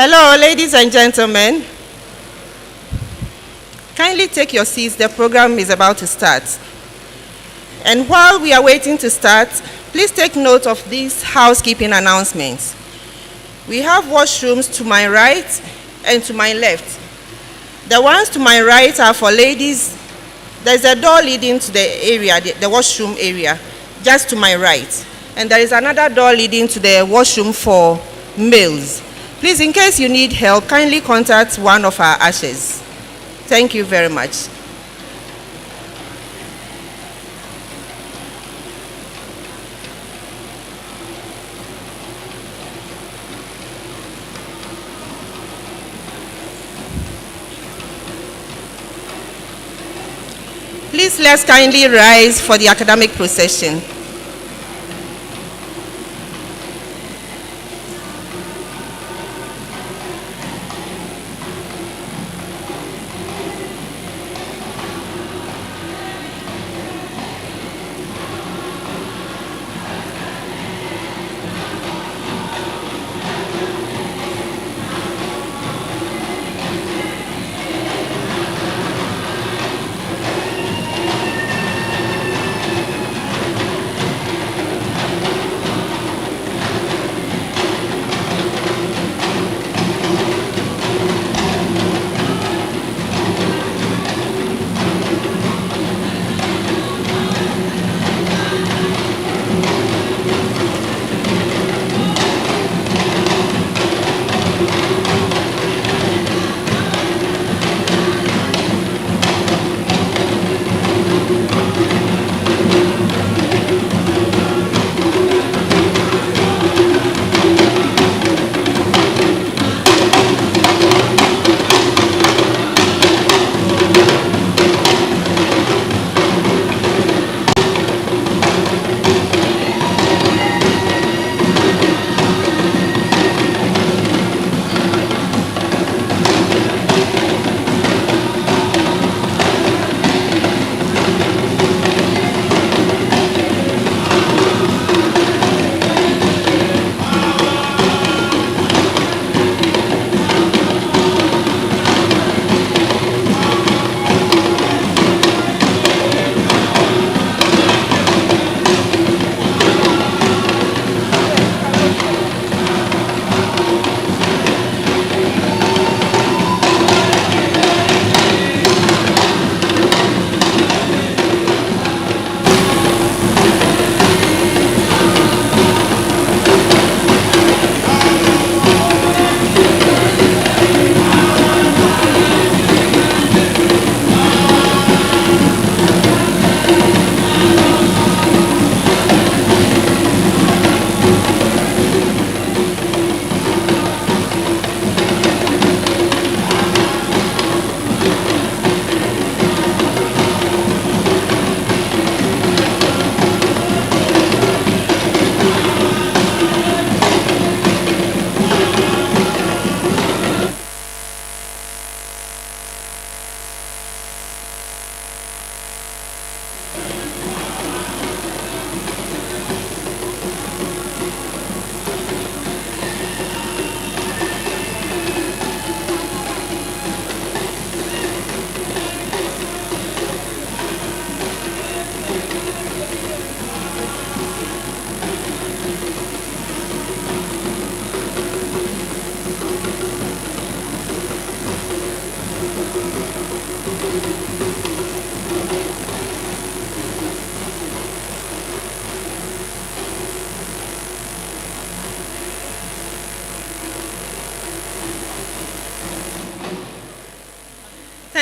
Hello, ladies and gentlemen. Kindly take your seats. The program is about to start. And while we are waiting to start, please take note of these housekeeping announcements. We have washrooms to my right and to my left. The ones to my right are for ladies. There's a door leading to the area, the washroom area, just to my right. And there is another door leading to the washroom for males. Please, in case you need help, kindly contact one of our ushers. Thank you very much. Please, let's kindly rise for the academic procession.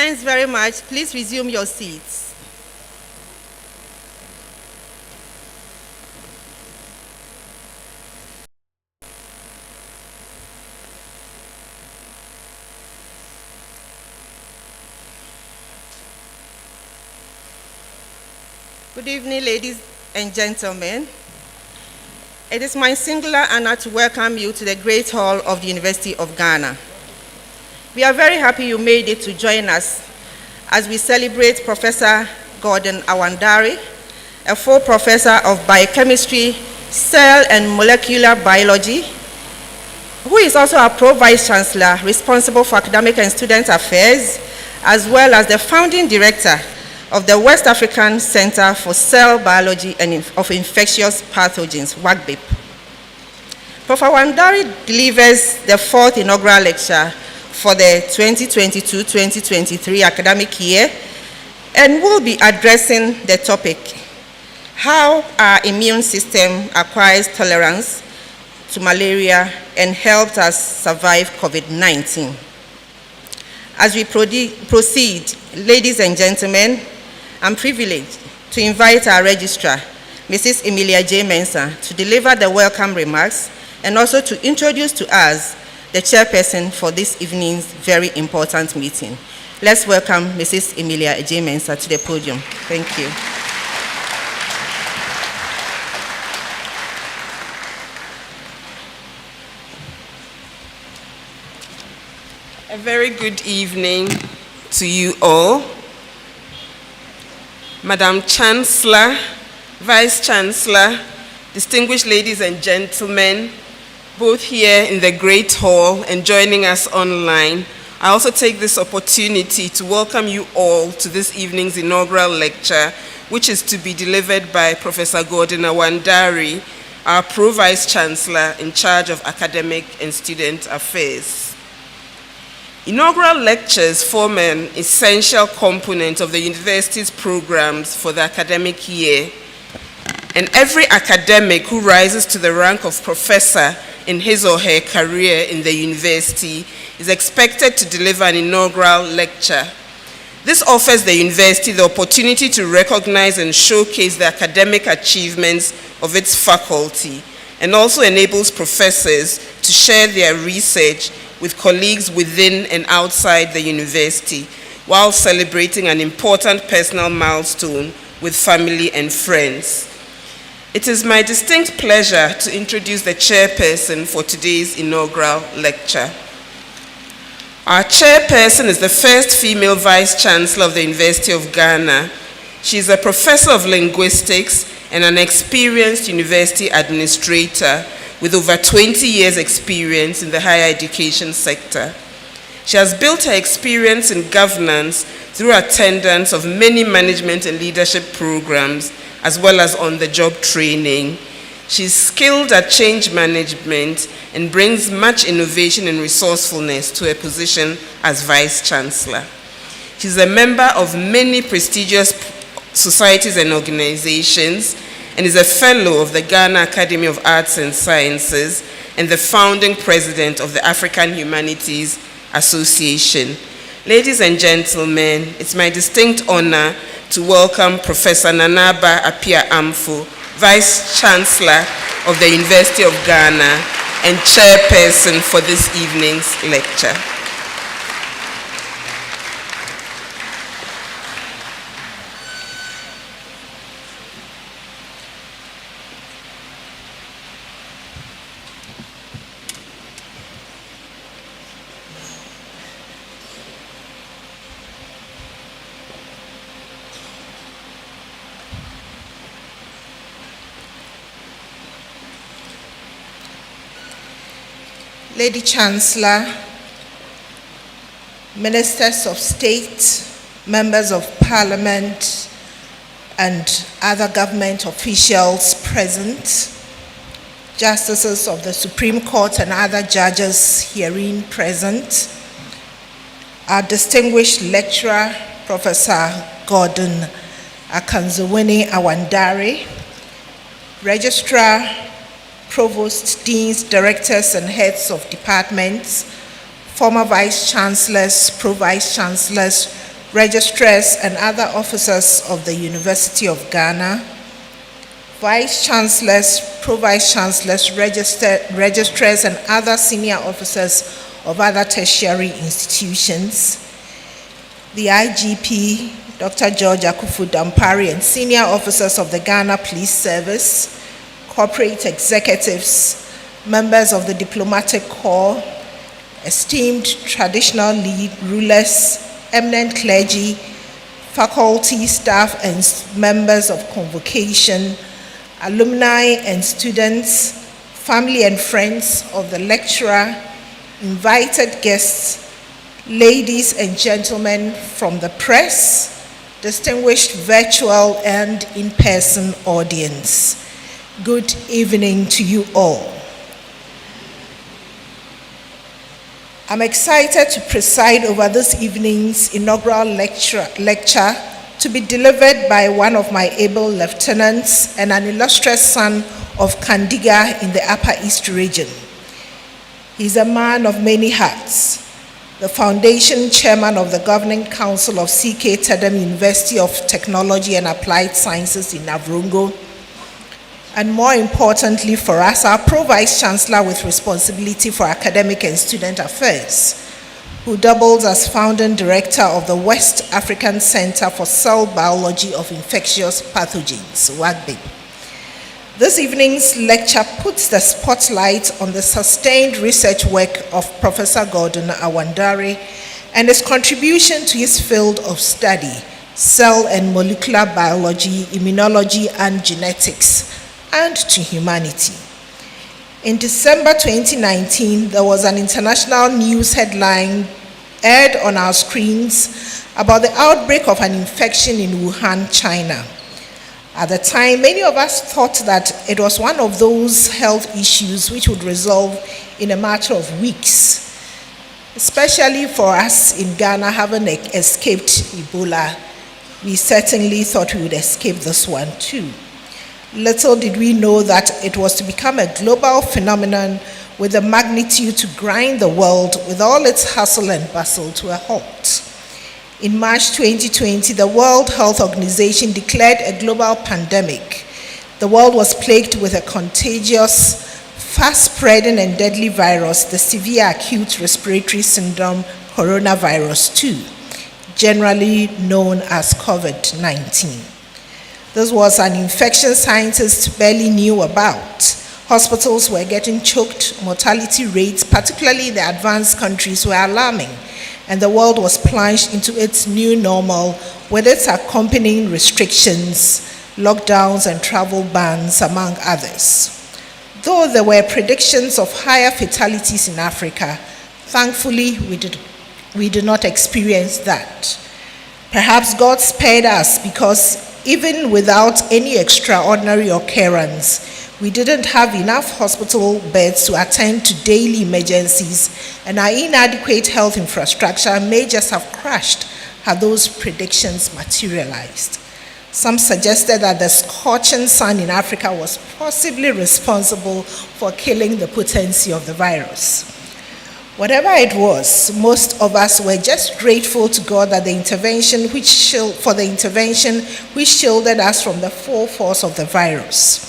Thanks very much. Please resume your seats. Good evening, ladies and gentlemen. It is my singular honor to welcome you to the Great Hall of the University of Ghana. We are very happy you made it to join us as we celebrate Professor Gordon Awandare, a full professor of biochemistry, cell and molecular biology, who is also our Pro-Vice-Chancellor responsible for academic and student affairs, as well as the founding director of the West African Center for Cell Biology and of Infectious Pathogens, WACCBIP. Prof. Awandare delivers the fourth inaugural lecture for the 2022-2023 academic year and will be addressing the topic, how our immune system acquires tolerance to malaria and helps us survive COVID-19. As we proceed, ladies and gentlemen, I'm privileged to invite our registrar, Mrs. Emilia J. Mensah, to deliver the welcome remarks and also to introduce to us the chairperson for this evening's very important meeting. Let's welcome Mrs. Emilia J. Mensah to the podium. Thank you. A very good evening to you all. Madam Chancellor, Vice-Chancellor, distinguished ladies and gentlemen, both here in the Great Hall and joining us online, I also take this opportunity to welcome you all to this evening's inaugural lecture, which is to be delivered by Professor Gordon Awandare, our Pro-Vice-Chancellor in charge of academic and student affairs. Inaugural lectures form an essential component of the university's programs for the academic year, and every academic who rises to the rank of professor in his or her career in the university is expected to deliver an inaugural lecture. This offers the university the opportunity to recognize and showcase the academic achievements of its faculty, and also enables professors to share their research with colleagues within and outside the university, while celebrating an important personal milestone with family and friends. It is my distinct pleasure to introduce the chairperson for today's inaugural lecture. Our chairperson is the first female vice-chancellor of the University of Ghana. She is a professor of linguistics and an experienced university administrator with over 20 years' experience in the higher education sector. She has built her experience in governance through attendance of many management and leadership programs, as well as on-the-job training. She's skilled at change management and brings much innovation and resourcefulness to her position as Vice-Chancellor. She's a member of many prestigious societies and organizations, and is a fellow of the Ghana Academy of Arts and Sciences and the founding president of the African Humanities Association. Ladies and gentlemen, it's my distinct honor to welcome Professor Nanaba Appiah Amfo, Vice-Chancellor of the University of Ghana and chairperson for this evening's lecture. Lady Chancellor, Ministers of State, Members of Parliament, and other government officials present, Justices of the Supreme Court and other judges herein present, our distinguished lecturer, Professor Gordon Awandare, Registrar, Provosts, Deans, Directors, and Heads of Departments, former Vice-Chancellors, Pro-Vice-Chancellors, Registrars, and other officers of the University of Ghana, Vice-Chancellors, Pro-Vice-Chancellors, Registrars, and other senior officers of other tertiary institutions, the IGP, Dr. George Akufu-Dampare, and senior officers of the Ghana Police Service, corporate executives, members of the diplomatic corps, esteemed traditional rulers, eminent clergy, faculty, staff, and members of convocation, alumni and students, family and friends of the lecturer, invited guests, ladies and gentlemen from the press, distinguished virtual and in-person audience. Good evening to you all. I'm excited to preside over this evening's inaugural lecture to be delivered by one of my able lieutenants and an illustrious son of Kandiga in the Upper East region. He's a man of many hats, the foundation chairman of the Governing Council of C.K. Tedem University of Technology and Applied Sciences in Navrongo, and more importantly for us, our Pro-Vice-Chancellor with responsibility for academic and student affairs, who doubles as founding director of the West African Center for Cell Biology of Infectious Pathogens, WACCBIP. This evening's lecture puts the spotlight on the sustained research work of Professor Gordon Awandare and his contribution to his field of study, cell and molecular biology, immunology, and genetics, and to humanity. In December 2019, there was an international news headline aired on our screens about the outbreak of an infection in Wuhan, China. At the time, many of us thought that it was one of those health issues which would resolve in a matter of weeks, especially for us in Ghana having escaped Ebola. We certainly thought we would escape this one too. Little did we know that it was to become a global phenomenon with a magnitude to grind the world with all its hustle and bustle to a halt. In March 2020, the World Health Organization declared a global pandemic. The world was plagued with a contagious, fast-spreading and deadly virus, the severe acute respiratory syndrome coronavirus 2, generally known as COVID-19. This was an infection scientists barely knew about. Hospitals were getting choked, mortality rates, particularly in the advanced countries, were alarming, and the world was plunged into its new normal with its accompanying restrictions, lockdowns, and travel bans, among others. Though there were predictions of higher fatalities in Africa, thankfully we did not experience that. Perhaps God spared us because even without any extraordinary occurrence, we didn't have enough hospital beds to attend to daily emergencies, and our inadequate health infrastructure may just have crashed had those predictions materialized. Some suggested that the scorching sun in Africa was possibly responsible for killing the potency of the virus. Whatever it was, most of us were just grateful to God that the intervention which shielded us from the full force of the virus.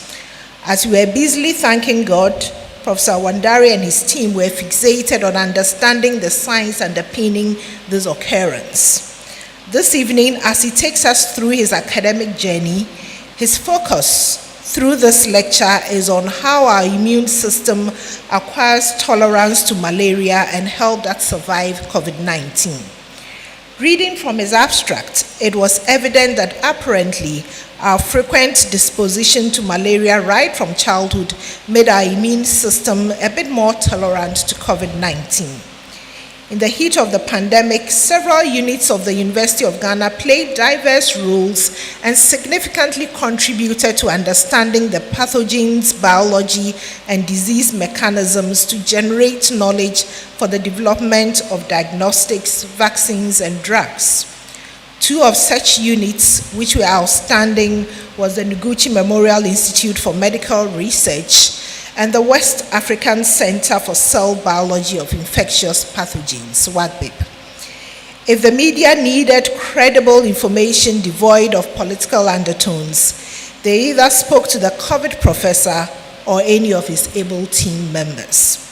As we were busily thanking God, Professor Awandare and his team were fixated on understanding the science underpinning this occurrence. This evening, as he takes us through his academic journey, his focus through this lecture is on how our immune system acquires tolerance to malaria and help that survive COVID-19. Reading from his abstract, it was evident that apparently our frequent disposition to malaria right from childhood made our immune system a bit more tolerant to COVID-19. In the heat of the pandemic, several units of the University of Ghana played diverse roles and significantly contributed to understanding the pathogens, biology, and disease mechanisms to generate knowledge for the development of diagnostics, vaccines, and drugs. Two of such units which were outstanding was the Noguchi Memorial Institute for Medical Research and the West African Center for Cell Biology of Infectious Pathogens, WACCBIP. If the media needed credible information devoid of political undertones, they either spoke to the COVID professor or any of his able team members.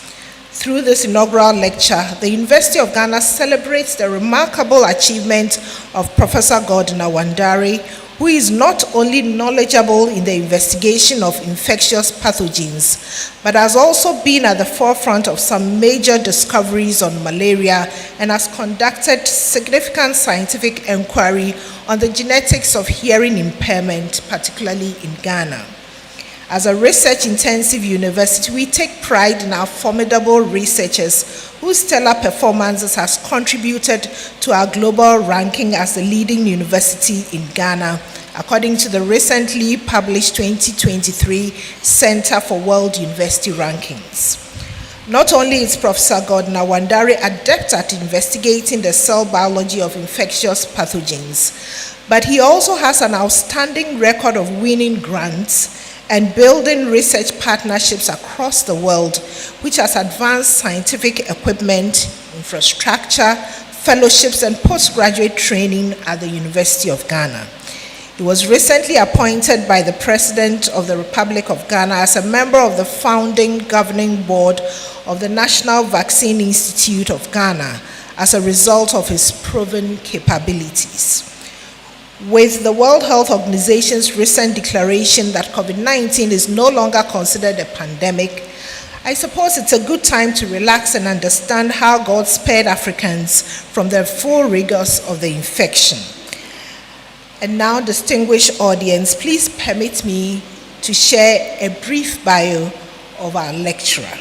Through this inaugural lecture, the University of Ghana celebrates the remarkable achievement of Professor Gordon Awandare, who is not only knowledgeable in the investigation of infectious pathogens, but has also been at the forefront of some major discoveries on malaria and has conducted significant scientific inquiry on the genetics of hearing impairment, particularly in Ghana. As a research-intensive university, we take pride in our formidable researchers whose stellar performances has contributed to our global ranking as the leading university in Ghana, according to the recently published 2023 Center for World University Rankings. Not only is Professor Gordon Awandare adept at investigating the cell biology of infectious pathogens, but he also has an outstanding record of winning grants and building research partnerships across the world, which has advanced scientific equipment, infrastructure, fellowships, and postgraduate training at the University of Ghana. He was recently appointed by the President of the Republic of Ghana as a member of the founding governing board of the National Vaccine Institute of Ghana as a result of his proven capabilities. With the World Health Organization's recent declaration that COVID-19 is no longer considered a pandemic, I suppose it's a good time to relax and understand how God spared Africans from the full rigors of the infection. And now, distinguished audience, please permit me to share a brief bio of our lecturer.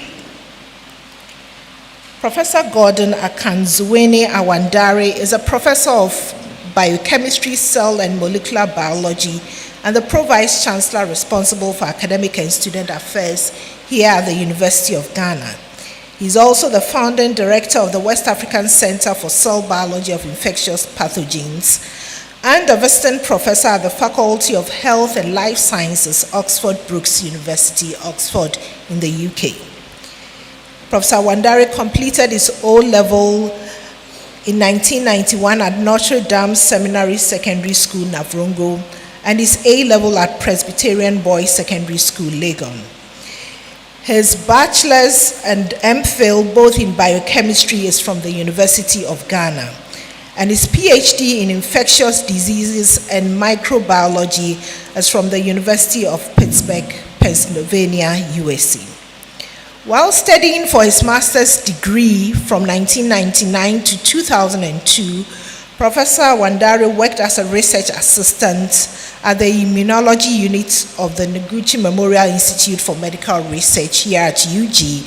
Professor Gordon Akanzuwene Awandare is a professor of biochemistry, cell and molecular biology, and the Pro-Vice-Chancellor responsible for academic and student affairs here at the University of Ghana. He's also the founding director of the West African Center for Cell Biology of Infectious Pathogens, and a visiting professor at the Faculty of Health and Life Sciences, Oxford Brookes University, Oxford in the UK. Professor Awandare completed his O-level in 1991 at Notre Dame Seminary Secondary School, Navrongo, and his A-level at Presbyterian Boys Secondary School, Legon. His bachelor's and MPhil, both in biochemistry, is from the University of Ghana, and his PhD in infectious diseases and microbiology is from the University of Pittsburgh, Pennsylvania, USA. While studying for his master's degree from 1999 to 2002, Professor Awandare worked as a research assistant at the immunology unit of the Noguchi Memorial Institute for Medical Research here at UG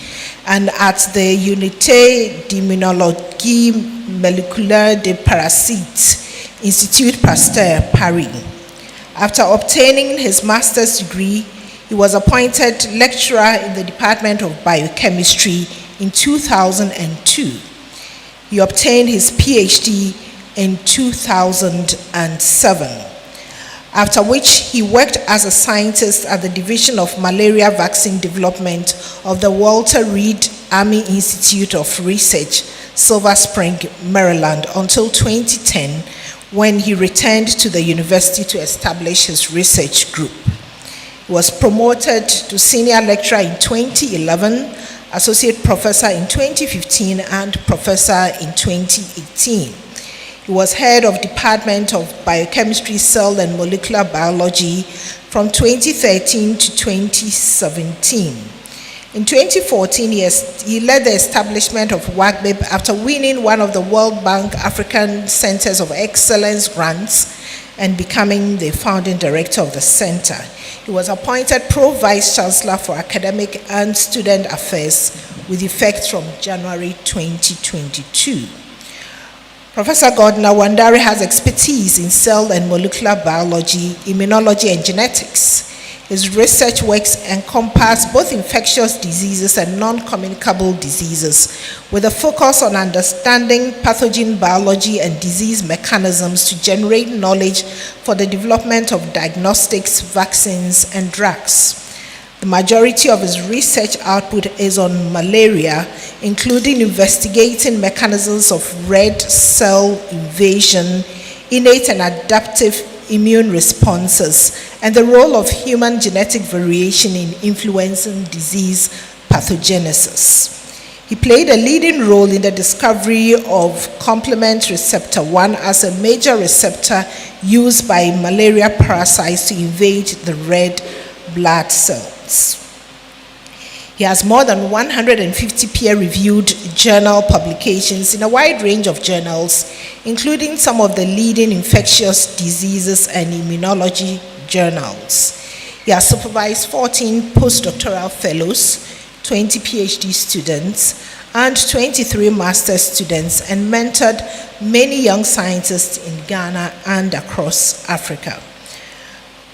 and at the Unité d'Immunologie Moléculaire des Parasites, Institut Pasteur, Paris. After obtaining his master's degree, he was appointed lecturer in the Department of Biochemistry in 2002. He obtained his PhD in 2007, after which he worked as a scientist at the Division of Malaria Vaccine Development of the Walter Reed Army Institute of Research, Silver Spring, Maryland, until 2010, when he returned to the university to establish his research group. He was promoted to senior lecturer in 2011, associate professor in 2015, and professor in 2018. He was head of Department of Biochemistry, Cell and Molecular Biology from 2013 to 2017. In 2014, he led the establishment of WACCBIP after winning one of the World Bank African Centers of Excellence grants and becoming the founding director of the center. He was appointed Pro-Vice-Chancellor for Academic and Student Affairs with effect from January 2022. Professor Gordon Awandare has expertise in cell and molecular biology, immunology, and genetics. His research works encompass both infectious diseases and non-communicable diseases, with a focus on understanding pathogen biology and disease mechanisms to generate knowledge for the development of diagnostics, vaccines, and drugs. The majority of his research output is on malaria, including investigating mechanisms of red cell invasion, innate and adaptive immune responses, and the role of human genetic variation in influencing disease pathogenesis. He played a leading role in the discovery of complement receptor 1 as a major receptor used by malaria parasites to invade the red blood cells. He has more than 150 peer-reviewed journal publications in a wide range of journals, including some of the leading infectious diseases and immunology journals. He He has supervised 14 postdoctoral fellows, 20 PhD students, and 23 master's students, and mentored many young scientists in Ghana and across Africa.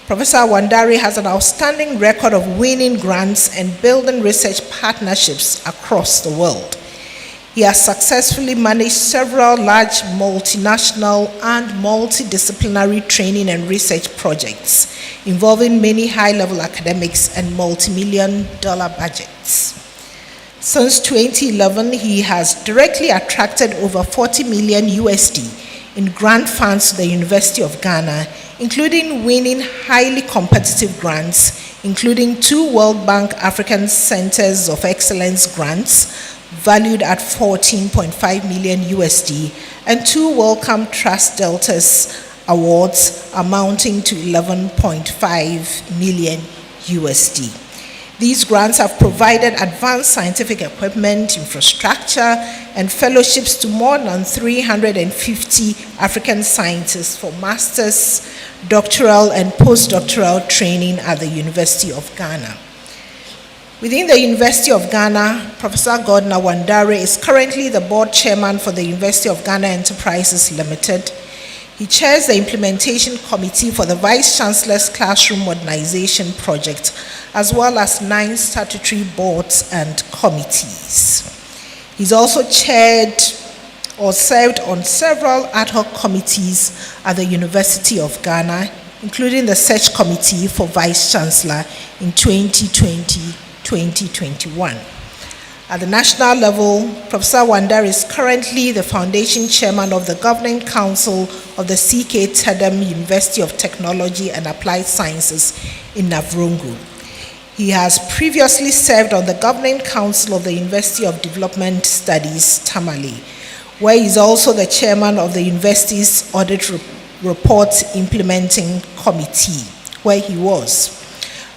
Professor Awandare has an outstanding record of winning grants and building research partnerships across the world. He has successfully managed several large multinational and multidisciplinary training and research projects involving many high-level academics and multi-million-dollar budgets. Since 2011, he has directly attracted over 40 million USD in grant funds to the University of Ghana, including winning highly competitive grants, including 2 World Bank African Centers of Excellence grants, valued at 14.5 million USD, and 2 Wellcome Trust Deltas awards amounting to 11.5 million USD. These grants have provided advanced scientific equipment, infrastructure, and fellowships to more than 350 African scientists for master's, doctoral, and postdoctoral training at the University of Ghana. Within the University of Ghana, Professor Gordon Awandare is currently the board chairman for the University of Ghana Enterprises Limited. He chairs the implementation committee for the Vice-Chancellor's Classroom Modernization Project, as well as 9 statutory boards and committees. He's also chaired or served on several ad hoc committees at the University of Ghana, including the Search Committee for Vice-Chancellor in 2020-2021. At the national level, Professor Awandare is currently the foundation chairman of the Governing Council of the C.K. Tedem University of Technology and Applied Sciences in Navrongo. He has previously served on the Governing Council of the University of Development Studies, Tamale, where he is also the chairman of the university's Audit Report Implementing Committee, where he was.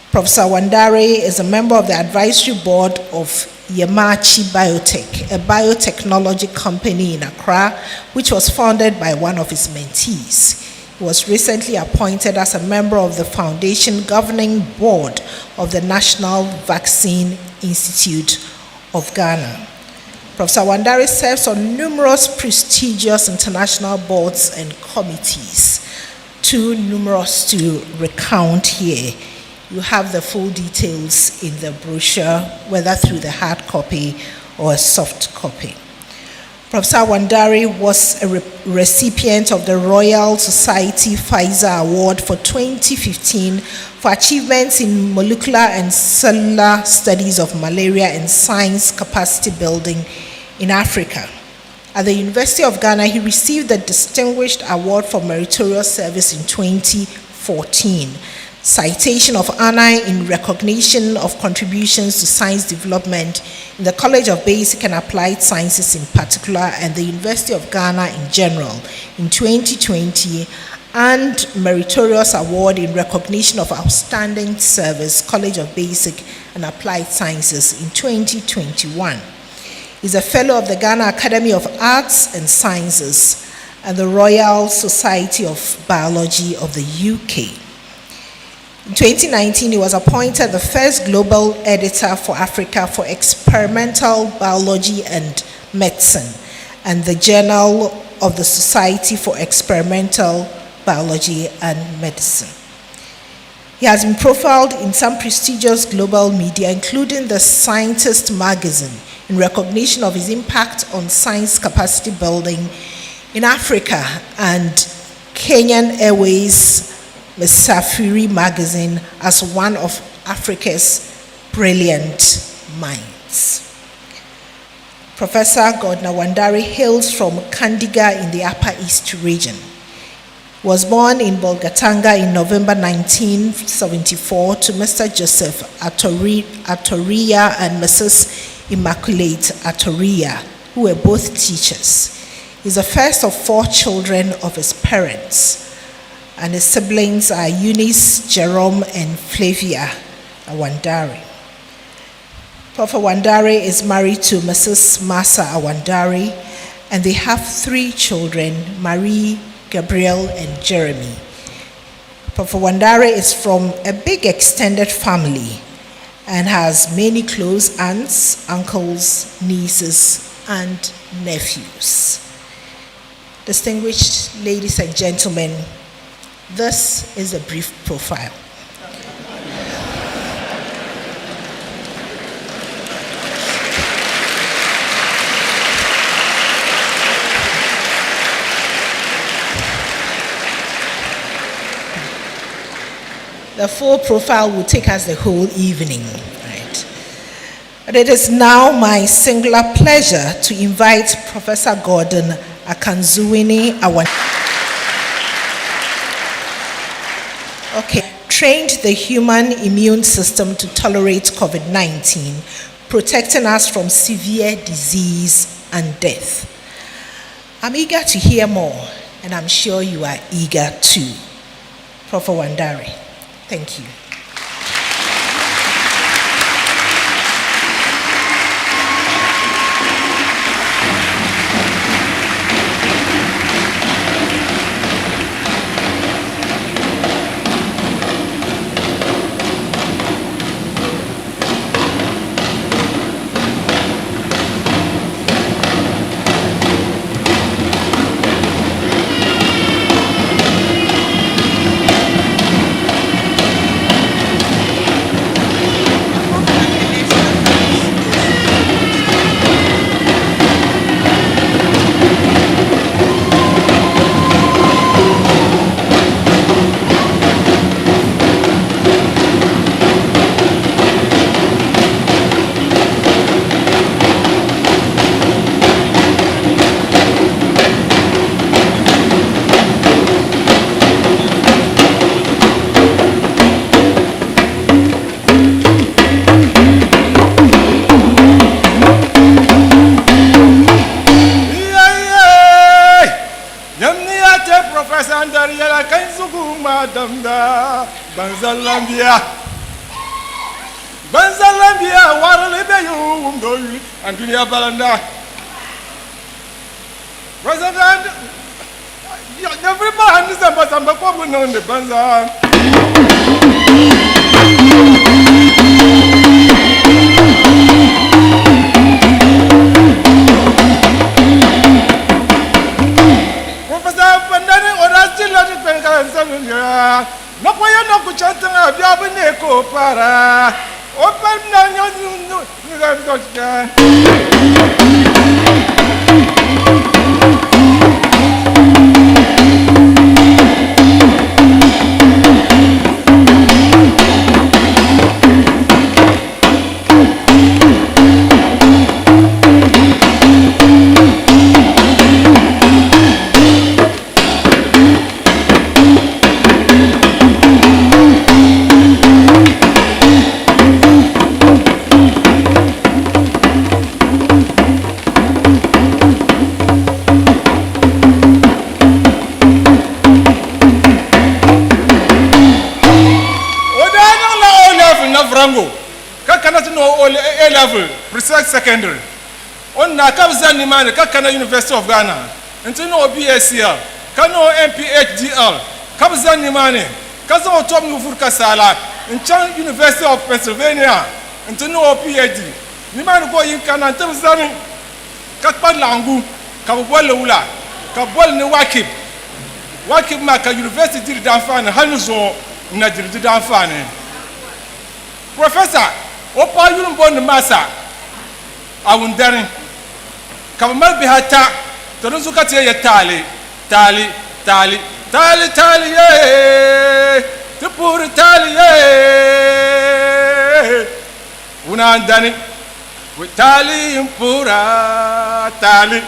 Professor Awandare is a member of the advisory board of Yamachi Biotech, a biotechnology company in Accra, which was founded by one of his mentees. He was recently appointed as a member of the foundation governing board of the National Vaccine Institute of Ghana. Professor Awandare serves on numerous prestigious international boards and committees, too numerous to recount here. You have the full details in the brochure, whether through the hard copy or a soft copy. Professor Awandare was a recipient of the Royal Society Pfizer Award for 2015 for achievements in molecular and cellular studies of malaria and science capacity building in Africa. At the University of Ghana, he received the Distinguished Award for Meritorious Service in 2014. Citation of honor in recognition of contributions to science development in the College of Basic and Applied Sciences in particular and the University of Ghana in general in 2020, and Meritorious Award in recognition of outstanding service, College of Basic and Applied Sciences in 2021. He's a fellow of the Ghana Academy of Arts and Sciences and the Royal Society of Biology of the UK. In 2019, he was appointed the first global editor for Africa for experimental biology and medicine and the Journal of the Society for Experimental Biology and Medicine. He has been profiled in some prestigious global media, including the Scientist magazine, in recognition of his impact on science capacity building in Africa, and Kenyan Airways Msafiri magazine as one of Africa's brilliant minds. Professor Gordon Awandare hails from Kandiga in the Upper East region. He was born in Bolgatanga in November 1974 to Mr. Joseph Atoria and Mrs. Immaculate Atoria, who were both teachers. He is the first of 4 children of his parents, and his siblings are Eunice, Jerome, and Flavia Awandare. Prof. Awandare is married to Mrs. Masa Awandare, and they have 3 children, Marie, Gabriel, and Jeremy. Prof. Awandare is from a big extended family and has many close aunts, uncles, nieces, and nephews. Distinguished ladies and gentlemen, this is a brief profile. The full profile will take us the whole evening, right? But it is now my singular pleasure to invite Professor Gordon Akanzuwini Awandare. Okay, trained the human immune system to tolerate COVID-19, protecting us from severe disease and death. I'm eager to hear more, and I'm sure you are eager too. Prof. Awandare. Thank you. Banzalambia, Waralebe, you, and Dunia Balanda. President, everybody is about some problem on the Banza. Professor Pandani, or I still let it bang and 7 years. No point of the chanting of Yabineko para. Open down your A-level, precise secondary. On na kabzani mane kakana University of Ghana. Ntino BSCL, kano MPHDL, kabzani mane. Kazo otom ngufurka sala. Nchan University of Pennsylvania. Ntino PhD. Ni mane ko yinkana ntabzani kakpa langu kabwele ula. Kabwele ni WACCBIP. WACCBIP maka University di danfane hanuzo na di danfane. Professor Opa yulum bon masa Awandare Kamal bihata Tonzu katie ya tali ye Tupur tali ye Unandani with tali impura tali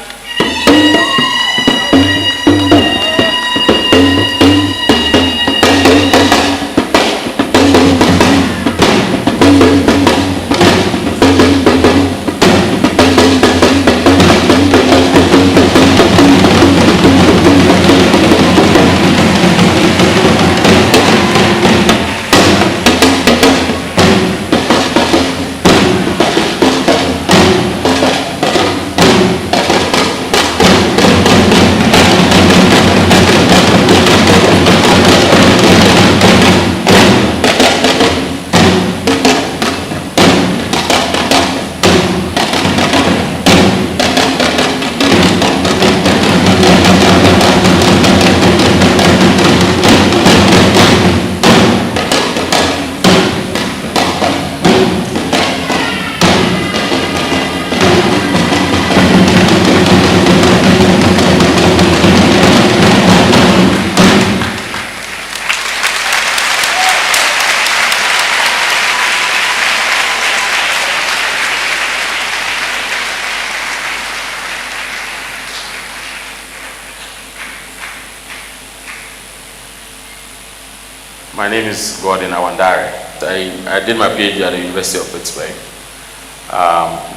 My name is Gordon Awandare. I did my PhD at the University of Pittsburgh.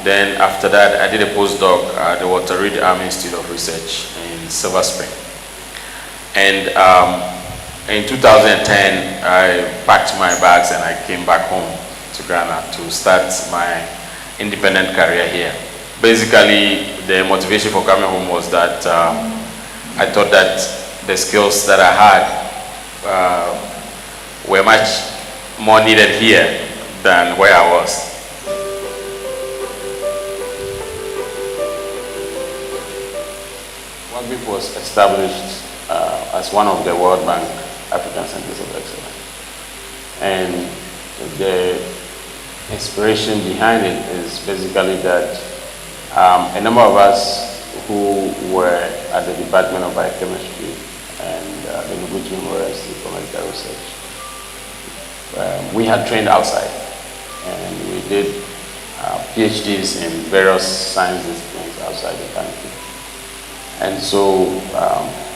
Then after that, I did a postdoc at the Walter Reed Army Institute of Research in Silver Spring. And in 2010, I packed my bags and I came back home to Ghana to start my independent career here. Basically, the motivation for coming home was that I thought that the skills that I had were much more needed here than where I was. WACCBIP was established as one of the World Bank African Centers of Excellence. And the inspiration behind it is basically that a number of us who were at the Department of Biochemistry and the Noguchi University for Medical Research, we had trained outside and we did PhDs in various science disciplines outside the country. And so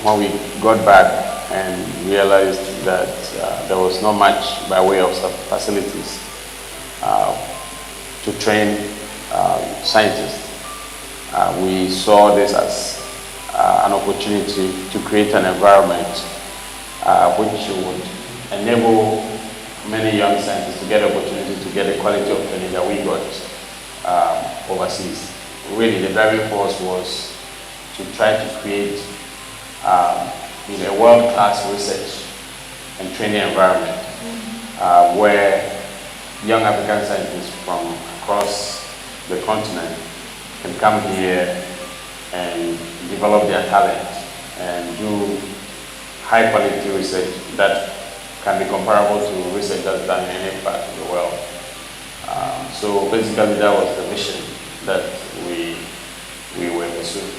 when we got back and realized that there was not much by way of facilities to train scientists, we saw this as an opportunity to create an environment which would enable many young scientists to get the opportunity to get the quality of training that we got overseas. Really, the driving force was to try to create a world-class research and training environment where young African scientists from across the continent can come here and develop their talent and do high-quality research that can be comparable to research that's done in any part of the world. So basically, that was the mission that we were pursuing.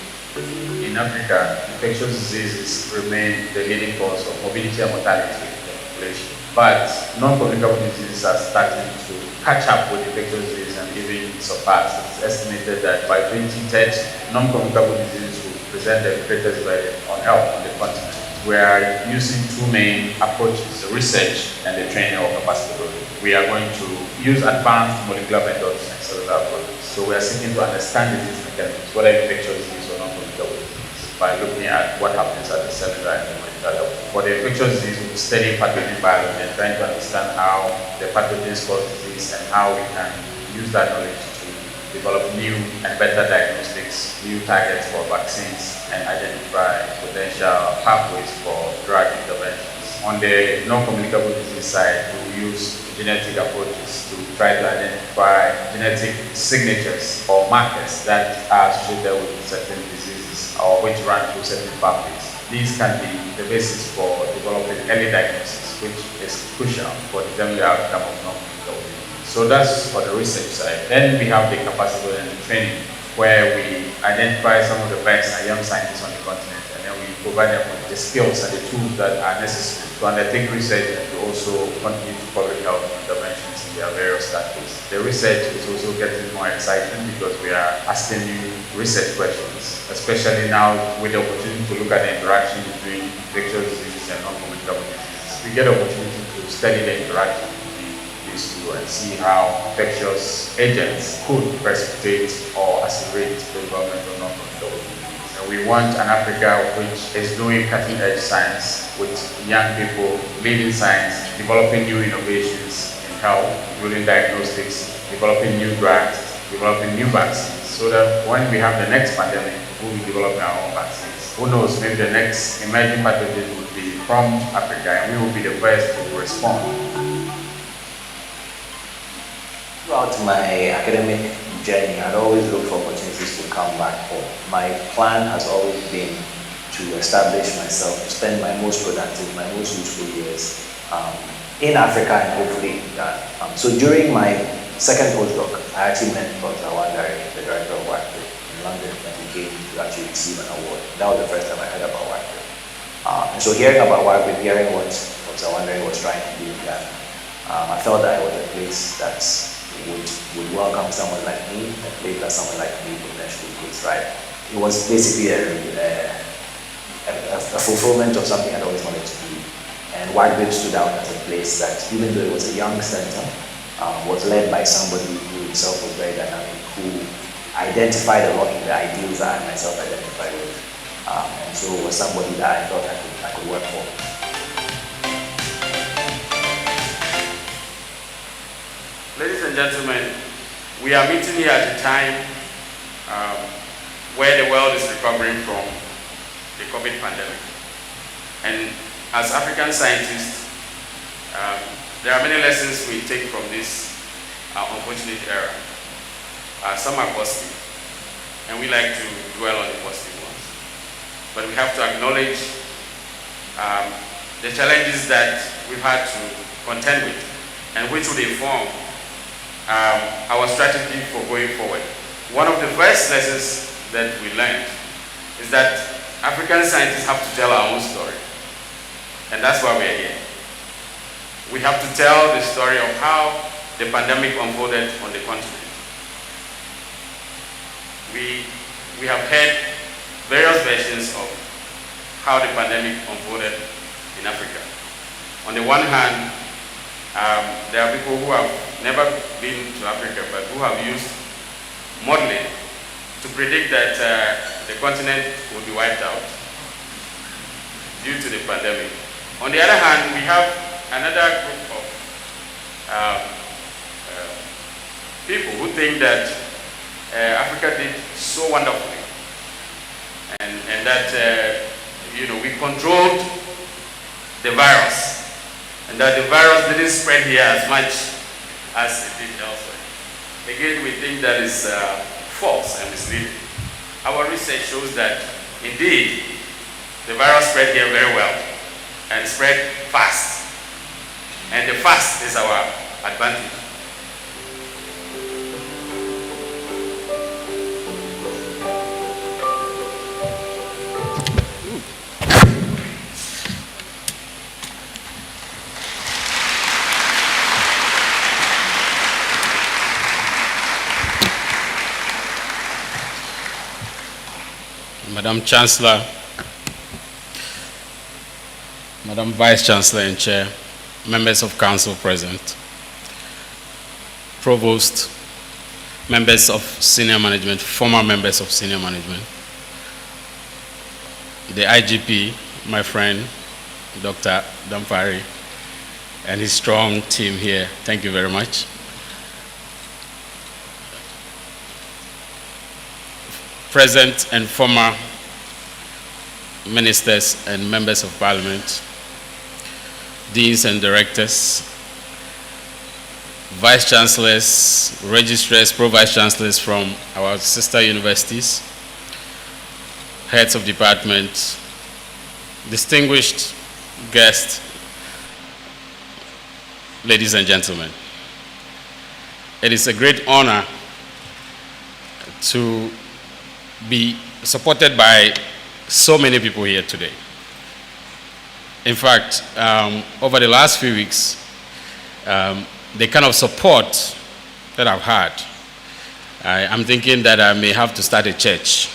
In Africa, infectious diseases remain the leading cause of morbidity and mortality in the population. But non-communicable diseases are starting to catch up with infectious disease and even surpass. It's estimated that by 2030, non-communicable diseases will present the greatest burden on health on the continent. We are using two main approaches, the research and the training of capacity building. We are going to use advanced molecular methods and cellular approaches. So we are seeking to understand disease mechanisms, whether infectious disease or non-communicable disease, by looking at what happens at the cellular and the molecular level. For the infectious disease, we study pathogen biology and trying to understand how the pathogens cause disease and how we can use that knowledge to develop new and better diagnostics, new targets for vaccines, and identify potential pathways for drug interventions. On the non-communicable disease side, we use genetic approaches to try to identify genetic signatures or markers that are associated with certain diseases or which run through certain pathways. These can be the basis for developing early diagnosis, which is crucial for determining the outcome of non-communicable disease. So that's for the research side. Then we have the capacity and the training, where we identify some of the best and young scientists on the continent, and then we provide them with the skills and the tools that are necessary to undertake research and to also contribute to public health interventions in their various countries. The research is also getting more exciting because we are asking new research questions, especially now with the opportunity to look at the interaction between infectious diseases and non-communicable diseases. We get the opportunity to study the interaction and see how infectious agents could precipitate or accelerate the development of non-communicable disease. And we want an Africa which is doing cutting-edge science with young people leading science, developing new innovations in health, including diagnostics, developing new drugs, developing new vaccines, so that when we have the next pandemic, we'll be developing our own vaccines. Who knows, maybe the next emerging pathogen would be from Africa and we will be the first to respond. Throughout my academic journey, I'd always looked for opportunities to come back home. My plan has always been to establish myself, to spend my most productive, my most useful years in Africa and hopefully in Ghana. So during my second postdoc, I actually met Prof. Awandare, the director of WACCBIP in London, and we came to actually receive an award. That was the first time I heard about WACCBIP. And so hearing about WACCBIP, hearing what Prof. Awandare was trying to do in Ghana, I felt that it was a place that would welcome someone like me, a place that someone like me potentially could thrive. It was basically a fulfillment of something I'd always wanted to do. And WACCBIP stood out as a place that, even though it was a young center, was led by somebody who himself was very dynamic, who identified a lot of the ideals that I myself identified with. And so it was somebody that I thought I could work for. Ladies and gentlemen, we are meeting here at a time where the world is recovering from the COVID pandemic. And as African scientists, there are many lessons we take from this unfortunate era. Some are positive, and we like to dwell on the positive ones. But we have to acknowledge the challenges that we've had to contend with, and which would inform our strategy for going forward. One of the first lessons that we learned is that African scientists have to tell our own story. And that's why we're here. We have to tell the story of how the pandemic unfolded on the continent. We have heard various versions of how the pandemic unfolded in Africa. On the one hand, there are people who have never been to Africa, but who have used modeling to predict that the continent will be wiped out due to the pandemic. On the other hand, we have another group of people who think that Africa did so wonderfully, and that we controlled the virus, and that the virus didn't spread here as much as it did elsewhere. Again, we think that is false and misleading. Our research shows that indeed the virus spread here very well and spread fast, and the fast is our advantage. Madam Chancellor, Madam Vice-Chancellor and Chair, members of Council present, Provost, members of senior management, former members of senior management, the IGP, my friend, Dr. Dampari, and his strong team here. Thank you very much. Present and former ministers and members of parliament, deans and directors, vice-chancellors, registrars, pro-vice-chancellors from our sister universities, heads of department, distinguished guests, ladies and gentlemen. It is a great honor to be supported by so many people here today. In fact, over the last few weeks, the kind of support that I've had, I'm thinking that I may have to start a church.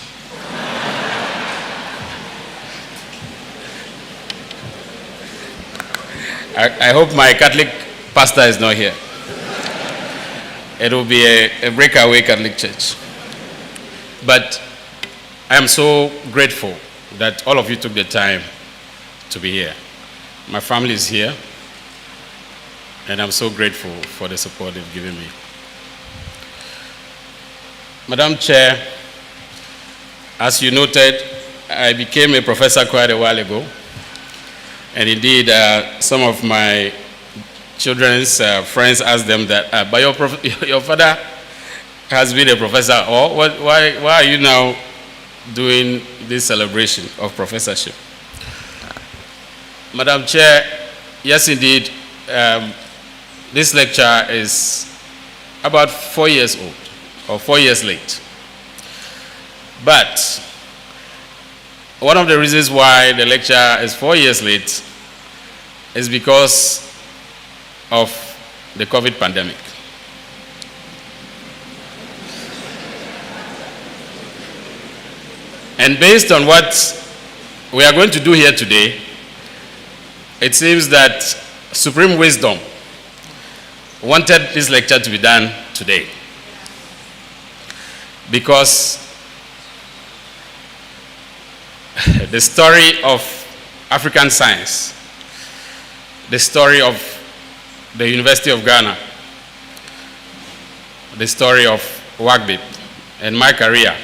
I hope my Catholic pastor is not here. It will be a breakaway Catholic church. But I am so grateful that all of you took the time to be here. My family is here, and I'm so grateful for the support they've given me. Madam Chair, as you noted, I became a professor quite a while ago, and indeed some of my children's friends asked them that, but your father has been a professor, or why are you now doing this celebration of professorship? Madam Chair, yes indeed, this lecture is about 4 years old, or 4 years late. But one of the reasons why the lecture is 4 years late is because of the COVID pandemic. And based on what we are going to do here today, it seems that supreme wisdom wanted this lecture to be done today, because the story of African science, the story of the University of Ghana, the story of WACCBIP, and my career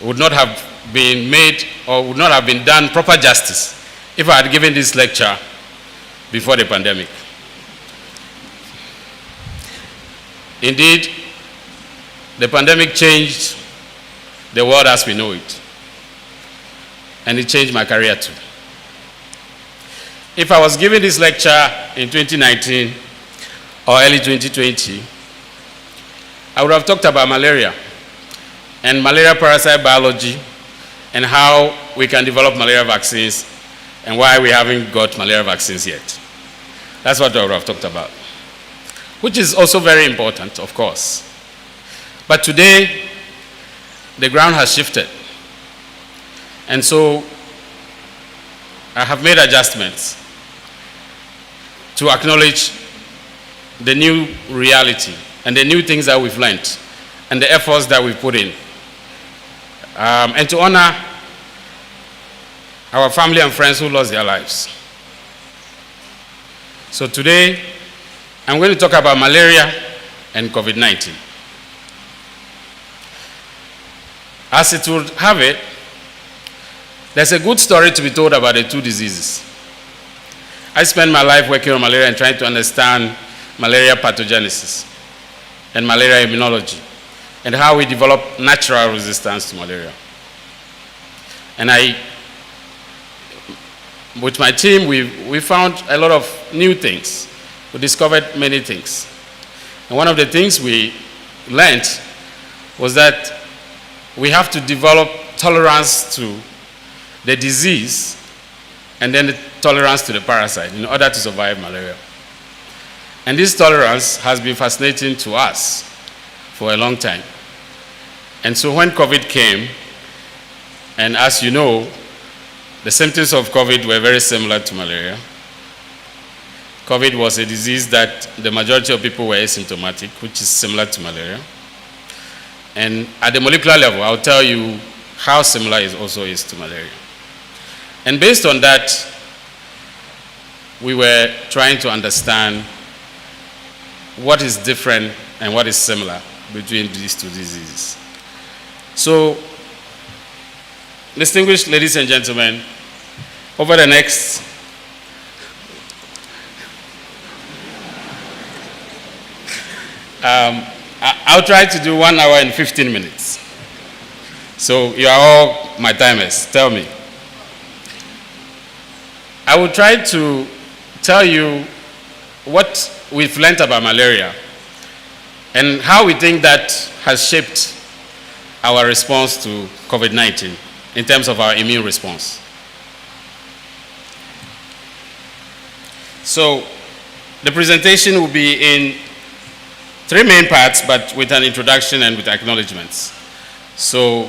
would not have been made or would not have been done proper justice if I had given this lecture before the pandemic. Indeed, the pandemic changed the world as we know it, and it changed my career too. If I was giving this lecture in 2019 or early 2020, I would have talked about malaria and malaria parasite biology and how we can develop malaria vaccines and why we haven't got malaria vaccines yet. That's what I would have talked about, which is also very important, of course. But today, the ground has shifted. And so I have made adjustments to acknowledge the new reality and the new things that we've learned and the efforts that we've put in. And to honor our family and friends who lost their lives. So today, I'm going to talk about malaria and COVID-19. As it would have it, there's a good story to be told about the two diseases. I spent my life working on malaria and trying to understand malaria pathogenesis and malaria immunology and how we develop natural resistance to malaria. And with my team, we found a lot of new things. We discovered many things. And one of the things we learned was that we have to develop tolerance to the disease and then the tolerance to the parasite in order to survive malaria. And this tolerance has been fascinating to us for a long time. And so when COVID came, and as you know, the symptoms of COVID were very similar to malaria. COVID was a disease that the majority of people were asymptomatic, which is similar to malaria. And at the molecular level, I'll tell you how similar it also is to malaria. And based on that, we were trying to understand what is different and what is similar between these two diseases. So, distinguished ladies and gentlemen, over the next I'll try to do 1 hour and 15 minutes. So you are all my timers. Tell me. I will try to tell you what we've learned about malaria and how we think that has shaped our response to COVID-19 in terms of our immune response. So the presentation will be in 3 main parts, but with an introduction and with acknowledgements. So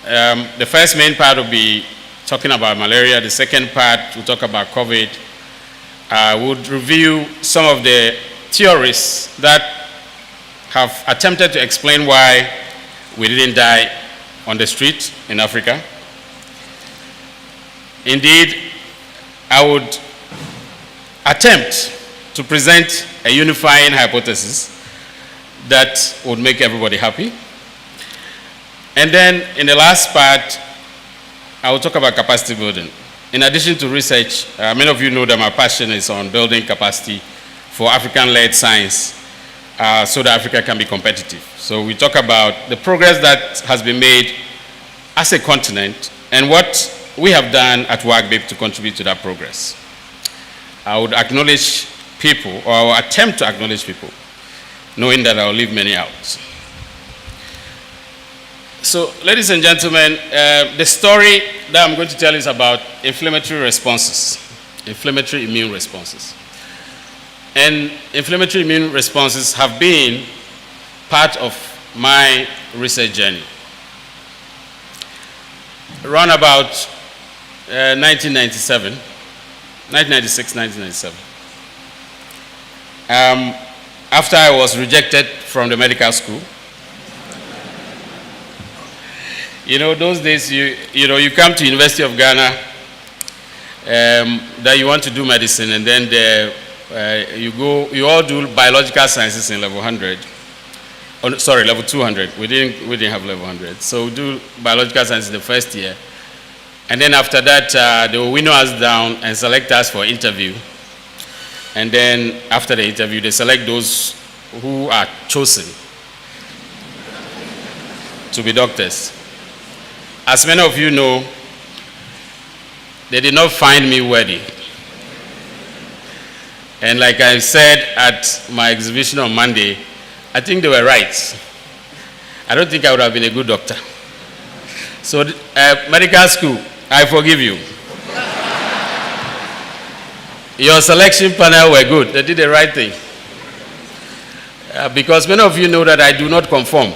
the first main part will be talking about malaria. The second part will talk about COVID. We'll review some of the theories that have attempted to explain why we didn't die on the street in Africa. Indeed, I would attempt to present a unifying hypothesis that would make everybody happy. And then in the last part, I will talk about capacity building. In addition to research, many of you know that my passion is on building capacity for African-led science so that Africa can be competitive. So we talk about the progress that has been made as a continent and what we have done at WACCBIP to contribute to that progress. I would acknowledge people, or I will attempt to acknowledge people, knowing that I will leave many out. So, ladies and gentlemen, the story that I'm going to tell is about inflammatory responses, inflammatory immune responses. And inflammatory immune responses have been part of my research journey. Around about 1997, 1996, 1997. After I was rejected from the medical school, you know, those days, you come to University of Ghana, that you want to do medicine, and then you all do biological sciences in level 100. Oh, sorry, level 200. We didn't have level 100. So we do biological science in the first year. And then after that, they will winnow us down and select us for interview. And then after the interview, they select those who are chosen to be doctors. As many of you know, they did not find me worthy. And like I said at my exhibition on Monday, I think they were right. I don't think I would have been a good doctor. So medical school, I forgive you. Your selection panel were good. They did the right thing. Because many of you know that I do not conform.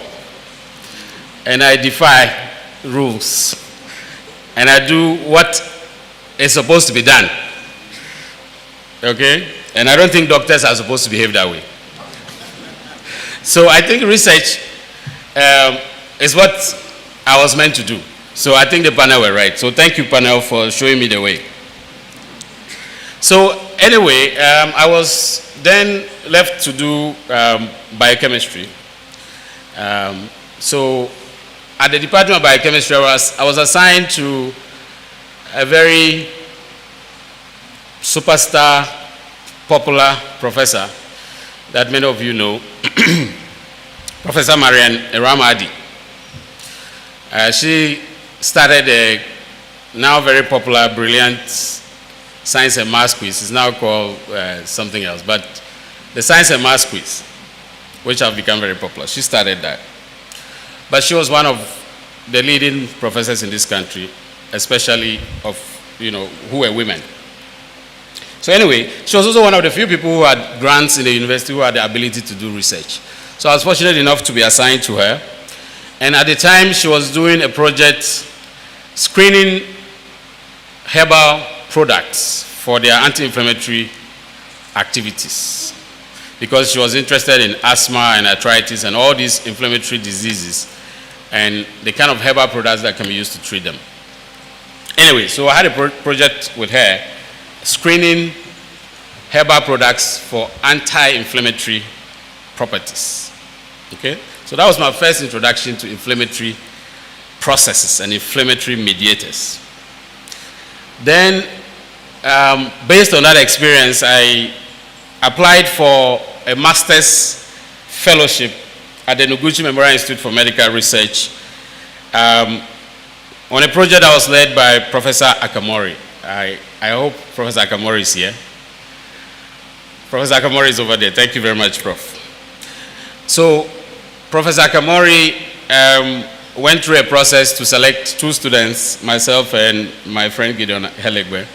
And I defy rules. And I do what is supposed to be done. Okay? And I don't think doctors are supposed to behave that way. So I think research is what I was meant to do. So I think the panel were right. So thank you, panel, for showing me the way. So anyway, I was then left to do biochemistry. So at the Department of Biochemistry, I was assigned to a very superstar, popular professor that many of you know, Professor Marian Eramadi. She started a now very popular, brilliant science and maths quiz. It's now called something else, but the science and maths quiz, which have become very popular. She started that. But she was one of the leading professors in this country, especially of, who were women. So anyway, she was also one of the few people who had grants in the university who had the ability to do research. So I was fortunate enough to be assigned to her. And at the time, she was doing a project screening herbal products for their anti-inflammatory activities, because she was interested in asthma and arthritis and all these inflammatory diseases and the kind of herbal products that can be used to treat them. Anyway, so I had a project with her screening herbal products for anti-inflammatory properties. Okay? So that was my first introduction to inflammatory processes and inflammatory mediators. Then, based on that experience, I applied for a master's fellowship at the Noguchi Memorial Institute for Medical Research on a project that was led by Professor Akamori. I hope Professor Akamori is here. Professor Akamori is over there. Thank you very much, Prof. So, Professor Akamori went through a process to select 2 students, myself and my friend Gideon Helegbe.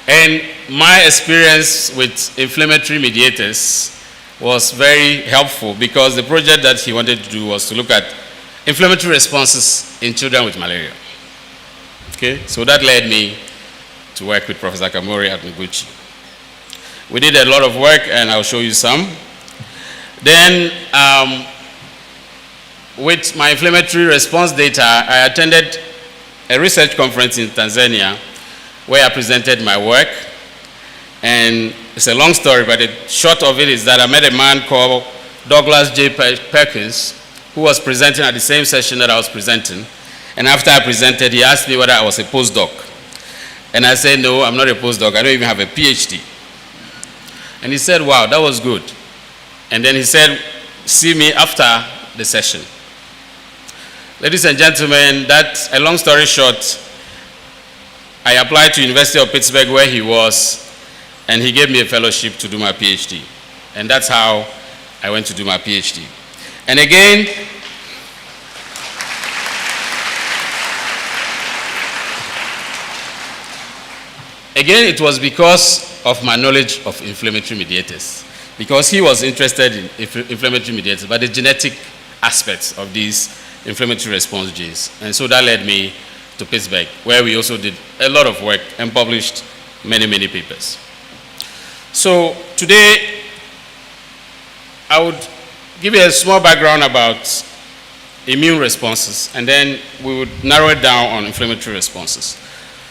And my experience with inflammatory mediators was very helpful, because the project that he wanted to do was to look at inflammatory responses in children with malaria. Okay, so that led me to work with Professor Akamori at Noguchi. We did a lot of work, and I'll show you some. Then, with my inflammatory response data, I attended a research conference in Tanzania where I presented my work. And it's a long story, but the short of it is that I met a man called Douglas J. Perkins, who was presenting at the same session that I was presenting. And after I presented, he asked me whether I was a postdoc. And I said, no, I'm not a postdoc. I don't even have a PhD. And he said, wow, that was good. And then he said, see me after the session. Ladies and gentlemen, that's a long story short. I applied to University of Pittsburgh where he was, and he gave me a fellowship to do my PhD. And that's how I went to do my PhD. And again, it was because of my knowledge of inflammatory mediators. Because he was interested in inflammatory mediators, but the genetic aspects of these inflammatory response genes. And so that led me to Pittsburgh, where we also did a lot of work and published many, many papers. So today, I would give you a small background about immune responses, and then we would narrow it down on inflammatory responses.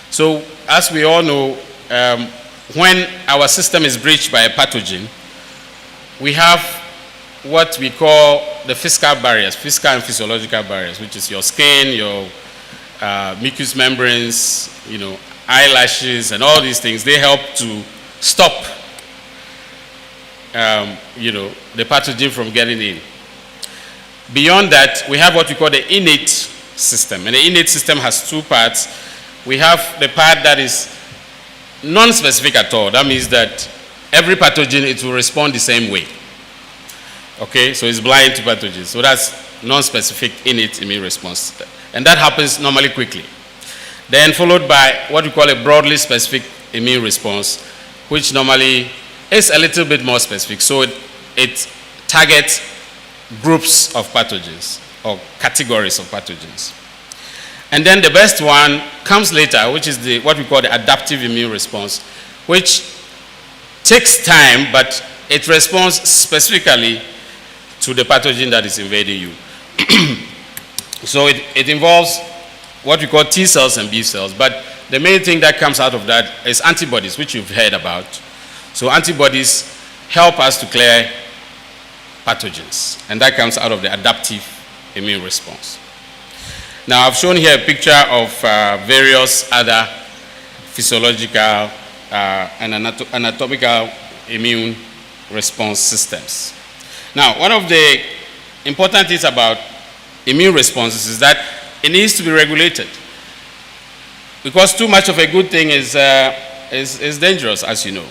So as we all know, when our system is breached by a pathogen, we have what we call the physical barriers, physical and physiological barriers, which is your skin, your mucous membranes, eyelashes, and all these things. They help to stop, the pathogen from getting in. Beyond that, we have what we call the innate system, and the innate system has two parts. We have the part that is non-specific at all. That means that every pathogen, it will respond the same way. Okay, so it's blind to pathogens. So that's non-specific innate immune response. And that happens normally quickly. Then followed by what we call a broadly specific immune response, which normally is a little bit more specific. So it targets groups of pathogens or categories of pathogens. And then the best one comes later, which is what we call the adaptive immune response, which takes time, but it responds specifically to the pathogen that is invading you. So it involves what we call T cells and B cells, but the main thing that comes out of that is antibodies, which you've heard about. So antibodies help us to clear pathogens, and that comes out of the adaptive immune response. Now, I've shown here a picture of various other physiological and anatomical immune response systems. Now, one of the important things about immune responses is that it needs to be regulated, because too much of a good thing is dangerous, as you know.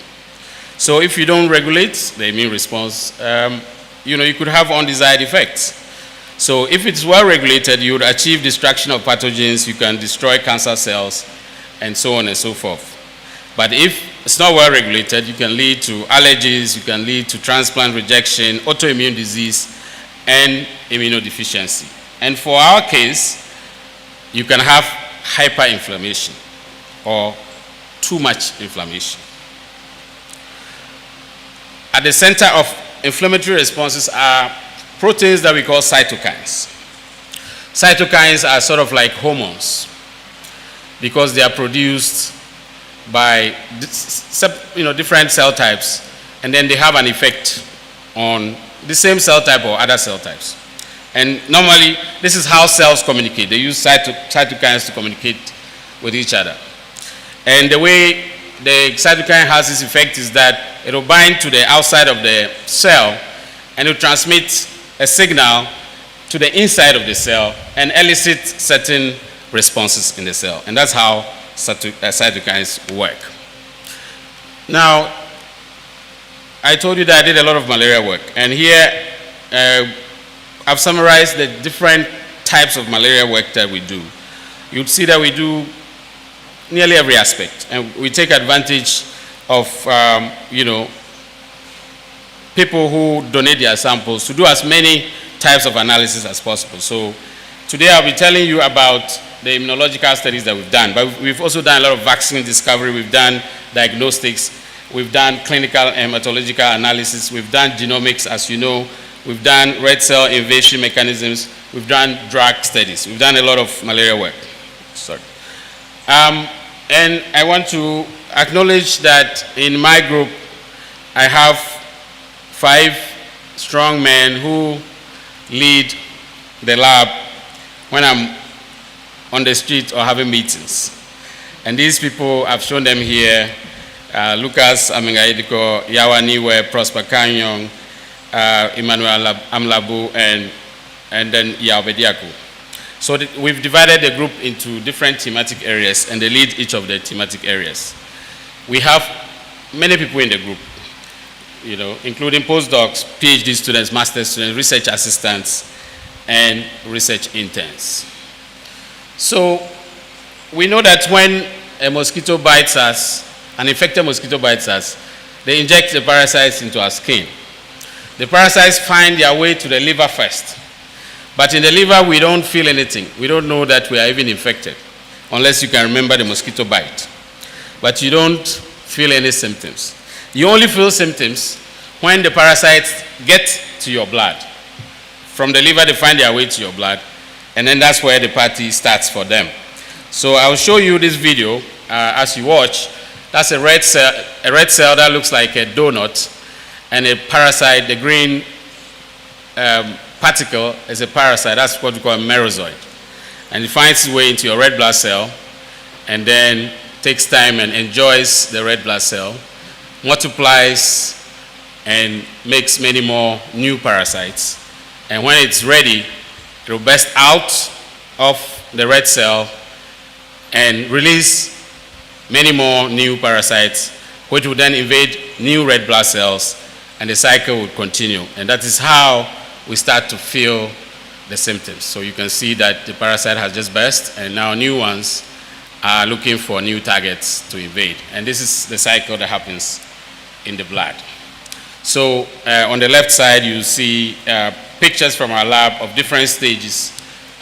So if you don't regulate the immune response, you could have undesired effects. So if it's well regulated, you would achieve destruction of pathogens, you can destroy cancer cells, and so on and so forth. But if it's not well regulated, you can lead to allergies, you can lead to transplant rejection, autoimmune disease, and immunodeficiency. And for our case, you can have hyperinflammation or too much inflammation. At the center of inflammatory responses are proteins that we call cytokines. Cytokines are sort of like hormones because they are produced by different cell types, and then they have an effect on the same cell type or other cell types. And normally, this is how cells communicate. They use cytokines to communicate with each other. And the way the cytokine has this effect is that it will bind to the outside of the cell, and it will transmit a signal to the inside of the cell and elicit certain responses in the cell. And that's how cytokines work. Now, I told you that I did a lot of malaria work, and here I've summarized the different types of malaria work that we do. You'd see that we do nearly every aspect, and we take advantage of people who donate their samples to do as many types of analysis as possible. So today I'll be telling you about the immunological studies that we've done, but we've also done a lot of vaccine discovery, we've done diagnostics, we've done clinical and hematological analysis, we've done genomics, as you know, we've done red cell invasion mechanisms, we've done drug studies, we've done a lot of malaria work. Sorry. And I want to acknowledge that in my group, I have 5 strong men who lead the lab when I'm on the street or having meetings. And these people, I've shown them here, Lucas Amingaidiko, Yawaniwe, Prosper Kanyong, Emmanuel Amlabu, and then Yaobediaku. So we've divided the group into different thematic areas, and they lead each of the thematic areas. We have many people in the group, including postdocs, PhD students, master's students, research assistants, and research interns. So we know that when a mosquito bites us, an infected mosquito bites us, they inject the parasites into our skin. The parasites find their way to the liver first. But in the liver, we don't feel anything. We don't know that we are even infected, unless you can remember the mosquito bite. But you don't feel any symptoms. You only feel symptoms when the parasites get to your blood. From the liver, they find their way to your blood, and then that's where the party starts for them. So I'll show you this video as you watch. That's a red cell that looks like a donut, and a parasite, the green particle is a parasite. That's what we call a merozoite. And it finds its way into your red blood cell, and then takes time and enjoys the red blood cell, multiplies, and makes many more new parasites. And when it's ready, it will burst out of the red cell and release many more new parasites, which will then invade new red blood cells, and the cycle will continue. And that is how we start to feel the symptoms. So you can see that the parasite has just burst, and now new ones are looking for new targets to invade. And this is the cycle that happens in the blood. So on the left side, you see pictures from our lab of different stages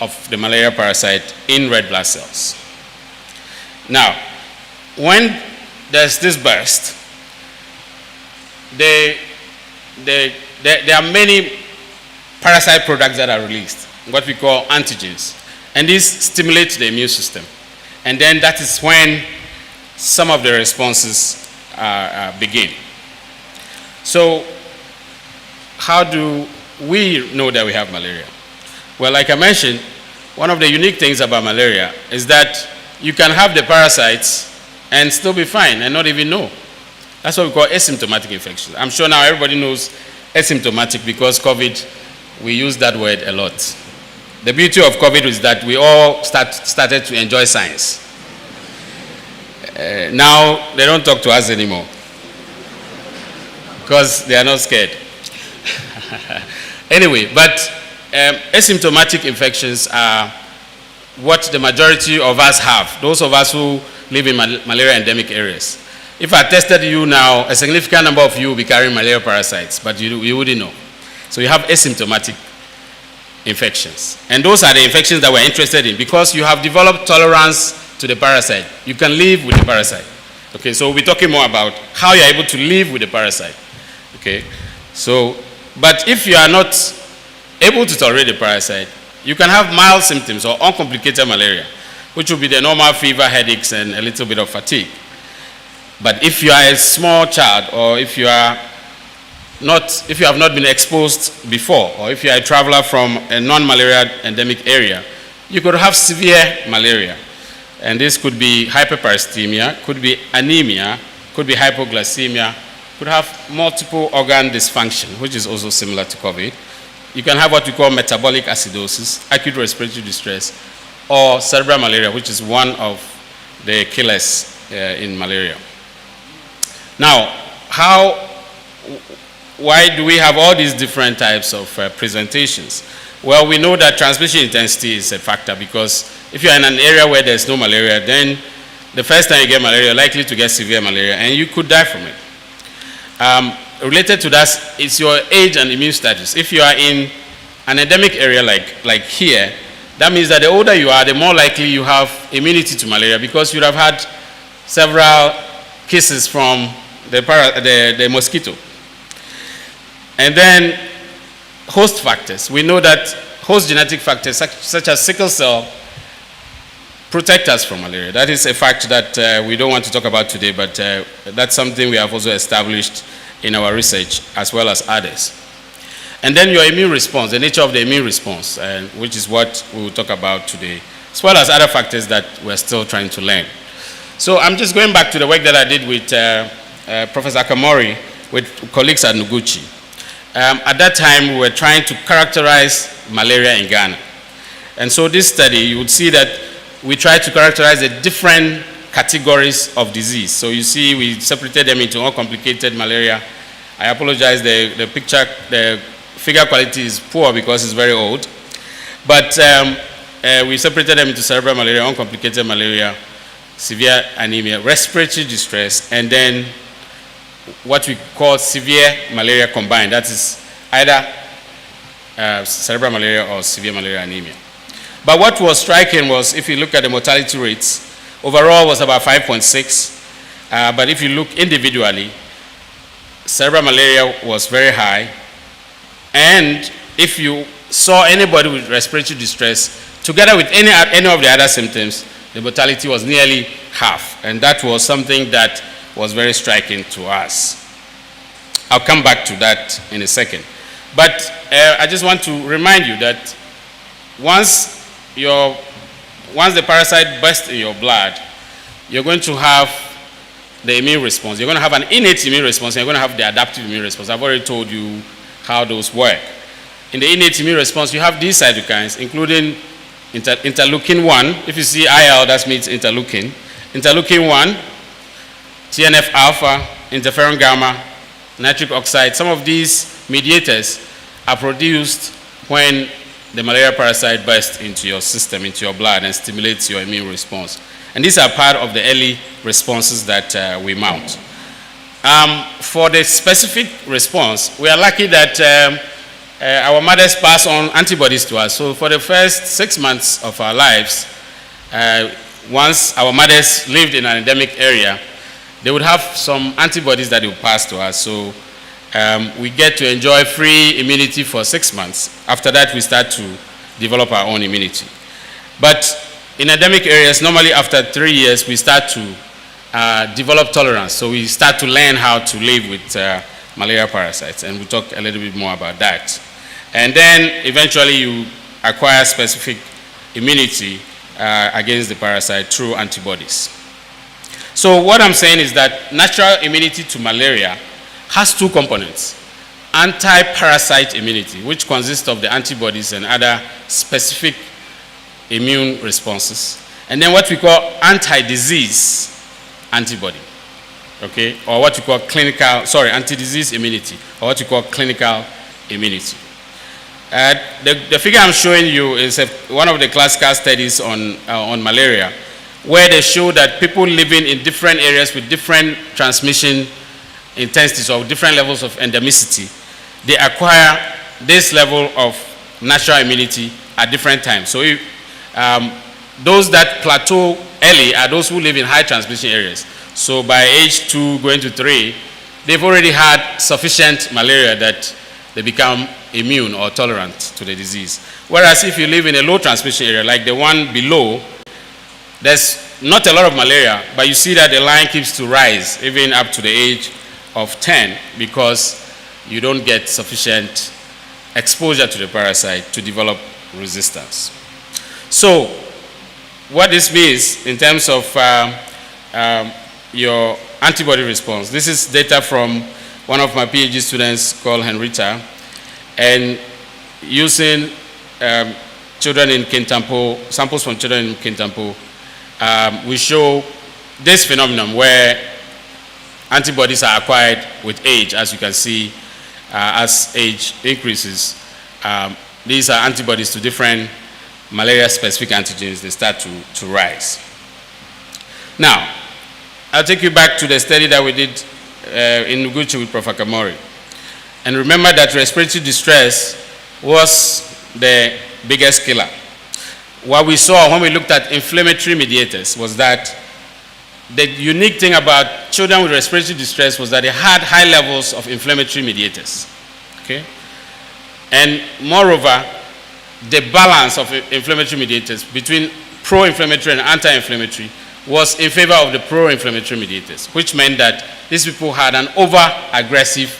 of the malaria parasite in red blood cells. Now, when there's this burst, there are many parasite products that are released, what we call antigens. And these stimulate the immune system. And then that is when some of the responses begin. So how do we know that we have malaria? Well, like I mentioned, one of the unique things about malaria is that you can have the parasites and still be fine and not even know. That's what we call asymptomatic infection. I'm sure now everybody knows asymptomatic because COVID, we use that word a lot. The beauty of COVID is that we all started to enjoy science. Now they don't talk to us anymore because they are not scared. Anyway, but asymptomatic infections are what the majority of us have, those of us who live in malaria endemic areas. If I tested you now, a significant number of you will be carrying malaria parasites, but you wouldn't know. So you have asymptomatic infections. And those are the infections that we're interested in because you have developed tolerance to the parasite. You can live with the parasite. Okay, so we'll be talking more about how you're able to live with the parasite. Okay, so, but if you are not able to tolerate the parasite, you can have mild symptoms or uncomplicated malaria, which will be the normal fever, headaches, and a little bit of fatigue. But if you are a small child, or if you have not been exposed before, or if you are a traveler from a non-malaria endemic area, you could have severe malaria. And this could be hyperparasitemia, could be anemia, could be hypoglycemia, could have multiple organ dysfunction, which is also similar to COVID. You can have what we call metabolic acidosis, acute respiratory distress, or cerebral malaria, which is one of the killers in malaria. Now, why do we have all these different types of presentations? Well, we know that transmission intensity is a factor because if you're in an area where there's no malaria, then the first time you get malaria, you're likely to get severe malaria, and you could die from it. Related to that, it's your age and immune status. If you are in an endemic area like here, that means that the older you are, the more likely you have immunity to malaria because you have had several kisses from the mosquito. And then host factors. We know that host genetic factors such as sickle cell protect us from malaria. That is a fact that we don't want to talk about today, but that's something we have also established in our research as well as others. And then your immune response, the nature of the immune response, which is what we will talk about today, as well as other factors that we're still trying to learn. So I'm just going back to the work that I did with Professor Akamori with colleagues at Noguchi. At that time, we were trying to characterize malaria in Ghana. And so this study, you would see that we tried to characterize the different categories of disease. So you see, we separated them into uncomplicated malaria. I apologize, the figure quality is poor because it's very old. But we separated them into cerebral malaria, uncomplicated malaria, severe anemia, respiratory distress, and then what we call severe malaria combined. That is either cerebral malaria or severe malaria anemia. But what was striking was, if you look at the mortality rates, overall was about 5.6. but if you look individually, cerebral malaria was very high. And if you saw anybody with respiratory distress, together with any of the other symptoms, the mortality was nearly half. And that was something that was very striking to us. I'll come back to that in a second. But I just want to remind you that once the parasite bursts in your blood, you're going to have the immune response. You're going to have an innate immune response, and you're going to have the adaptive immune response. I've already told you how those work. In the innate immune response, you have these cytokines, including interleukin-1. If you see IL, that means interleukin. Interleukin-1, TNF-alpha, interferon gamma, nitric oxide. Some of these mediators are produced when the malaria parasite bursts into your system, into your blood, and stimulates your immune response. And these are part of the early responses that we mount. For the specific response, we are lucky that our mothers pass on antibodies to us. So for the first 6 months of our lives, once our mothers lived in an endemic area, they would have some antibodies that they would pass to us. So we get to enjoy free immunity for 6 months. After that, we start to develop our own immunity. But in endemic areas, normally after 3 years, we start to develop tolerance. So we start to learn how to live with malaria parasites, and we'll talk a little bit more about that. And then eventually you acquire specific immunity against the parasite through antibodies. So what I'm saying is that natural immunity to malaria has two components: anti-parasite immunity, which consists of the antibodies and other specific immune responses, and then what we call anti-disease antibody, okay, or what we call anti-disease immunity, or what we call clinical immunity. The figure I'm showing you is one of the classical studies on malaria, where they show that people living in different areas with different transmission intensities or different levels of endemicity, they acquire this level of natural immunity at different times. So if, those that plateau early are those who live in high transmission areas. So by age 2 going to 3, they've already had sufficient malaria that they become immune or tolerant to the disease. Whereas if you live in a low transmission area, like the one below, there's not a lot of malaria, but you see that the line keeps to rise even up to the age of 10 because you don't get sufficient exposure to the parasite to develop resistance. So what this means in terms of your antibody response, this is data from one of my PhD students called Henrietta, and using children in Kintampo, samples from children in Kintampo, we show this phenomenon where antibodies are acquired with age, as you can see, as age increases. These are antibodies to different malaria-specific antigens. They start to rise. Now, I'll take you back to the study that we did in Noguchi with Prof. Akamori. And remember that respiratory distress was the biggest killer. What we saw when we looked at inflammatory mediators was that the unique thing about children with respiratory distress was that they had high levels of inflammatory mediators. Okay? And moreover, the balance of inflammatory mediators between pro-inflammatory and anti-inflammatory was in favor of the pro-inflammatory mediators, which meant that these people had an over-aggressive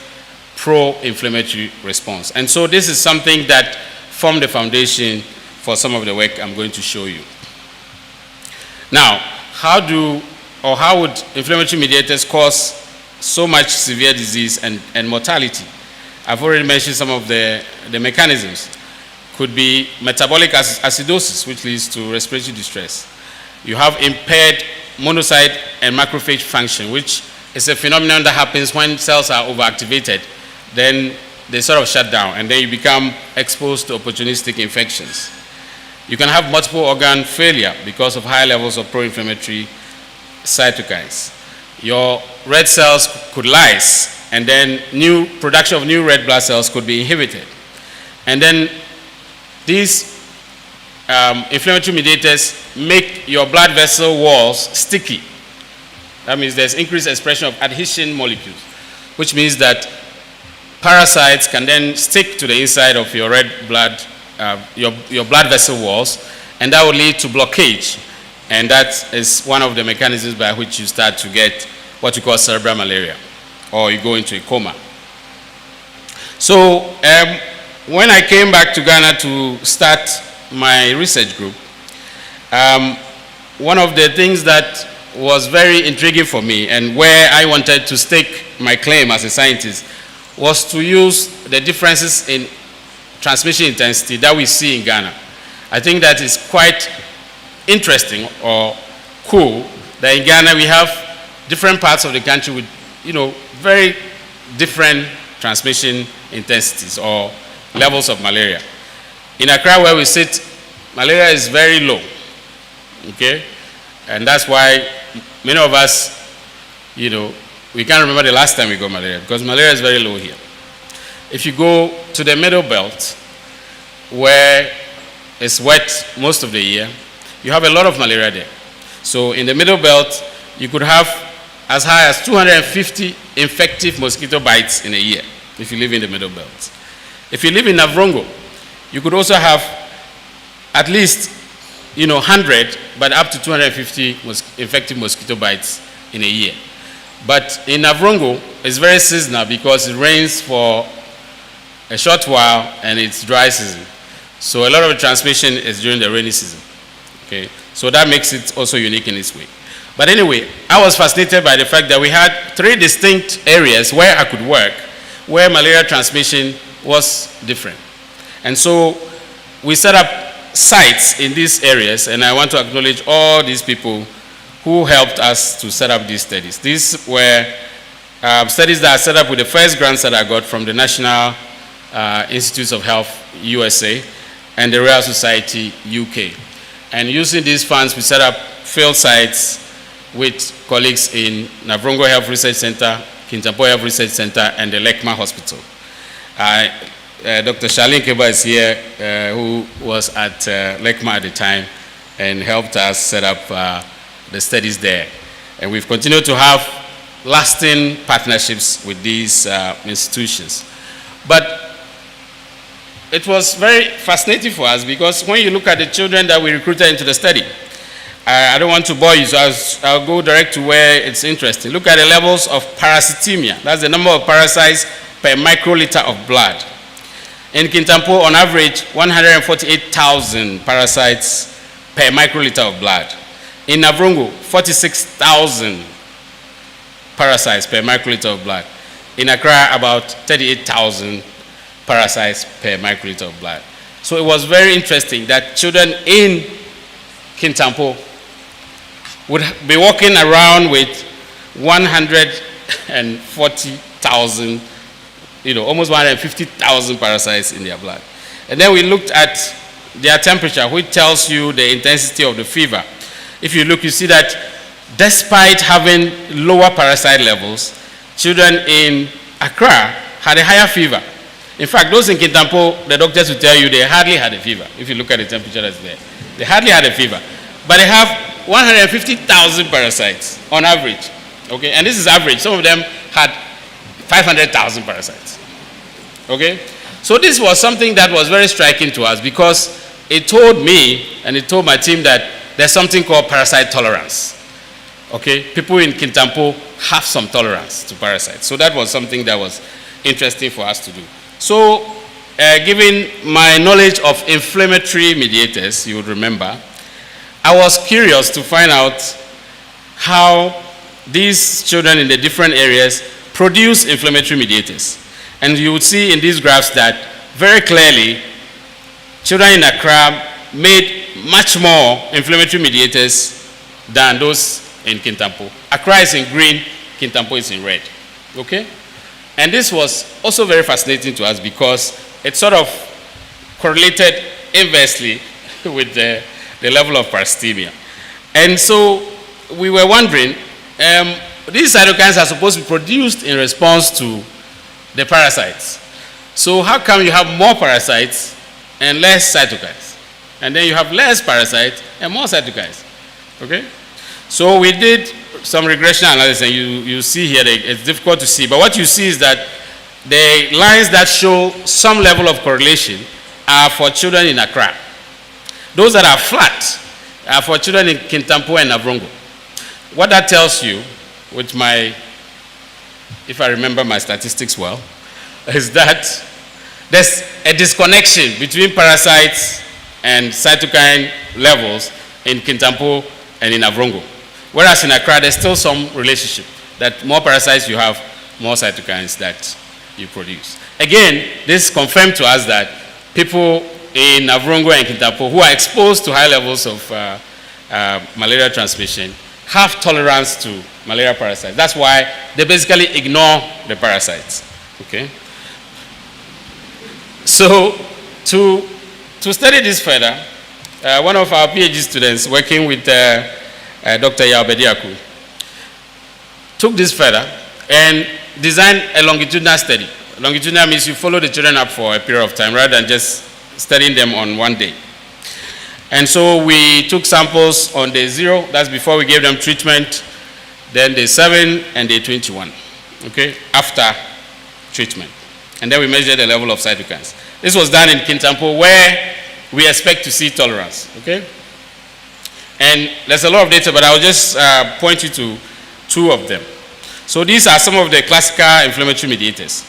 pro-inflammatory response. And so this is something that formed the foundation for some of the work I'm going to show you. Now, how would inflammatory mediators cause so much severe disease and mortality? I've already mentioned some of the mechanisms. Could be metabolic acidosis, which leads to respiratory distress. You have impaired monocyte and macrophage function, which is a phenomenon that happens when cells are overactivated. Then they sort of shut down, and then you become exposed to opportunistic infections. You can have multiple organ failure because of high levels of pro-inflammatory cytokines. Your red cells could lyse, and then production of new red blood cells could be inhibited. And then these inflammatory mediators make your blood vessel walls sticky. That means there's increased expression of adhesion molecules, which means that parasites can then stick to the inside of your red blood, your blood vessel walls, and that will lead to blockage. And that is one of the mechanisms by which you start to get what you call cerebral malaria, or you go into a coma. So when I came back to Ghana to start my research group, one of the things that was very intriguing for me and where I wanted to stake my claim as a scientist was to use the differences in transmission intensity that we see in Ghana. I think that is quite interesting or cool that in Ghana we have different parts of the country with, very different transmission intensities or levels of malaria. In Accra, where we sit, malaria is very low, okay? And that's why many of us, we can't remember the last time we got malaria because malaria is very low here. If you go to the middle belt, where it's wet most of the year, you have a lot of malaria there. So in the middle belt, you could have as high as 250 infective mosquito bites in a year if you live in the middle belt. If you live in Navrongo, you could also have at least 100, but up to 250 infective mosquito bites in a year. But in Navrongo, it's very seasonal because it rains for a short while and it's dry season. So a lot of the transmission is during the rainy season. Okay, so that makes it also unique in its way. But anyway, I was fascinated by the fact that we had 3 distinct areas where I could work, where malaria transmission was different. And so we set up sites in these areas, and I want to acknowledge all these people who helped us to set up these studies. These were studies that I set up with the first grants that I got from the National Institutes of Health USA and the Royal Society UK. And using these funds, we set up field sites with colleagues in Navrongo Health Research Center, Kintampo Health Research Center, and the Lekma Hospital. Dr. Charlene Keba is here, who was at Lekma at the time and helped us set up the studies there. And we've continued to have lasting partnerships with these institutions. But it was very fascinating for us because when you look at the children that we recruited into the study, I don't want to bore you, so I'll go direct to where it's interesting. Look at the levels of parasitemia. That's the number of parasites per microliter of blood. In Kintampo, on average, 148,000 parasites per microliter of blood. In Navrongo, 46,000 parasites per microliter of blood. In Accra, about 38,000 parasites per microliter of blood. So it was very interesting that children in Kintampo would be walking around with 140,000, almost 150,000 parasites in their blood. And then we looked at their temperature, which tells you the intensity of the fever. If you look, you see that despite having lower parasite levels, children in Accra had a higher fever. In fact, those in Kintampo, the doctors will tell you they hardly had a fever. If you look at the temperature that's there, they hardly had a fever. But they have 150,000 parasites on average. Okay, and this is average. Some of them had 500,000 parasites. Okay, so this was something that was very striking to us because it told me and it told my team that there's something called parasite tolerance. Okay, people in Kintampo have some tolerance to parasites. So that was something that was interesting for us to do. So, given my knowledge of inflammatory mediators, you would remember, I was curious to find out how these children in the different areas produce inflammatory mediators. And you would see in these graphs that very clearly, children in Accra made much more inflammatory mediators than those in Kintampo. Accra is in green, Kintampo is in red. Okay? And this was also very fascinating to us because it sort of correlated inversely with the level of parasitemia. And so we were wondering, these cytokines are supposed to be produced in response to the parasites. So how come you have more parasites and less cytokines? And then you have less parasites and more cytokines. Okay? So we did some regression analysis, and you see here, it's difficult to see, but what you see is that the lines that show some level of correlation are for children in Accra. Those that are flat are for children in Kintampo and Avrongo. What that tells you, with my, if I remember my statistics well, is that there's a disconnection between parasites and cytokine levels in Kintampo and in Avrongo. Whereas in Accra, there's still some relationship that more parasites you have, more cytokines that you produce. Again, this confirmed to us that people in Avrongo and Kintampo who are exposed to high levels of malaria transmission have tolerance to malaria parasites. That's why they basically ignore the parasites. Okay? So, to study this further, one of our PhD students working with Dr. Yaobediaku took this further and designed a longitudinal study. Longitudinal means you follow the children up for a period of time rather than just studying them on one day. And so we took samples on day 0, that's before we gave them treatment, then day 7 and day 21, okay, after treatment. And then we measured the level of cytokines. This was done in Kintampo where we expect to see tolerance, okay? And there's a lot of data, but I'll just point you to 2 of them. So these are some of the classical inflammatory mediators.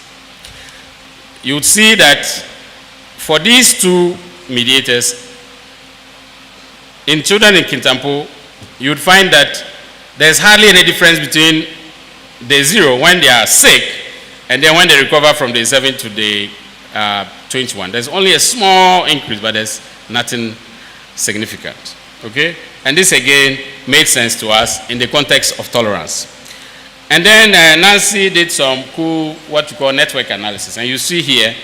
You would see that for these 2 mediators, in children in Kintampo, you would find that there's hardly any difference between day 0 when they are sick and then when they recover from day 7 to day 21. There's only a small increase, but there's nothing significant. Okay? And this again made sense to us in the context of tolerance. And then Nancy did some cool, what you call network analysis. And you see here,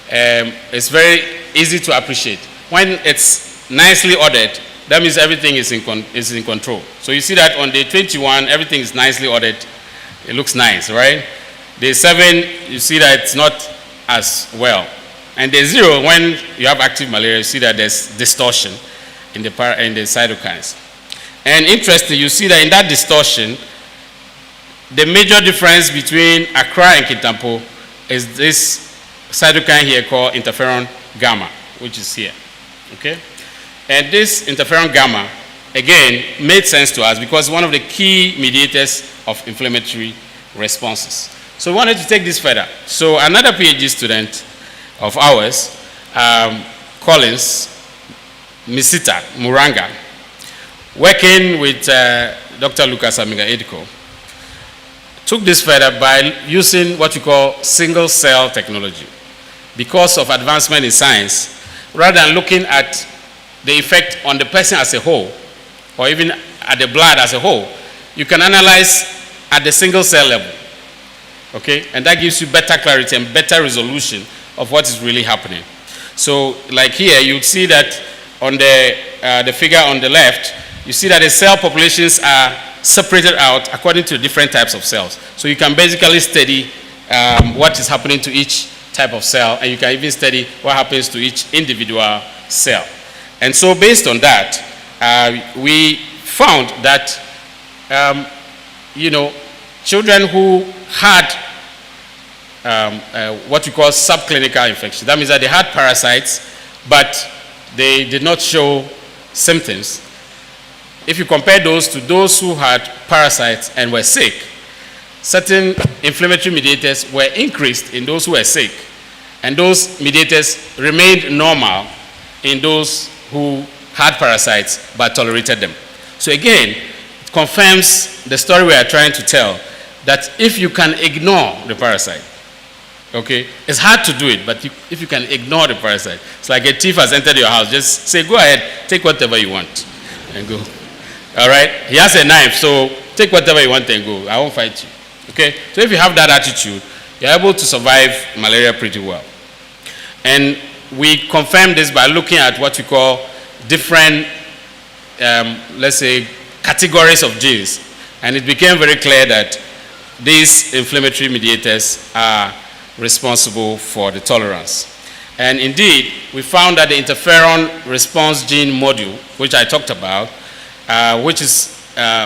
it's very easy to appreciate. When it's nicely ordered, that means everything is in control. So you see that on day 21, everything is nicely ordered. It looks nice, right? Day 7, you see that it's not as well. And day 0, when you have active malaria, you see that there's distortion in the cytokines. And interesting, you see that in that distortion, the major difference between Accra and Kintampo is this cytokine here called interferon gamma, which is here. Okay? And this interferon gamma, again, made sense to us because it's one of the key mediators of inflammatory responses. So we wanted to take this further. So another PhD student of ours, Collins Misita Muranga, working with Dr. Lucas Amiga Ediko, took this further by using what we call single cell technology. Because of advancement in science, rather than looking at the effect on the person as a whole, or even at the blood as a whole, you can analyze at the single cell level. Okay? And that gives you better clarity and better resolution of what is really happening. So, like here, you see that on the figure on the left, you see that the cell populations are separated out according to different types of cells. So you can basically study what is happening to each type of cell, and you can even study what happens to each individual cell. And so based on that, we found that, children who had what we call subclinical infection, that means that they had parasites, but they did not show symptoms. If you compare those to those who had parasites and were sick, certain inflammatory mediators were increased in those who were sick, and those mediators remained normal in those who had parasites but tolerated them. So again, it confirms the story we are trying to tell, that if you can ignore the parasite, okay, it's hard to do it, but if you can ignore the parasite, it's like a thief has entered your house, just say, go ahead, take whatever you want, and go. All right? He has a knife, so take whatever you want and go. I won't fight you. Okay? So if you have that attitude, you're able to survive malaria pretty well. And we confirm this by looking at what we call different, let's say, categories of genes. And it became very clear that these inflammatory mediators are responsible for the tolerance. And indeed, we found that the interferon response gene module, which I talked about, which is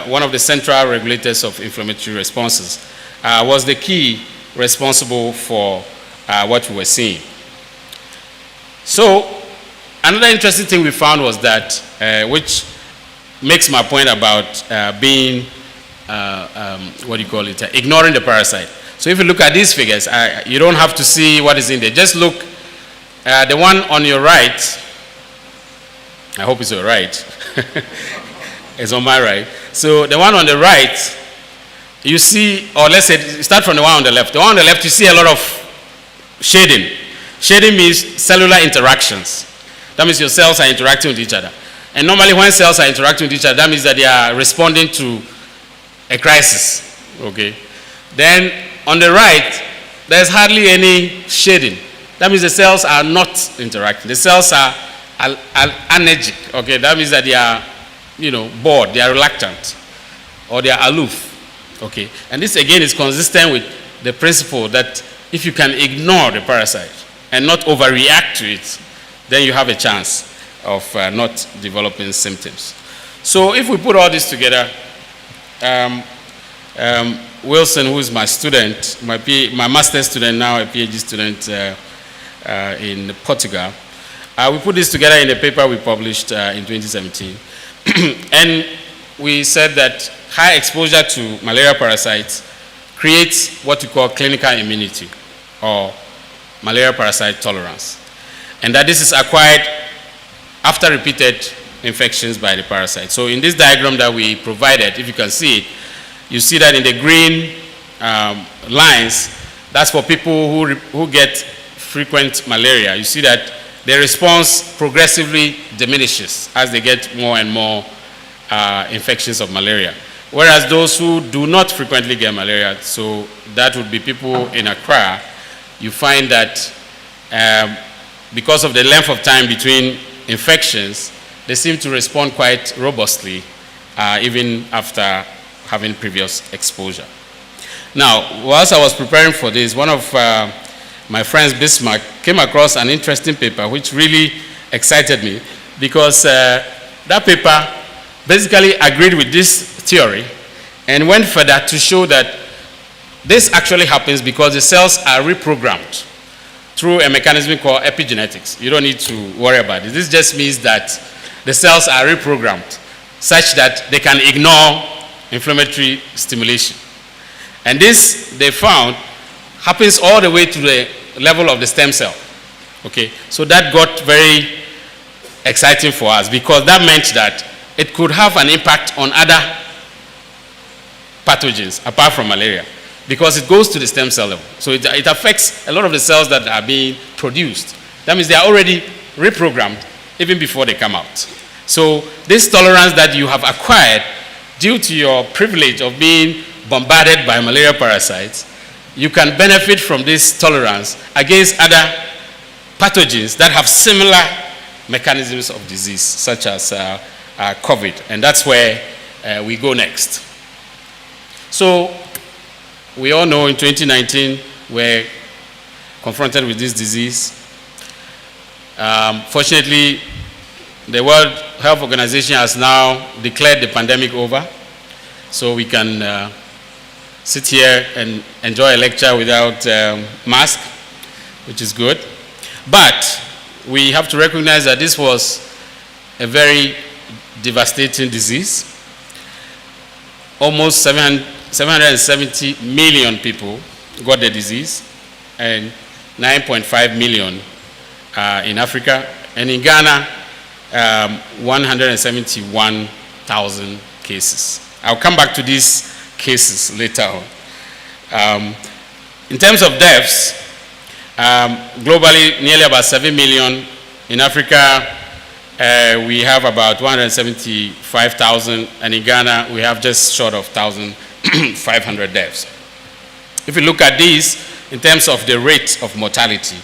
one of the central regulators of inflammatory responses, was the key responsible for what we were seeing. So, another interesting thing we found was that, which makes my point about being, ignoring the parasite. So if you look at these figures, you don't have to see what is in there. Just look at the one on your right. I hope it's your right. It's on my right. So the one on the right, you see, or let's say, start from the one on the left. The one on the left, you see a lot of shading. Shading means cellular interactions. That means your cells are interacting with each other. And normally when cells are interacting with each other, that means that they are responding to a crisis. Okay. Then on the right, there's hardly any shading. That means the cells are not interacting. The cells are anergic. Okay. That means that they are, bored, they are reluctant, or they are aloof. Okay. And this again is consistent with the principle that if you can ignore the parasite and not overreact to it, then you have a chance of not developing symptoms. So if we put all this together, Wilson, who is my student, my master's student now, a PhD student in Portugal, we put this together in a paper we published in 2017. And we said that high exposure to malaria parasites creates what we call clinical immunity, or malaria parasite tolerance. And that this is acquired after repeated infections by the parasite. So in this diagram that we provided, if you can see it, you see that in the green lines, that's for people who get frequent malaria. You see that their response progressively diminishes as they get more and more infections of malaria. Whereas those who do not frequently get malaria, so that would be people in Accra, you find that because of the length of time between infections, they seem to respond quite robustly even after having previous exposure. Now, whilst I was preparing for this, one of my friends, Bismarck, came across an interesting paper which really excited me, because that paper basically agreed with this theory and went further to show that this actually happens because the cells are reprogrammed through a mechanism called epigenetics. You don't need to worry about it. This just means that the cells are reprogrammed such that they can ignore inflammatory stimulation. And this, they found, happens all the way to the level of the stem cell. Okay, so that got very exciting for us, because that meant that it could have an impact on other pathogens apart from malaria, because it goes to the stem cell level. So it affects a lot of the cells that are being produced. That means they are already reprogrammed even before they come out. So this tolerance that you have acquired due to your privilege of being bombarded by malaria parasites, you can benefit from this tolerance against other pathogens that have similar mechanisms of disease, such as COVID. And that's where we go next. So we all know in 2019 we're confronted with this disease. Fortunately, the World Health Organization has now declared the pandemic over, so we can sit here and enjoy a lecture without mask, which is good. But we have to recognize that this was a very devastating disease. Almost 770 million people got the disease, and 9.5 million in Africa, and in Ghana, 171,000 cases. I'll come back to these cases later on. In terms of deaths, globally, nearly about 7 million. In Africa, we have about 175,000, and in Ghana, we have just short of 1,500 deaths. If you look at these in terms of the rate of mortality,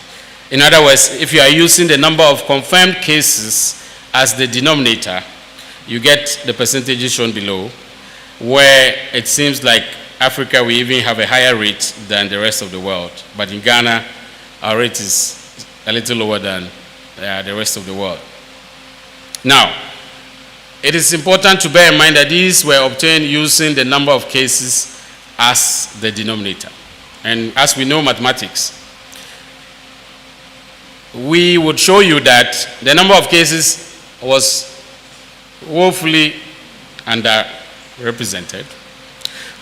in other words, if you are using the number of confirmed cases as the denominator, you get the percentages shown below, where it seems like Africa, we even have a higher rate than the rest of the world. But in Ghana, our rate is a little lower than the rest of the world. Now, it is important to bear in mind that these were obtained using the number of cases as the denominator. And as we know mathematics, we would show you that the number of cases was woefully underrepresented,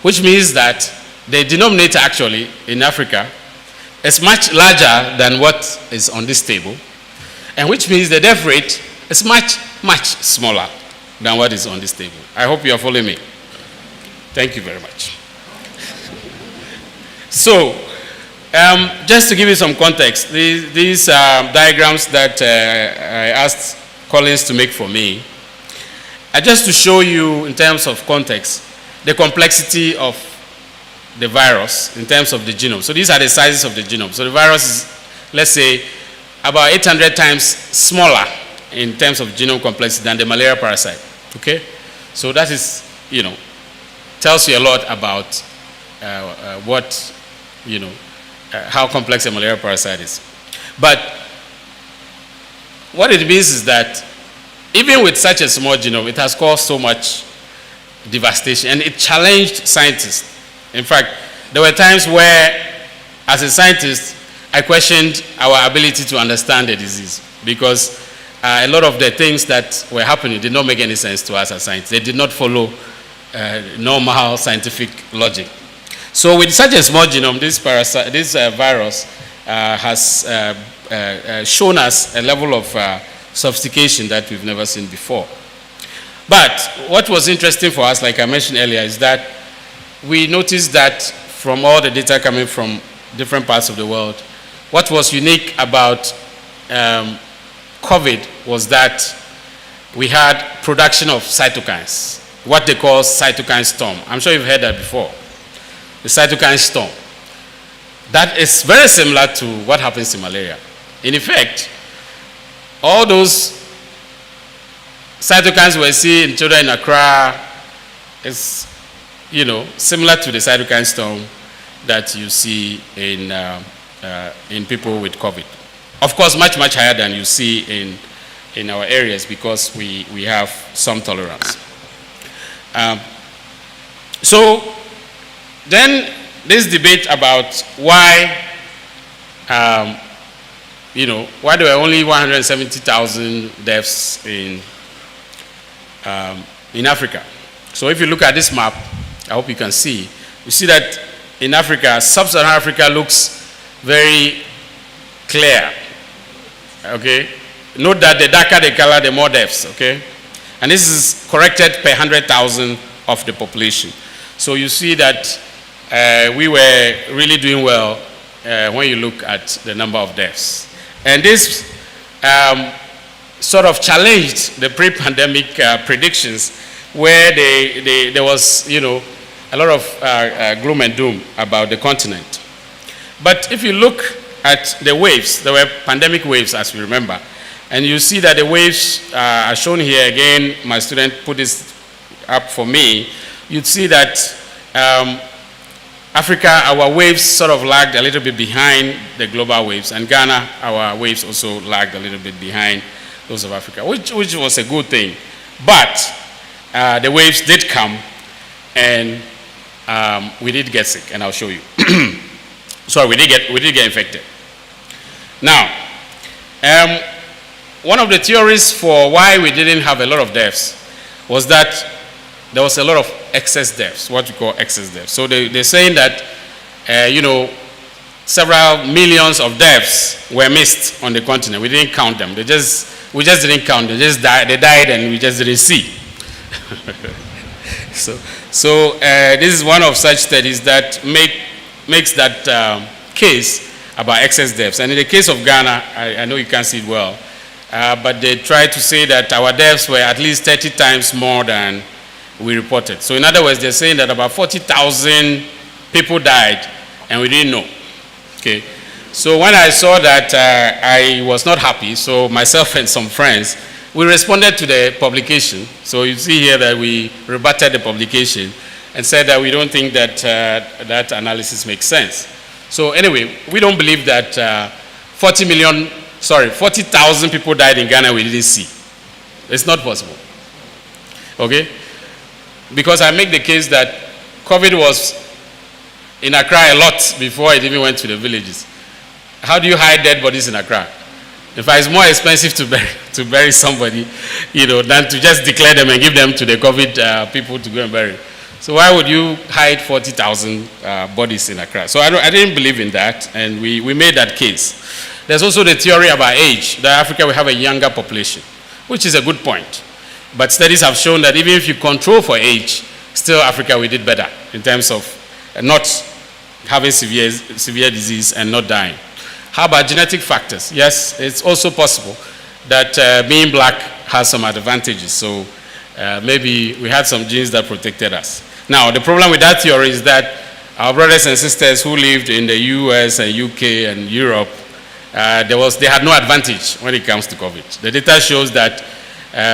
which means that the denominator actually in Africa is much larger than what is on this table, and which means the death rate is much, much smaller than what is on this table. I hope you are following me. Thank you very much. So, just to give you some context, these diagrams that I asked Collins to make for me are just to show you, in terms of context, the complexity of the virus in terms of the genome. So these are the sizes of the genome. So the virus is, let's say, about 800 times smaller in terms of genome complexity than the malaria parasite. Okay? So that is, tells you a lot about what, how complex a malaria parasite is. But what it means is that even with such a small genome, it has caused so much devastation, and it challenged scientists. In fact, there were times where, as a scientist, I questioned our ability to understand the disease, because a lot of the things that were happening did not make any sense to us as scientists. They did not follow normal scientific logic. So with such a small genome, this virus has shown us a level of sophistication that we've never seen before. But what was interesting for us, like I mentioned earlier, is that we noticed that from all the data coming from different parts of the world, what was unique about COVID was that we had production of cytokines, what they call cytokine storm. I'm sure you've heard that before, the cytokine storm. That is very similar to what happens in malaria. In effect, all those cytokines we see in children in Accra is, similar to the cytokine storm that you see in people with COVID. Of course, much, much higher than you see in our areas, because we have some tolerance. So then this debate about why, why there were only 170,000 deaths in Africa. So if you look at this map, I hope you can see, you see that in Africa, sub-Saharan Africa looks very clear. Okay? Note that the darker the color, the more deaths. Okay? And this is corrected per 100,000 of the population. So you see that we were really doing well when you look at the number of deaths. And this sort of challenged the pre-pandemic predictions, where there was, a lot of gloom and doom about the continent. But if you look at the waves, there were pandemic waves, as we remember, and you see that the waves are shown here again. My student put this up for me. You'd see that Africa, our waves sort of lagged a little bit behind the global waves, and Ghana, our waves also lagged a little bit behind those of Africa, which was a good thing. But the waves did come, and we did get sick, and I'll show you. Sorry, we did get infected. Now, one of the theories for why we didn't have a lot of deaths was that there was a lot of excess deaths, what we call excess deaths. So they're saying that, several millions of deaths were missed on the continent. We didn't count them. We just didn't count. They just died. They died, and we just didn't see. So this is one of such studies that makes that case about excess deaths. And in the case of Ghana, I know you can't see it well, but they tried to say that our deaths were at least 30 times more than we reported. So in other words, they're saying that about 40,000 people died, and we didn't know. Okay. So when I saw that, I was not happy. So myself and some friends, we responded to the publication. So you see here that we rebutted the publication and said that we don't think that that analysis makes sense. So anyway, we don't believe that 40,000 people died in Ghana we didn't see. It's not possible. Okay? Because I make the case that COVID was in Accra a lot before it even went to the villages. How do you hide dead bodies in Accra? In fact, it's more expensive to bury somebody, than to just declare them and give them to the COVID people to go and bury. So why would you hide 40,000 bodies in Accra? So I didn't believe in that, and we made that case. There's also the theory about age, that Africa will have a younger population, which is a good point. But studies have shown that even if you control for age, still Africa we did better in terms of not having severe disease and not dying. How about genetic factors? Yes, it's also possible that being black has some advantages. So maybe we had some genes that protected us. Now, the problem with that theory is that our brothers and sisters who lived in the US and UK and Europe, they had no advantage when it comes to COVID. The data shows that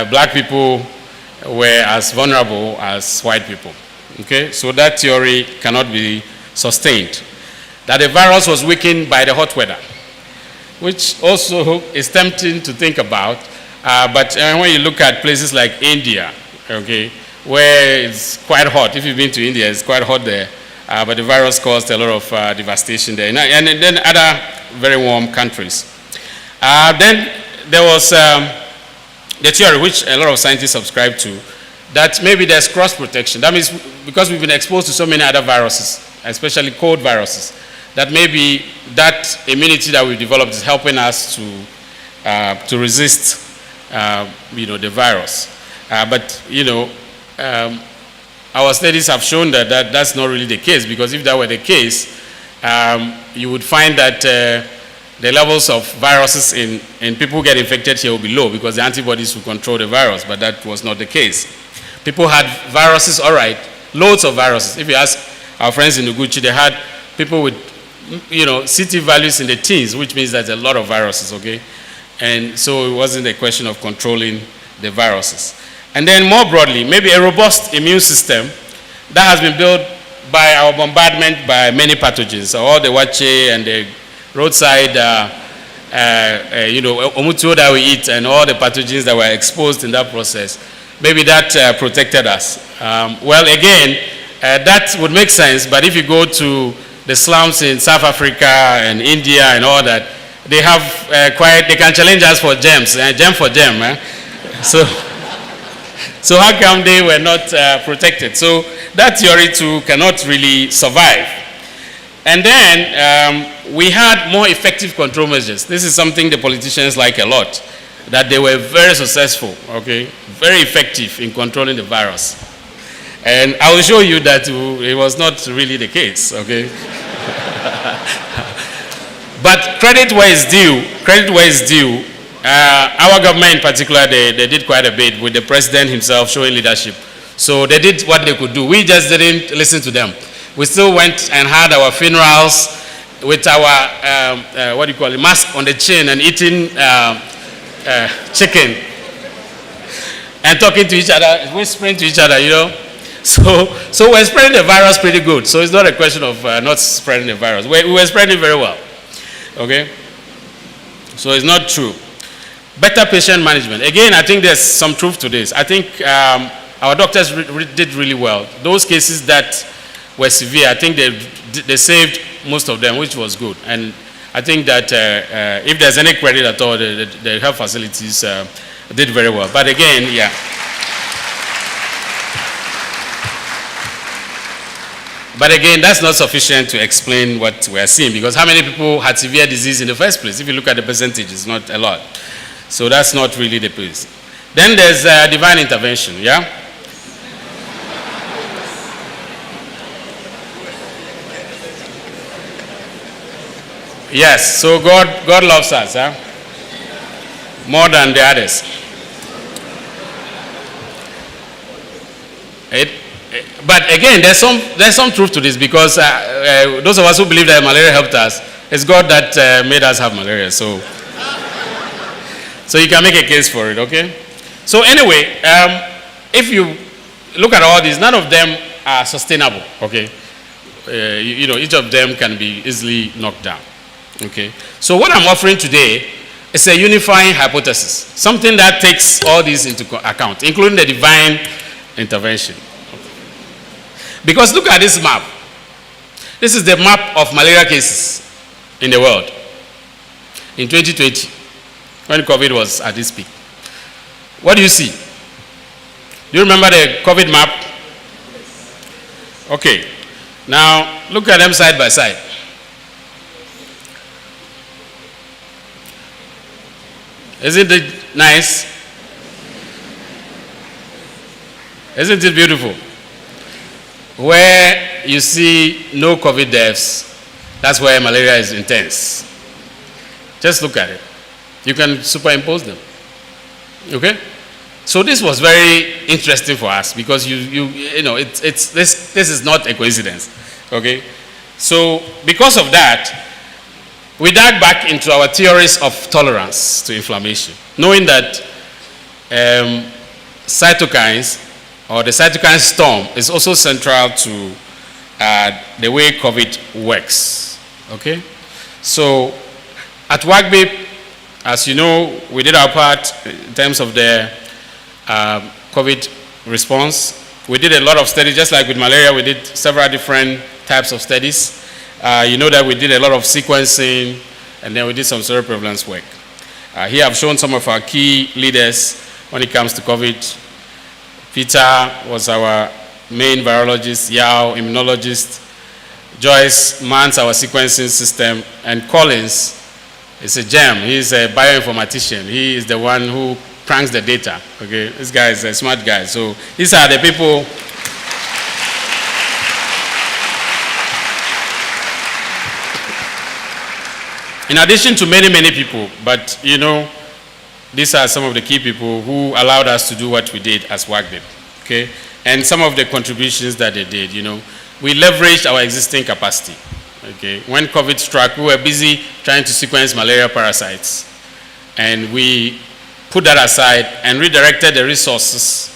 black people were as vulnerable as white people. Okay, so that theory cannot be sustained. That the virus was weakened by the hot weather, which also is tempting to think about. But when you look at places like India, okay, where it's quite hot. If you've been to India, it's quite hot there. But the virus caused a lot of devastation there. And then other very warm countries. Then there was the theory, which a lot of scientists subscribe to, that maybe there's cross-protection. That means because we've been exposed to so many other viruses, especially cold viruses, that maybe that immunity that we've developed is helping us to resist, the virus. But our studies have shown that that's not really the case, because if that were the case, you would find that the levels of viruses in people who get infected here will be low because the antibodies will control the virus, but that was not the case. People had viruses, all right, loads of viruses. If you ask our friends in Uguchi, they had people with, CT values in the teens, which means there's a lot of viruses, okay? And so it wasn't a question of controlling the viruses. And then more broadly, maybe a robust immune system that has been built by our bombardment by many pathogens, all the WACCBIP and the roadside, omutuo that we eat and all the pathogens that were exposed in that process. Maybe that protected us. Well, again, that would make sense, but if you go to the slums in South Africa and India and all that, they have they can challenge us for germs, gem for gem. So how come they were not protected? So that theory too cannot really survive. And then we had more effective control measures. This is something the politicians like a lot, that they were very successful, okay, very effective in controlling the virus. And I will show you that it was not really the case, okay? But credit where it's due, our government in particular, they did quite a bit with the president himself showing leadership. So they did what they could do. We just didn't listen to them. We still went and had our funerals with our, mask on the chin and eating chicken and talking to each other, whispering to each other, So we're spreading the virus pretty good. So it's not a question of not spreading the virus. We were spreading it very well, okay? So it's not true. Better patient management. Again, I think there's some truth to this. I think our doctors did really well. Those cases that were severe, I think they saved most of them, which was good. And I think that if there's any credit at all, the health facilities did very well. But again, yeah. But again, that's not sufficient to explain what we are seeing, because how many people had severe disease in the first place? If you look at the percentage, it's not a lot. So that's not really the case. Then there's divine intervention, yeah? Yes, so God loves us, huh? More than the others. But again, there's some truth to this, because those of us who believe that malaria helped us, it's God that made us have malaria. So you can make a case for it, okay? So anyway, if you look at all these, none of them are sustainable, okay? Each of them can be easily knocked down, okay? So what I'm offering today is a unifying hypothesis, something that takes all these into account, including the divine intervention. Because look at this map. This is the map of malaria cases in the world in 2020, when COVID was at its peak. What do you see? Do you remember the COVID map? Okay. Now, look at them side by side. Isn't it nice? Isn't it beautiful? Where you see no COVID deaths, that's where malaria is intense. Just look at it. You can superimpose them. Okay? So this was very interesting for us because you know this is not a coincidence. Okay? So because of that, we dug back into our theories of tolerance to inflammation, knowing that cytokines, or the cytokine storm, is also central to the way COVID works. Okay? So at WACCBIP, as you know, we did our part in terms of the COVID response. We did a lot of studies, just like with malaria, we did several different types of studies. You know that we did a lot of sequencing, and then we did some seroprevalence work. Here I've shown some of our key leaders when it comes to COVID. Peter was our main virologist, Yao, immunologist. Joyce mans our sequencing system, and Collins is a gem. He's a bioinformatician. He is the one who cranks the data. Okay, this guy is a smart guy. So these are the people. In addition to many, many people, but you know, these are some of the key people who allowed us to do what we did as WACCBIP, okay? And some of the contributions that they did, you know, we leveraged our existing capacity, okay? When COVID struck, we were busy trying to sequence malaria parasites, and we put that aside and redirected the resources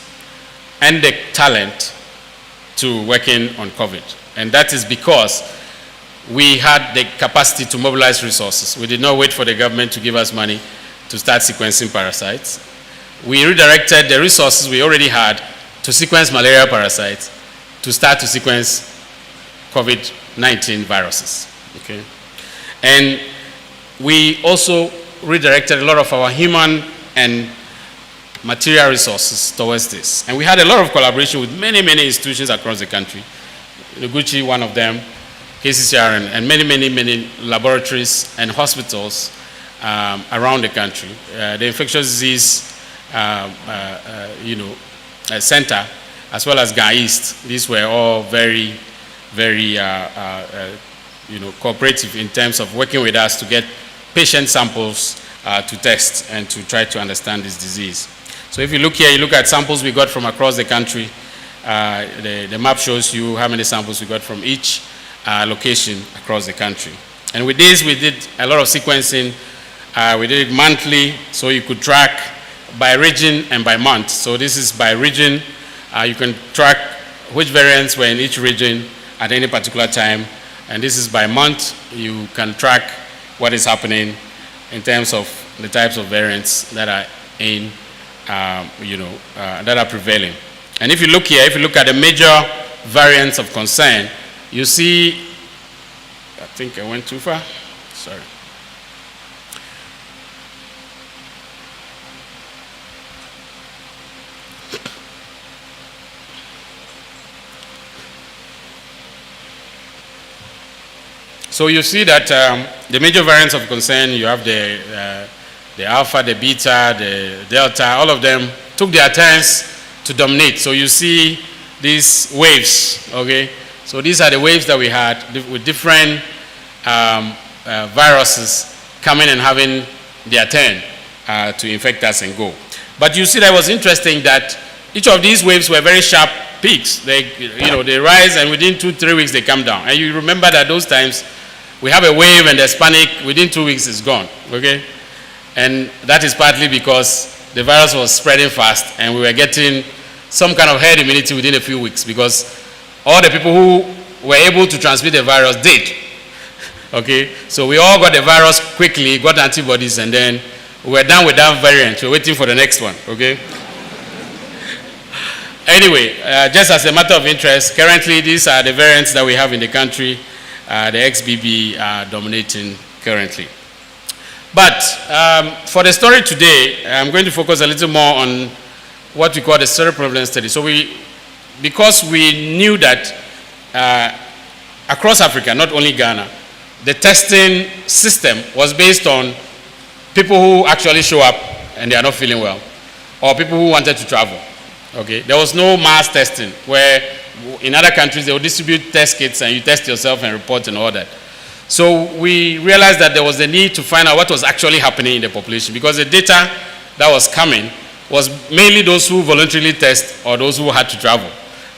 and the talent to working on COVID. And that is because we had the capacity to mobilize resources. We did not wait for the government to give us money to start sequencing parasites. We redirected the resources we already had to sequence malaria parasites to start to sequence COVID-19 viruses. Okay? And we also redirected a lot of our human and material resources towards this. And we had a lot of collaboration with many, many institutions across the country. Noguchi, one of them, KCCR, and many, many, many laboratories and hospitals around the country. The infectious disease center, as well as GAIST, these were all very, very cooperative in terms of working with us to get patient samples to test and to try to understand this disease. So if you look here, you look at samples we got from across the country. The map shows you how many samples we got from each location across the country. And with this, we did a lot of sequencing. We did it monthly, so you could track by region and by month. So this is by region. You can track which variants were in each region at any particular time. And this is by month. You can track what is happening in terms of the types of variants that are in, that are prevailing. And if you look here, if you look at the major variants of concern, you see, I think I went too far. Sorry. So you see that the major variants of concern, you have the alpha, the beta, the delta, all of them took their turns to dominate. So you see these waves, okay? So these are the waves that we had with different viruses coming and having their turn to infect us and go. But you see that it was interesting that each of these waves were very sharp peaks. They rise and within 2-3 weeks they come down. And you remember that those times we have a wave and there's panic, within 2 weeks it's gone, okay? And that is partly because the virus was spreading fast and we were getting some kind of herd immunity within a few weeks because all the people who were able to transmit the virus did. Okay? So we all got the virus quickly, got antibodies, and then we were done with that variant. We're waiting for the next one. Okay? Anyway, just as a matter of interest, currently these are the variants that we have in the country. The XBB are dominating currently. But for the story today, I'm going to focus a little more on what we call the seroprevalence study. So because we knew that across Africa, not only Ghana, the testing system was based on people who actually show up and they are not feeling well, or people who wanted to travel. Okay, there was no mass testing where in other countries they will distribute test kits and you test yourself and report and all that. So we realized that there was a need to find out what was actually happening in the population, because the data that was coming was mainly those who voluntarily test or those who had to travel.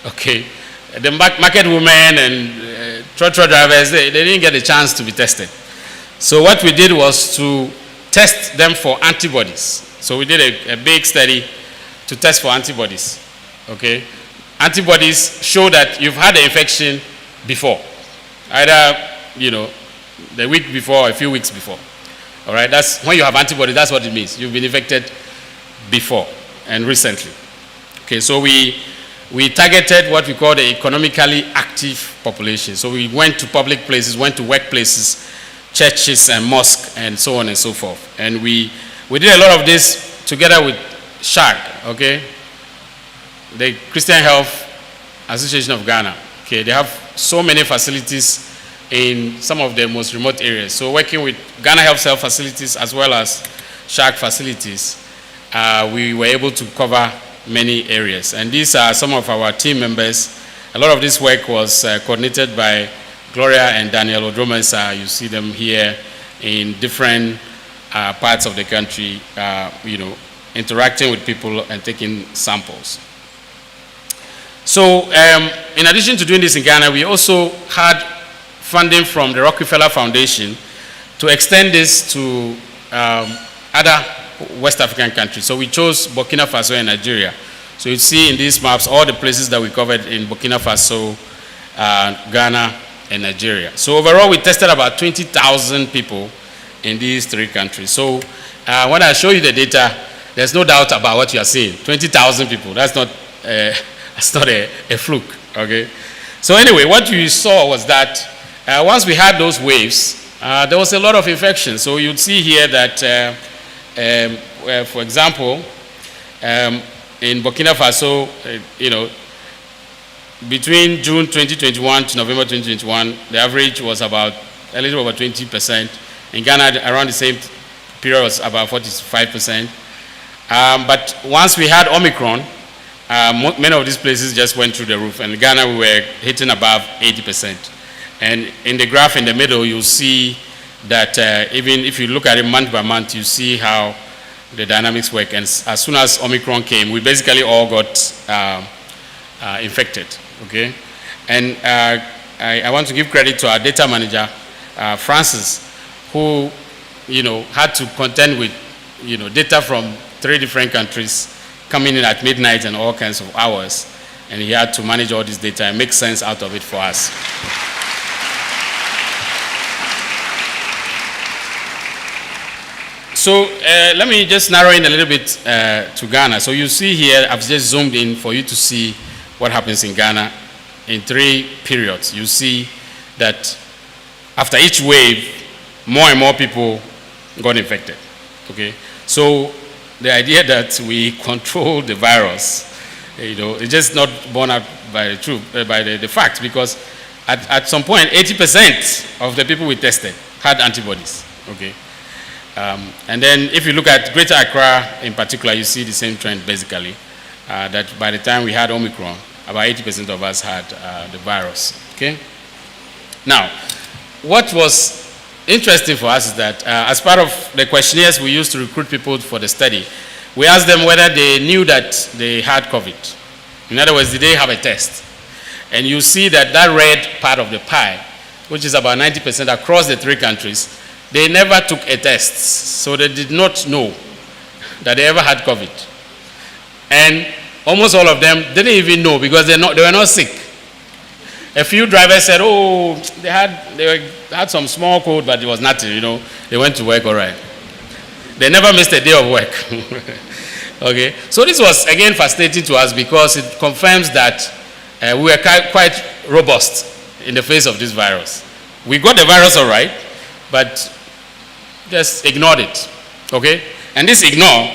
Okay, the market women and truck drivers, they didn't get a chance to be tested. So what we did was to test them for antibodies. So we did a big study to test for antibodies. Okay, antibodies show that you've had the infection before, either the week before or a few weeks before. All right, that's when you have antibodies. That's what it means. You've been infected before and recently. Okay, so we targeted what we call the economically active population. So we went to public places, went to workplaces, churches and mosques, and so on and so forth. And we did a lot of this together with SHAG, okay, the Christian Health Association of Ghana. Okay, they have so many facilities in some of the most remote areas. So working with Ghana Health facilities as well as SHAG facilities, we were able to cover many areas. And these are some of our team members. A lot of this work was coordinated by Gloria and Daniel Odromensa. You see them here in different parts of the country, interacting with people and taking samples. So in addition to doing this in Ghana, we also had funding from the Rockefeller Foundation to extend this to other West African countries. So we chose Burkina Faso and Nigeria. So you see in these maps all the places that we covered in Burkina Faso, Ghana, and Nigeria. So overall we tested about 20,000 people in these three countries. So when I show you the data, there's no doubt about what you are seeing. 20,000 people, that's not a fluke, okay? So anyway, what you saw was that once we had those waves, there was a lot of infection. So you'd see here that, for example, in Burkina Faso, between June 2021 to November 2021, the average was about a little over 20%. In Ghana, around the same period was about 45%. But once we had Omicron, many of these places just went through the roof. And in Ghana, we were hitting above 80%. And in the graph in the middle, you'll see that even if you look at it month by month, you see how the dynamics work. And as soon as Omicron came, we basically all got infected, okay? And I want to give credit to our data manager, Francis, who, had to contend with, data from 3 different countries coming in at midnight and all kinds of hours. And he had to manage all this data and make sense out of it for us. So let me just narrow in a little bit to Ghana. So you see here, I've just zoomed in for you to see what happens in Ghana in 3 periods. You see that after each wave, more and more people got infected, okay? So the idea that we control the virus, it's just not borne out by the truth, by the fact, because at some point, 80% of the people we tested had antibodies, okay? And then if you look at Greater Accra in particular, you see the same trend basically, that by the time we had Omicron, about 80% of us had the virus, okay? Now, what was interesting for us is that as part of the questionnaires we used to recruit people for the study, we asked them whether they knew that they had COVID. In other words, did they have a test? And you see that that red part of the pie, which is about 90% across the 3 countries, they never took a test, so they did not know that they ever had COVID. And almost all of them didn't even know because they were not sick. A few drivers said, oh, they had some small cold, but it was nothing, They went to work all right. They never missed a day of work. Okay, so this was again fascinating to us because it confirms that we were quite robust in the face of this virus. We got the virus all right, but just ignored it. Okay, and this ignore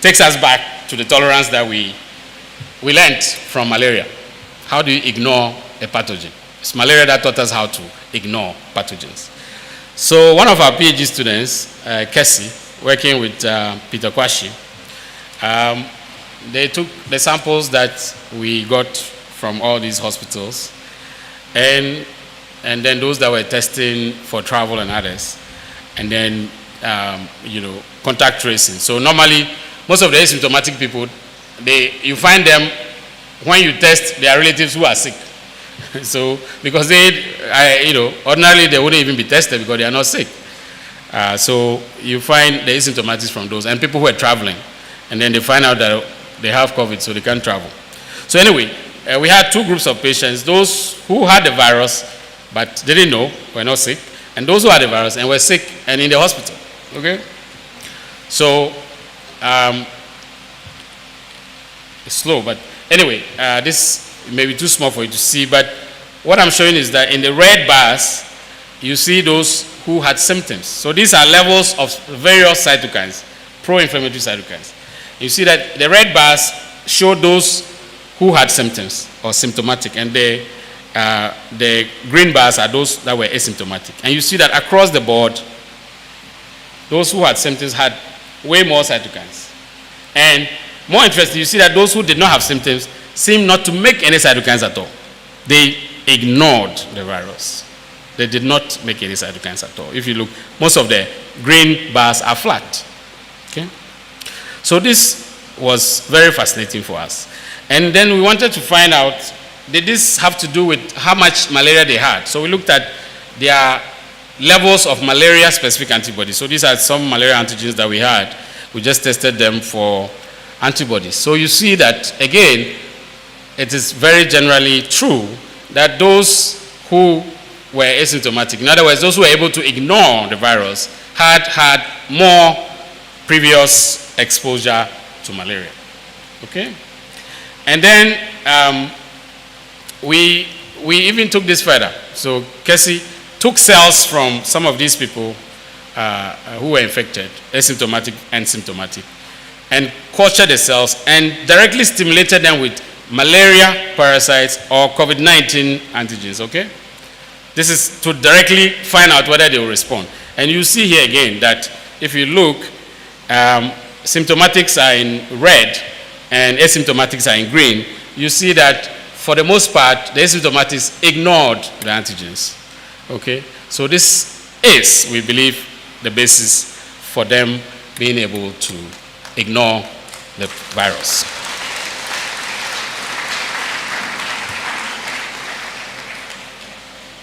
takes us back to the tolerance that we learned from malaria. How do you ignore a pathogen? It's malaria that taught us how to ignore pathogens. So one of our PhD students, Kessie, working with Peter Kwashi, they took the samples that we got from all these hospitals and then those that were testing for travel and others, and then contact tracing. So normally, most of the asymptomatic people, you find them when you test their relatives who are sick. So because ordinarily they wouldn't even be tested because they are not sick. So you find the asymptomatics from those and people who are traveling, and then they find out that they have COVID, so they can't travel. So anyway, we had two groups of patients: those who had the virus but didn't know, were not sick, and those who had the virus and were sick and in the hospital. Okay. So it's slow, but anyway, this may be too small for you to see, but what I'm showing is that in the red bars, you see those who had symptoms. So these are levels of various cytokines, pro-inflammatory cytokines. You see that the red bars show those who had symptoms or symptomatic, and the green bars are those that were asymptomatic. And you see that across the board, those who had symptoms had way more cytokines. And more interesting, you see that those who did not have symptoms seem not to make any cytokines at all. They ignored the virus. They did not make any cytokines at all. If you look, most of the green bars are flat. Okay? So this was very fascinating for us. And then we wanted to find out, did this have to do with how much malaria they had? So we looked at their levels of malaria-specific antibodies. So these are some malaria antigens that we had. We just tested them for antibodies. So you see that, again, it is very generally true that those who were asymptomatic, in other words, those who were able to ignore the virus, had more previous exposure to malaria. Okay? And then we even took this further. So Kessie took cells from some of these people who were infected, asymptomatic and symptomatic, and cultured the cells and directly stimulated them with malaria parasites or COVID-19 antigens, okay? This is to directly find out whether they will respond. And you see here again that if you look, symptomatics are in red and asymptomatics are in green. You see that for the most part, the asymptomatics ignored the antigens, okay? So this is, we believe, the basis for them being able to ignore the virus.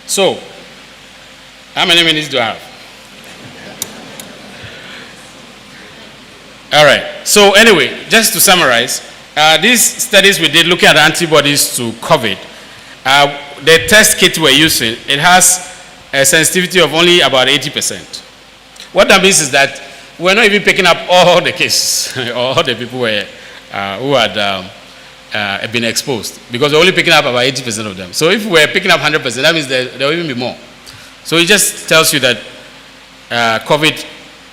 So, how many minutes do I have? All right. So anyway, just to summarize, these studies we did looking at antibodies to COVID, the test kit we're using, it has a sensitivity of only about 80%. What that means is that we're not even picking up all the cases, all the people who had been exposed, because we're only picking up about 80% of them. So if we're picking up 100%, that means there will even be more. So it just tells you that COVID,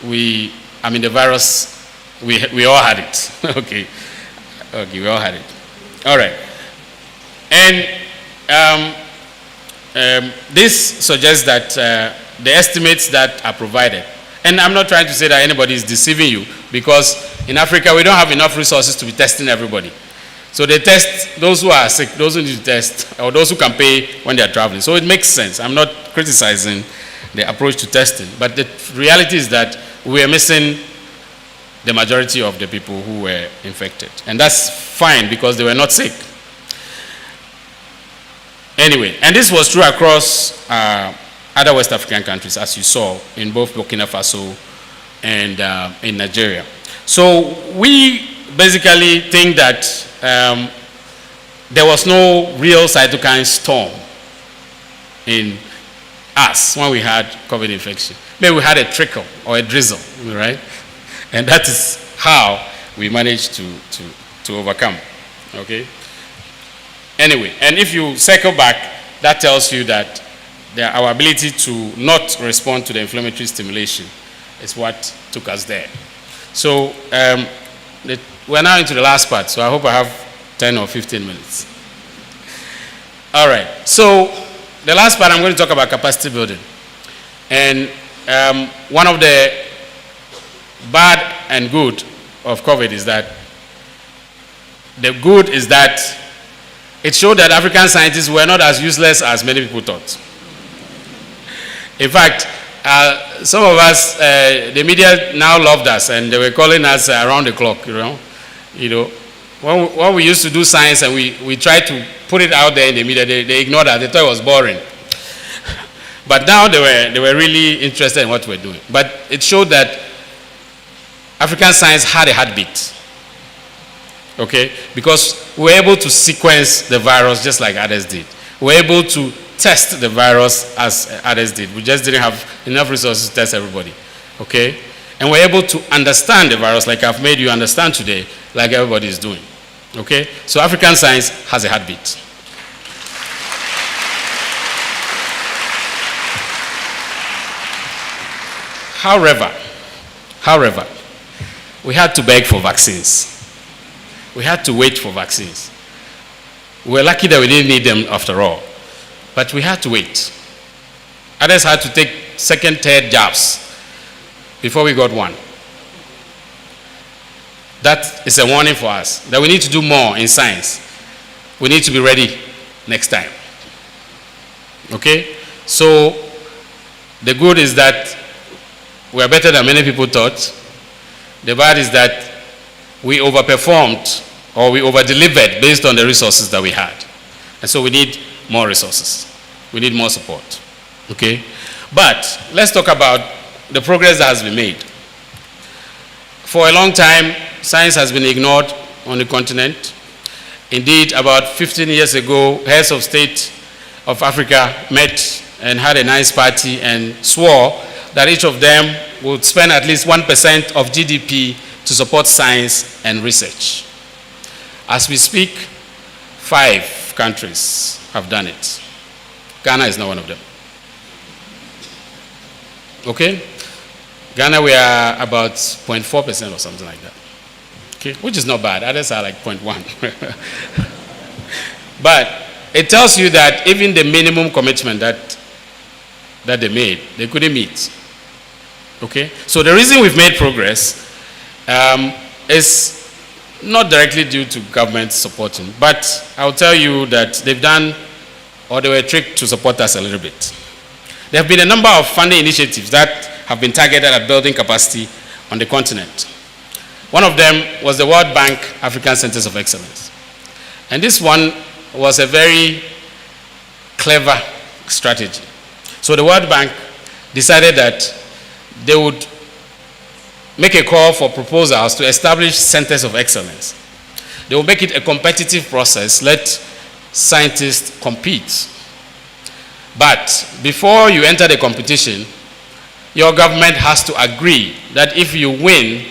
the virus, we all had it. Okay, we all had it. All right. And this suggests that the estimates that are provided, and I'm not trying to say that anybody is deceiving you, because in Africa we don't have enough resources to be testing everybody. So they test those who are sick, those who need to test, or those who can pay when they are traveling. So it makes sense. I'm not criticizing the approach to testing, but the reality is that we are missing the majority of the people who were infected. And that's fine because they were not sick. Anyway, and this was true across other West African countries, as you saw, in both Burkina Faso and in Nigeria. So we basically think that there was no real cytokine storm in us when we had COVID infection. Maybe we had a trickle or a drizzle, right? And that is how we managed to overcome. Okay? Anyway, and if you circle back, that tells you that our ability to not respond to the inflammatory stimulation is what took us there. So we're now into the last part, so I hope I have 10 or 15 minutes. All right, so the last part I'm going to talk about capacity building. And one of the bad and good of COVID is that the good is that it showed that African scientists were not as useless as many people thought. In fact, some of us, the media now loved us, and they were calling us around the clock, you know. When we used to do science and we tried to put it out there in the media, they ignored us. They thought it was boring. But now they were really interested in what we're doing. But it showed that African science had a heartbeat. Okay? Because we were able to sequence the virus just like others did. We were able to test the virus as others did. We just didn't have enough resources to test everybody. Okay? And we're able to understand the virus like I've made you understand today, like everybody is doing. Okay? So African science has a heartbeat. However, we had to beg for vaccines. We had to wait for vaccines. We were lucky that we didn't need them after all. But we had to wait. Others had to take second, third jabs before we got one. That is a warning for us, that we need to do more in science. We need to be ready next time. Okay? So, the good is that we are better than many people thought. The bad is that we overperformed or we over-delivered based on the resources that we had. And so we need more resources. We need more support. Okay? But let's talk about the progress that has been made. For a long time, science has been ignored on the continent. Indeed, about 15 years ago, heads of state of Africa met and had a nice party and swore that each of them would spend at least 1% of GDP to support science and research. As we speak, 5 countries have done it. Ghana is not one of them. Okay? Ghana, we are about 0.4% or something like that. Okay? Which is not bad. Others are like 0.1. But it tells you that even the minimum commitment that they made, they couldn't meet. Okay? So the reason we've made progress is not directly due to government supporting, but I'll tell you that they've done, or they were tricked to support us a little bit. There have been a number of funding initiatives that have been targeted at building capacity on the continent. One of them was the World Bank African Centers of Excellence. And this one was a very clever strategy. So the World Bank decided that they would make a call for proposals to establish centers of excellence. They will make it a competitive process, let scientists compete. But before you enter the competition, your government has to agree that if you win,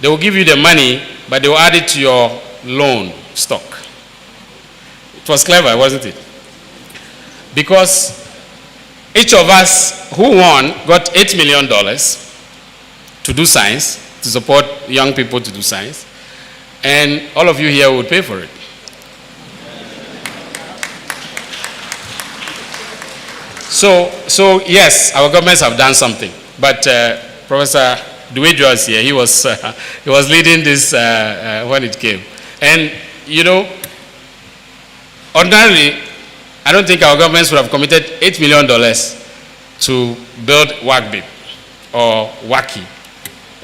they will give you the money, but they will add it to your loan stock. It was clever, wasn't it? Because each of us who won got $8 million to do science, to support young people to do science, and all of you here would pay for it. So yes, our governments have done something, but Professor Duwejo is here. He was leading this when it came, and you know, ordinarily, I don't think our governments would have committed $8 million to build WACCBIP or WACCI.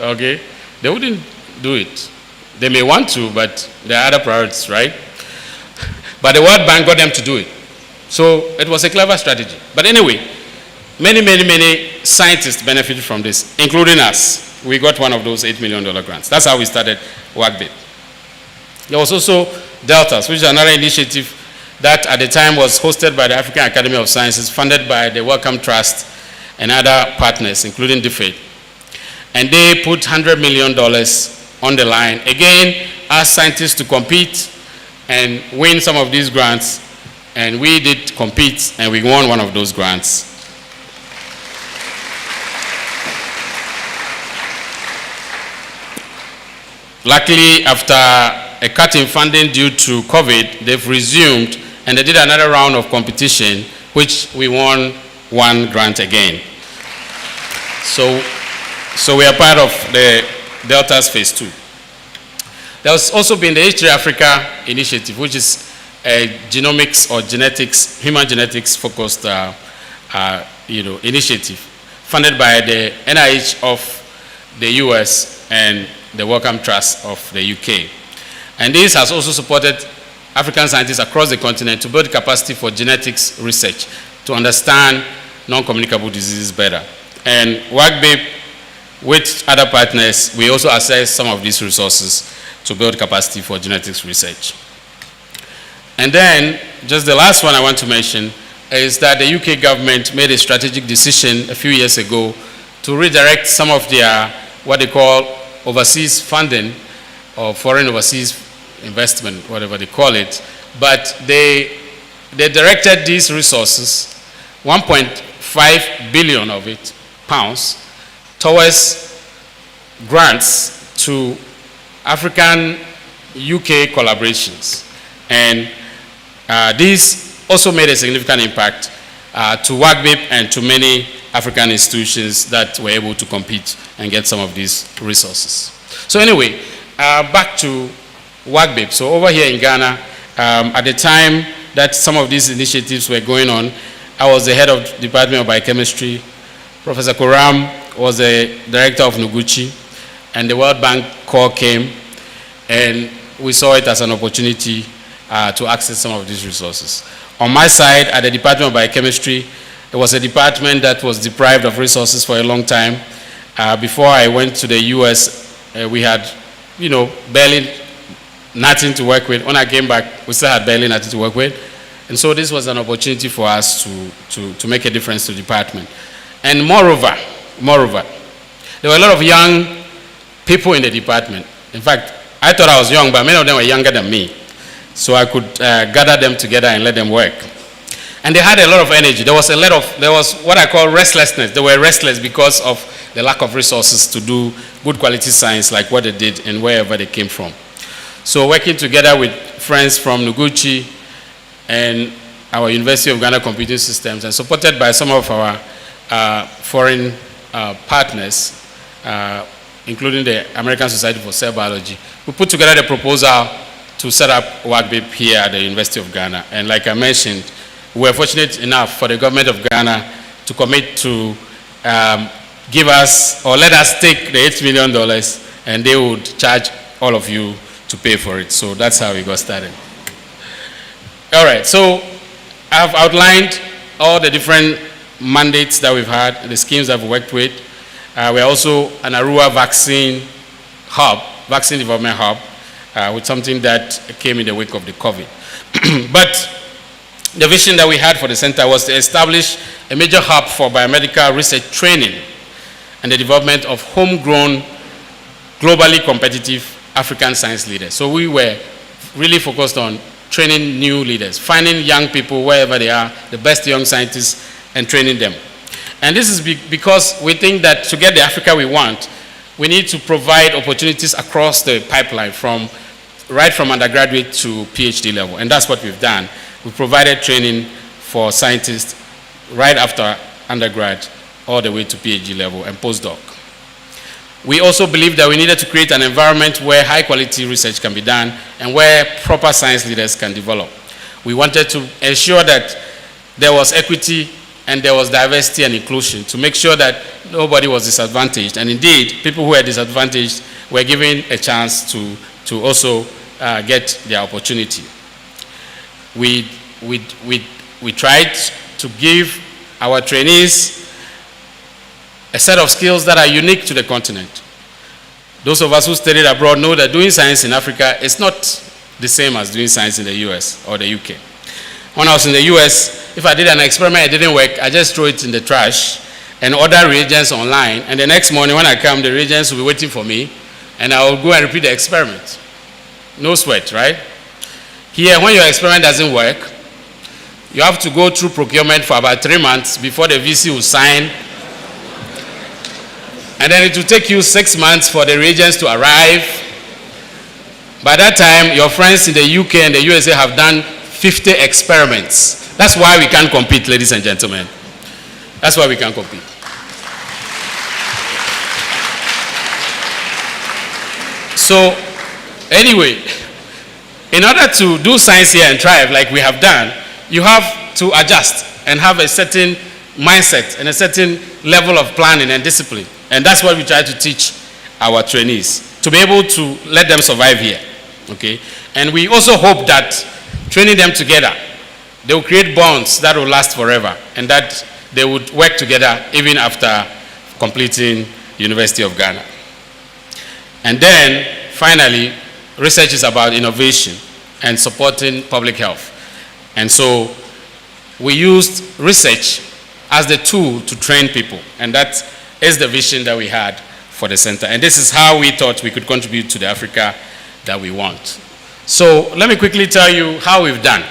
Okay? They wouldn't do it. They may want to, but there are other priorities, right? But the World Bank got them to do it. So it was a clever strategy. But anyway, many scientists benefited from this, including us. We got one of those $8 million grants. That's how we started WACCBIP. There was also Deltas, which is another initiative that at the time was hosted by the African Academy of Sciences, funded by the Wellcome Trust and other partners, including DFID. And they put $100 million on the line. Again, ask scientists to compete and win some of these grants. And we did compete, and we won one of those grants. Luckily, after a cut in funding due to COVID, they've resumed, and they did another round of competition, which we won one grant again. So we are part of the Delta's Phase 2. There's also been the H3 Africa initiative, which is a genomics or genetics, human genetics focused initiative funded by the NIH of the US and the Wellcome Trust of the UK. And this has also supported African scientists across the continent to build capacity for genetics research to understand non-communicable diseases better. And WACCBIP, with other partners, we also access some of these resources to build capacity for genetics research. And then, just the last one I want to mention is that the UK government made a strategic decision a few years ago to redirect some of their, what they call overseas funding, or foreign overseas investment, whatever they call it. But they directed these resources, 1.5 billion of it, pounds, towards grants to African UK collaborations. And this also made a significant impact to WACCBIP and to many African institutions that were able to compete and get some of these resources. So anyway, back to WACCBIP. So over here in Ghana, at the time that some of these initiatives were going on, I was the head of the Department of Biochemistry. Professor Koram was the director of Noguchi, and the World Bank call came, and we saw it as an opportunity to access some of these resources. On my side, at the Department of Biochemistry, it was a department that was deprived of resources for a long time. Before I went to the US, we had, barely nothing to work with. When I came back, we still had barely nothing to work with. And so this was an opportunity for us to make a difference to the department. And moreover, there were a lot of young people in the department. In fact, I thought I was young, but many of them were younger than me. So I could gather them together and let them work. And they had a lot of energy. There was what I call restlessness. They were restless because of the lack of resources to do good quality science like what they did and wherever they came from. So working together with friends from Noguchi and our University of Ghana Computing Systems, and supported by some of our foreign partners, including the American Society for Cell Biology, we put together the proposal to set up WACCBIP here at the University of Ghana. And like I mentioned, we were fortunate enough for the government of Ghana to commit to give us, or let us take the $8 million, and they would charge all of you to pay for it. So that's how we got started. All right, so I've outlined all the different mandates that we've had, the schemes that we've worked with. We're also an Arua vaccine development hub, with something that came in the wake of the COVID. But the vision that we had for the center was to establish a major hub for biomedical research training and the development of homegrown, globally competitive African science leaders. So we were really focused on training new leaders, finding young people wherever they are, the best young scientists, and training them. And this is because we think that to get the Africa we want, we need to provide opportunities across the pipeline, right from undergraduate to PhD level. And that's what we've done. We provided training for scientists right after undergrad all the way to PhD level and postdoc. We also believe that we needed to create an environment where high quality research can be done and where proper science leaders can develop. We wanted to ensure that there was equity and there was diversity and inclusion to make sure that nobody was disadvantaged. And indeed, people who were disadvantaged were given a chance to also get their opportunity. We tried to give our trainees a set of skills that are unique to the continent. Those of us who studied abroad know that doing science in Africa is not the same as doing science in the US or the UK. When I was in the US, if I did an experiment, it didn't work, I just throw it in the trash and order reagents online. And the next morning when I come, the reagents will be waiting for me and I will go and repeat the experiment. No sweat, right? Here, when your experiment doesn't work, you have to go through procurement for about 3 months before the VC will sign. And then it will take you 6 months for the reagents to arrive. By that time, your friends in the UK and the USA have done 50 experiments. That's why we can't compete, ladies and gentlemen. That's why we can't compete. So, anyway, in order to do science here and thrive like we have done, you have to adjust and have a certain mindset and a certain level of planning and discipline. And that's what we try to teach our trainees, to be able to let them survive here. Okay? And we also hope that training them together, they will create bonds that will last forever, and that they would work together even after completing University of Ghana. And then, finally, research is about innovation and supporting public health. And so we used research as the tool to train people, and that is the vision that we had for the center. And this is how we thought we could contribute to the Africa that we want. So let me quickly tell you how we've done.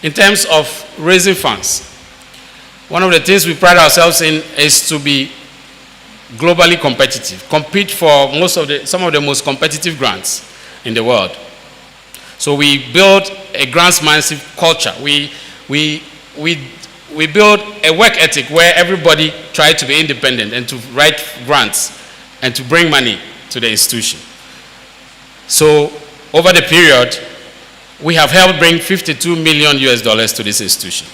In terms of raising funds, one of the things we pride ourselves in is to be globally competitive, compete for some of the most competitive grants in the world. So we build a grants-manship culture. We build a work ethic where everybody tries to be independent and to write grants and to bring money to the institution. So over the period, we have helped bring $52 million to this institution.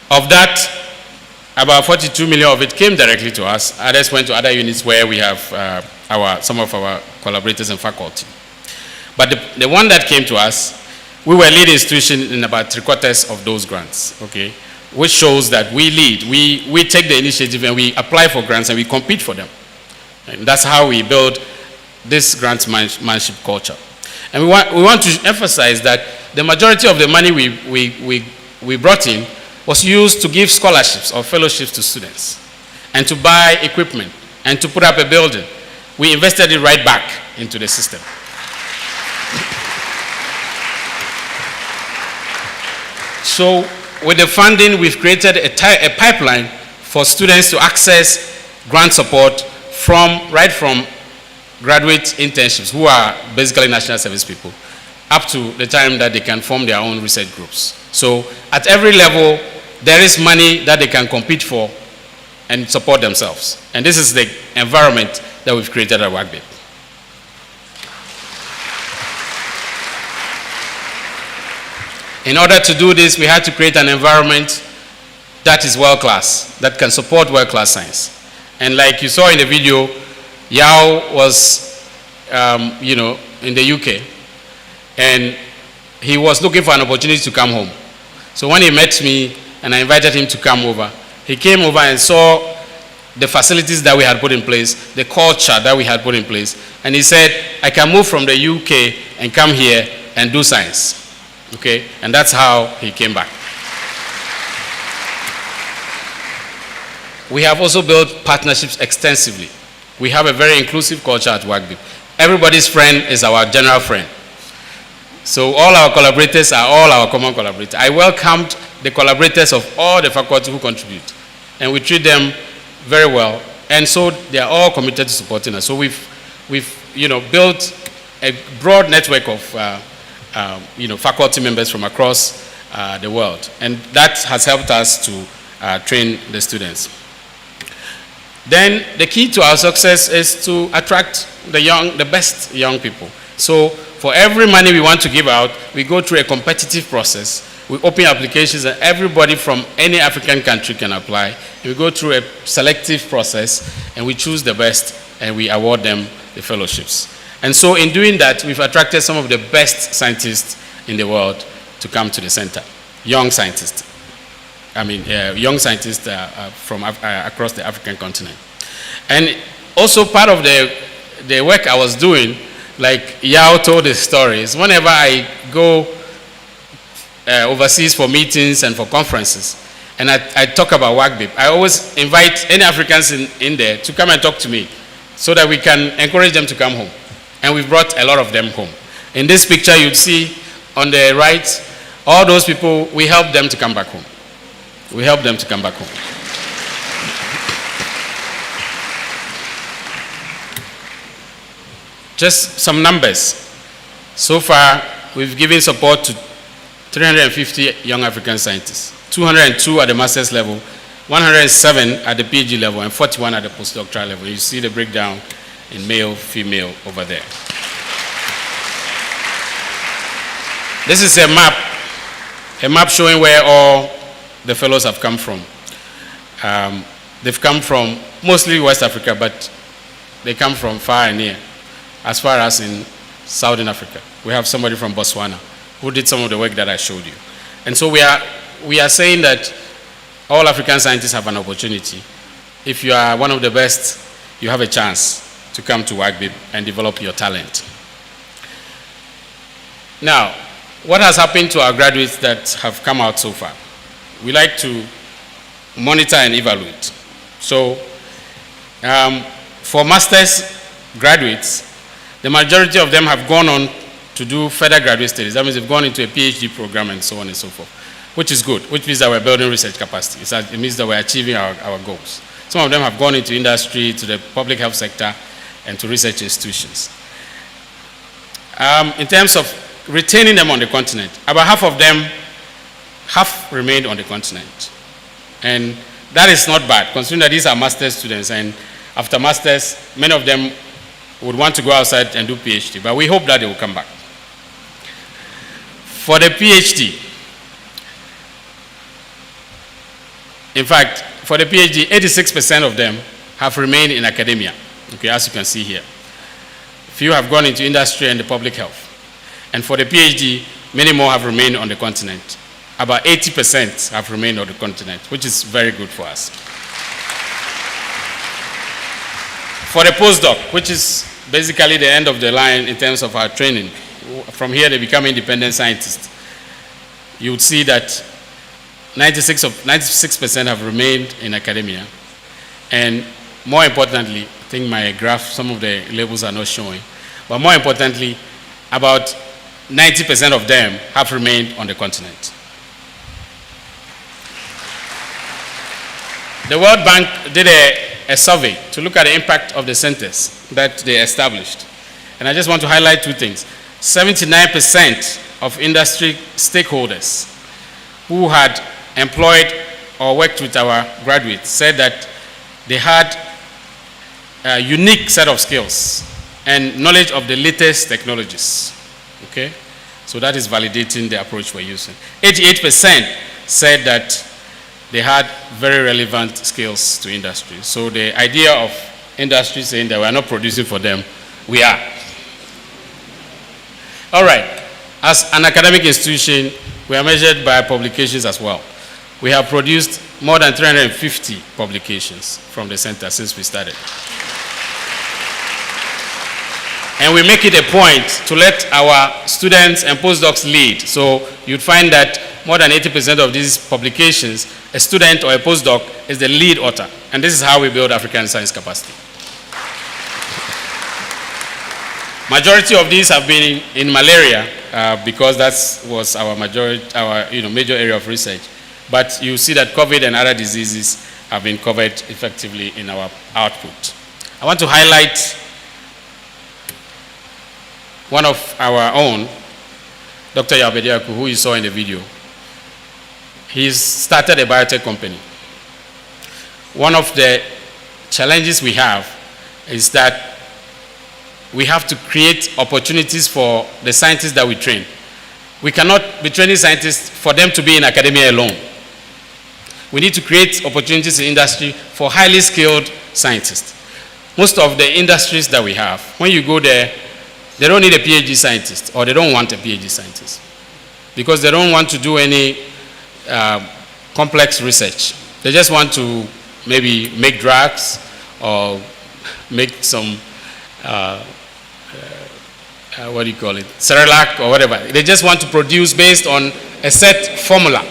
Of that, about 42 million of it came directly to us. Others went to other units where we have some of our collaborators and faculty. But the one that came to us, we were lead institution in about 3/4 of those grants, okay? Which shows that we lead. We take the initiative and we apply for grants and we compete for them. And that's how we build this grants-manship culture. And we want to emphasize that the majority of the money we brought in was used to give scholarships or fellowships to students and to buy equipment and to put up a building. We invested it right back into the system. So with the funding, we've created a pipeline for students to access grant support right from graduate internships, who are basically national service people, up to the time that they can form their own research groups. So at every level, there is money that they can compete for and support themselves. And this is the environment that we've created at WACCBIP. In order to do this, we had to create an environment that is world-class, that can support world-class science. And like you saw in the video, Yao was, in the UK, and he was looking for an opportunity to come home. So when he met me and I invited him to come over, he came over and saw the facilities that we had put in place, the culture that we had put in place, and he said, I can move from the UK and come here and do science. Okay, and that's how he came back. We have also built partnerships extensively. We have a very inclusive culture at WACCBIP. Everybody's friend is our general friend. So all our collaborators are all our common collaborators. I welcomed the collaborators of all the faculty who contribute, and we treat them very well. And so they are all committed to supporting us. So we've built a broad network of faculty members from across the world, and that has helped us to train the students. Then the key to our success is to attract the best young people. So for every money we want to give out, we go through a competitive process. We open applications and everybody from any African country can apply. And we go through a selective process and we choose the best and we award them the fellowships. And so in doing that, we've attracted some of the best scientists in the world to come to the center. Young scientists. Young scientists from across the African continent. And also part of the work I was doing, like Yao told his stories, whenever I go overseas for meetings and for conferences, and I talk about WACCBIP, I always invite any Africans in there to come and talk to me so that we can encourage them to come home. And we've brought a lot of them home. In this picture, you'd see on the right, all those people, we help them to come back home. We help them to come back home. Just some numbers. So far, we've given support to 350 young African scientists, 202 at the master's level, 107 at the PhD level, and 41 at the postdoctoral level. You see the breakdown in male, female over there. This is a map showing where all the fellows have come from. They've come from mostly West Africa, but they come from far and near, as far as in Southern Africa. We have somebody from Botswana who did some of the work that I showed you. And so we are saying that all African scientists have an opportunity. If you are one of the best, you have a chance to come to WACCBIP and develop your talent. Now, what has happened to our graduates that have come out so far? We like to monitor and evaluate. So, for master's graduates, the majority of them have gone on to do further graduate studies. That means they've gone into a PhD program and so on and so forth, which is good, which means that we're building research capacity. It means that we're achieving our goals. Some of them have gone into industry, to the public health sector, and to research institutions. In terms of retaining them on the continent, about half of them have remained on the continent. And that is not bad, considering that these are master's students, and after master's, many of them would want to go outside and do PhD, but we hope that they will come back. For the PhD, in fact, for the PhD, 86% of them have remained in academia, okay, as you can see here. Few have gone into industry and the public health. And for the PhD, many more have remained on the continent. About 80% have remained on the continent, which is very good for us. For the postdoc, which is basically the end of the line in terms of our training, from here they become independent scientists. You would see that 96% have remained in academia. And more importantly, I think my graph, some of the labels are not showing, but more importantly, about 90% of them have remained on the continent. The World Bank did a survey to look at the impact of the centers that they established. And I just want to highlight two things. 79% of industry stakeholders who had employed or worked with our graduates said that they had a unique set of skills and knowledge of the latest technologies. Okay? So that is validating the approach we're using. 88% said that they had very relevant skills to industry. So the idea of industry saying that we are not producing for them, we are. All right. As an academic institution, we are measured by publications as well. We have produced more than 350 publications from the center since we started. And we make it a point to let our students and postdocs lead. So you'd find that more than 80% of these publications, a student or a postdoc is the lead author. And this is how we build African science capacity. Majority of these have been in malaria because that was our major area of research. But you see that COVID and other diseases have been covered effectively in our output. I want to highlight one of our own, Dr. Awandare, who you saw in the video. He's started a biotech company. One of the challenges we have is that we have to create opportunities for the scientists that we train. We cannot be training scientists for them to be in academia alone. We need to create opportunities in industry for highly skilled scientists. Most of the industries that we have, when you go there, they don't need a PhD scientist, or they don't want a PhD scientist, because they don't want to do any complex research. They just want to maybe make drugs or make some, what do you call it, Cerelac or whatever. They just want to produce based on a set formula.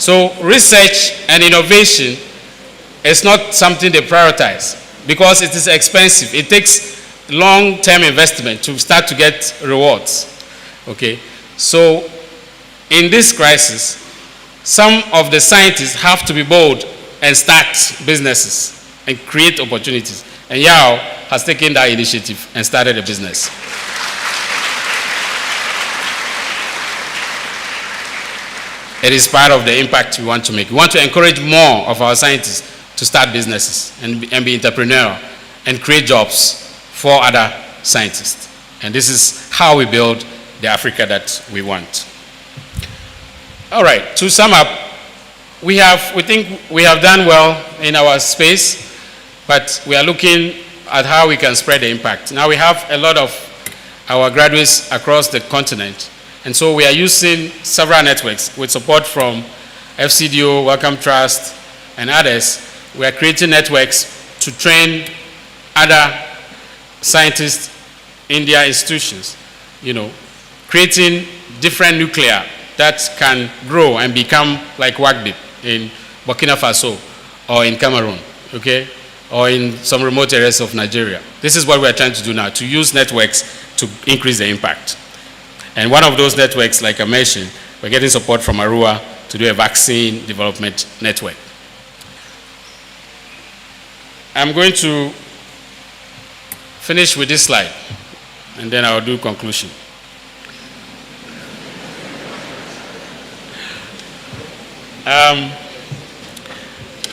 So research and innovation is not something they prioritize because it is expensive. It takes long-term investment to start to get rewards. Okay? So in this crisis, some of the scientists have to be bold and start businesses and create opportunities. And Yao has taken that initiative and started a business. It is part of the impact we want to make. We want to encourage more of our scientists to start businesses and be entrepreneurial and create jobs for other scientists. And this is how we build the Africa that we want. All right, to sum up, we think we have done well in our space, but we are looking at how we can spread the impact. Now we have a lot of our graduates across the continent, and so we are using several networks with support from FCDO, Wellcome Trust, and others. We are creating networks to train other scientists in their institutions, creating different nuclear that can grow and become like WACCBIP in Burkina Faso or in Cameroon, okay, or in some remote areas of Nigeria. This is what we are trying to do now, to use networks to increase the impact. And one of those networks, like I mentioned, we're getting support from Arua to do a vaccine development network. I'm going to finish with this slide, and then I'll do conclusion.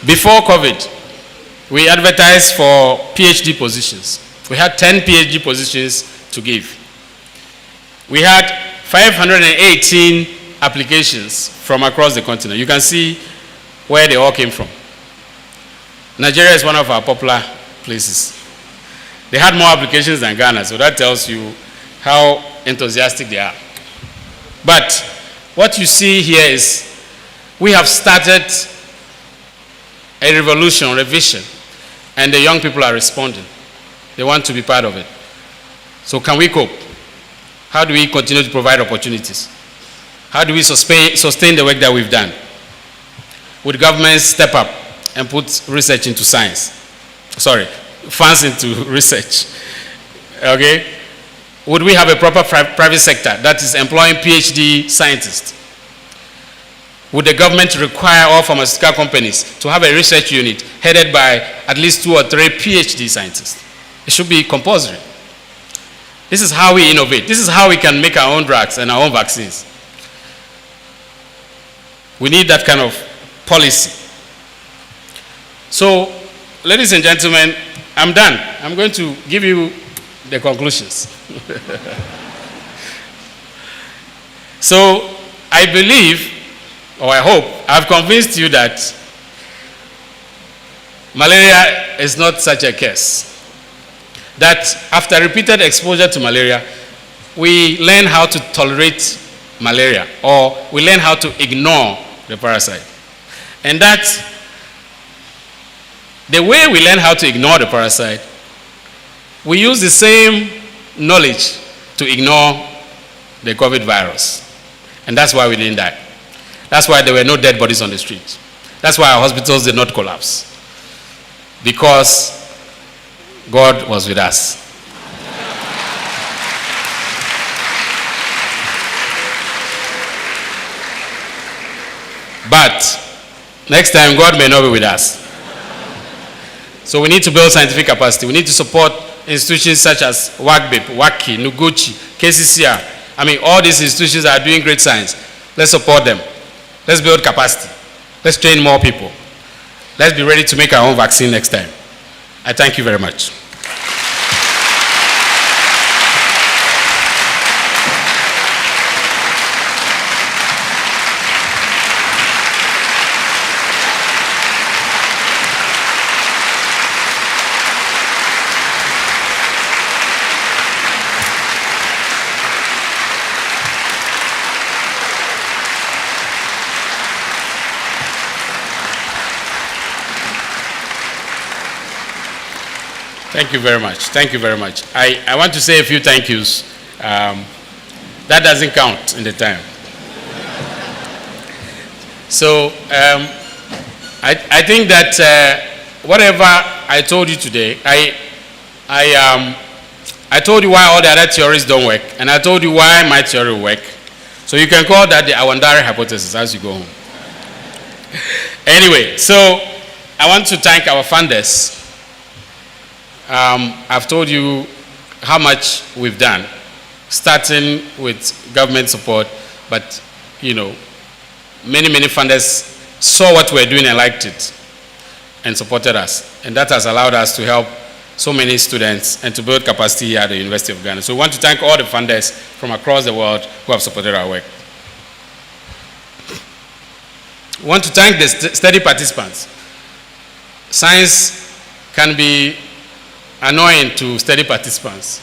Before COVID, we advertised for PhD positions. We had 10 PhD positions to give. We had 518 applications from across the continent. You can see where they all came from. Nigeria is one of our popular places. They had more applications than Ghana, so that tells you how enthusiastic they are. But what you see here is we have started a revolution, a vision, and the young people are responding. They want to be part of it. So can we cope? How do we continue to provide opportunities? How do we sustain the work that we've done? Would governments step up and put research into science? Funds into research. Okay? Would we have a proper private sector that is employing PhD scientists? Would the government require all pharmaceutical companies to have a research unit headed by at least 2 or 3 PhD scientists? It should be compulsory. This is how we innovate. This is how we can make our own drugs and our own vaccines. We need that kind of policy. So, ladies and gentlemen, I'm done. I'm going to give you the conclusions. So, I believe, or I hope, I've convinced you that malaria is not such a curse. That after repeated exposure to malaria, we learn how to tolerate malaria, or we learn how to ignore the parasite. And that the way we learn how to ignore the parasite, we use the same knowledge to ignore the COVID virus. And that's why we didn't die. That's why there were no dead bodies on the streets. That's why our hospitals did not collapse. Because God was with us. But next time, God may not be with us. So we need to build scientific capacity. We need to support institutions such as WACCBIP, WACCI, Nuguchi, KCCR. I mean, all these institutions are doing great science. Let's support them. Let's build capacity. Let's train more people. Let's be ready to make our own vaccine next time. I thank you very much. Thank you very much. Thank you very much. I want to say a few thank yous. That doesn't count in the time. So I think that whatever I told you today, I told you why all the other theories don't work, and I told you why my theory will work. So you can call that the Awandare hypothesis as you go home. Anyway, so I want to thank our funders. I've told you how much we've done, starting with government support, but you know, many funders saw what we're doing and liked it and supported us, and that has allowed us to help so many students and to build capacity here at the University of Ghana. So we want to thank all the funders from across the world who have supported our work. We want to thank the study participants. Science can be annoying to study participants.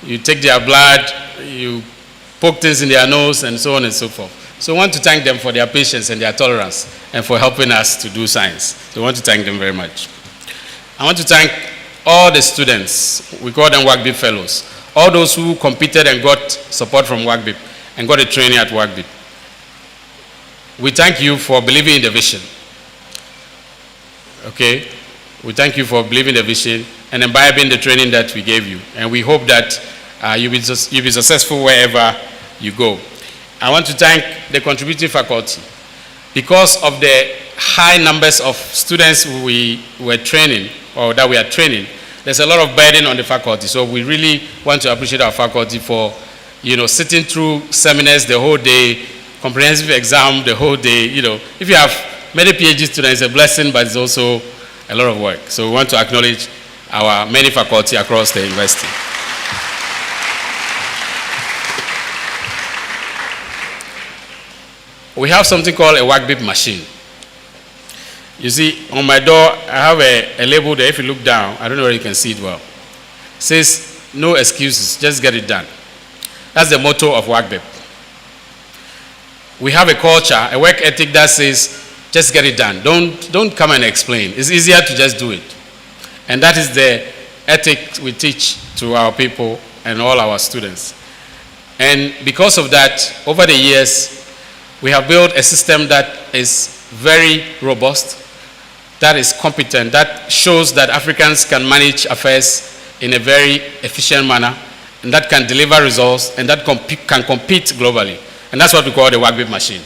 You take their blood, you poke things in their nose, and so on and so forth. So we want to thank them for their patience and their tolerance and for helping us to do science. So we want to thank them very much. I want to thank all the students, we call them WACCBIP fellows, all those who competed and got support from WACCBIP and got a training at WACCBIP. We thank you for believing in the vision. Okay? We thank you for believing the vision and imbibing the training that we gave you. And we hope that you'll be successful wherever you go. I want to thank the contributing faculty. Because of the high numbers of students we were training, or that we are training, there's a lot of burden on the faculty. So we really want to appreciate our faculty for, you know, sitting through seminars the whole day, comprehensive exam the whole day. You know, if you have many PhD students, it's a blessing, but it's also a lot of work. So we want to acknowledge our many faculty across the university. We have something called a WACCBIP machine. You see, on my door, I have a label there. If you look down, I don't know if you can see it well. It says, no excuses, just get it done. That's the motto of WACCBIP. We have a culture, a work ethic that says, just get it done. Don't come and explain. It's easier to just do it. And that is the ethic we teach to our people and all our students. And because of that, over the years, we have built a system that is very robust, that is competent, that shows that Africans can manage affairs in a very efficient manner, and that can deliver results, and that can compete globally. And that's what we call the WACCBIP machine.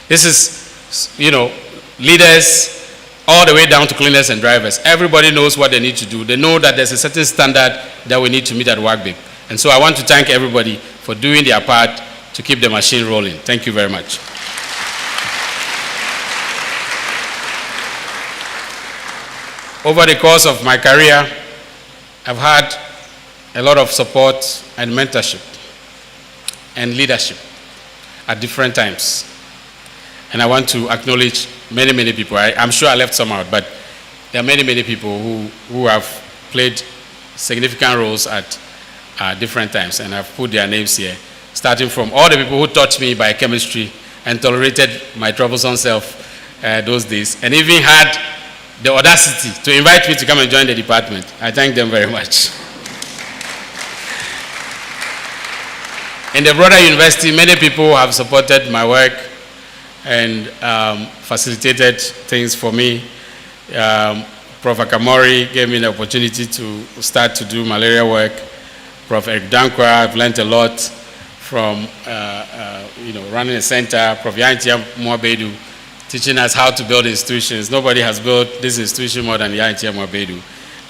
This is, you know, leaders all the way down to cleaners and drivers. Everybody knows what they need to do. They know that there's a certain standard that we need to meet at WACCBIP. And so I want to thank everybody for doing their part to keep the machine rolling. Thank you very much. Over the course of my career, I've had a lot of support and mentorship and leadership at different times. And I want to acknowledge many people. I'm sure I left some out, but there are many people who have played significant roles at different times, and I've put their names here, starting from all the people who taught me biochemistry and tolerated my troublesome self those days, and even had the audacity to invite me to come and join the department. I thank them very much. In the broader university, many people have supported my work and facilitated things for me. Prof. Akamori gave me the opportunity to start to do malaria work. Prof. Eric Dankwa, I've learned a lot from running a center. Prof. Yantia Mwabedu teaching us how to build institutions. Nobody has built this institution more than Yantia Mwabedu,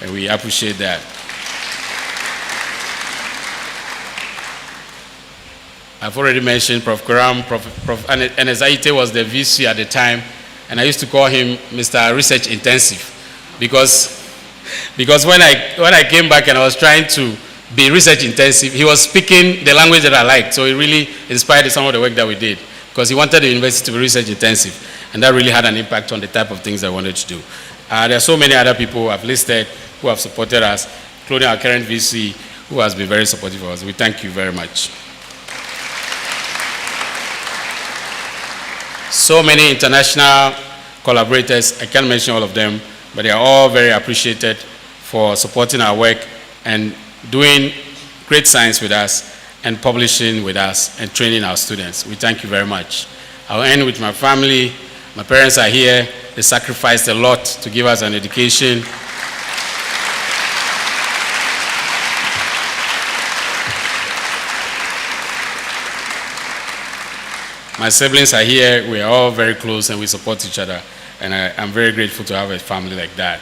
and we appreciate that. I've already mentioned Prof. Karam. Prof. Enezaite was the VC at the time, and I used to call him Mr. Research Intensive because when I came back and I was trying to be research intensive, he was speaking the language that I liked, so it really inspired some of the work that we did because he wanted the university to be research intensive, and that really had an impact on the type of things I wanted to do. There are so many other people who have listed who have supported us, including our current VC, who has been very supportive of us. We thank you very much. So many international collaborators, I can't mention all of them, but they are all very appreciated for supporting our work and doing great science with us and publishing with us and training our students. We thank you very much. I'll end with my family. My parents are here. They sacrificed a lot to give us an education. My siblings are here. We are all very close and we support each other. And I'm very grateful to have a family like that.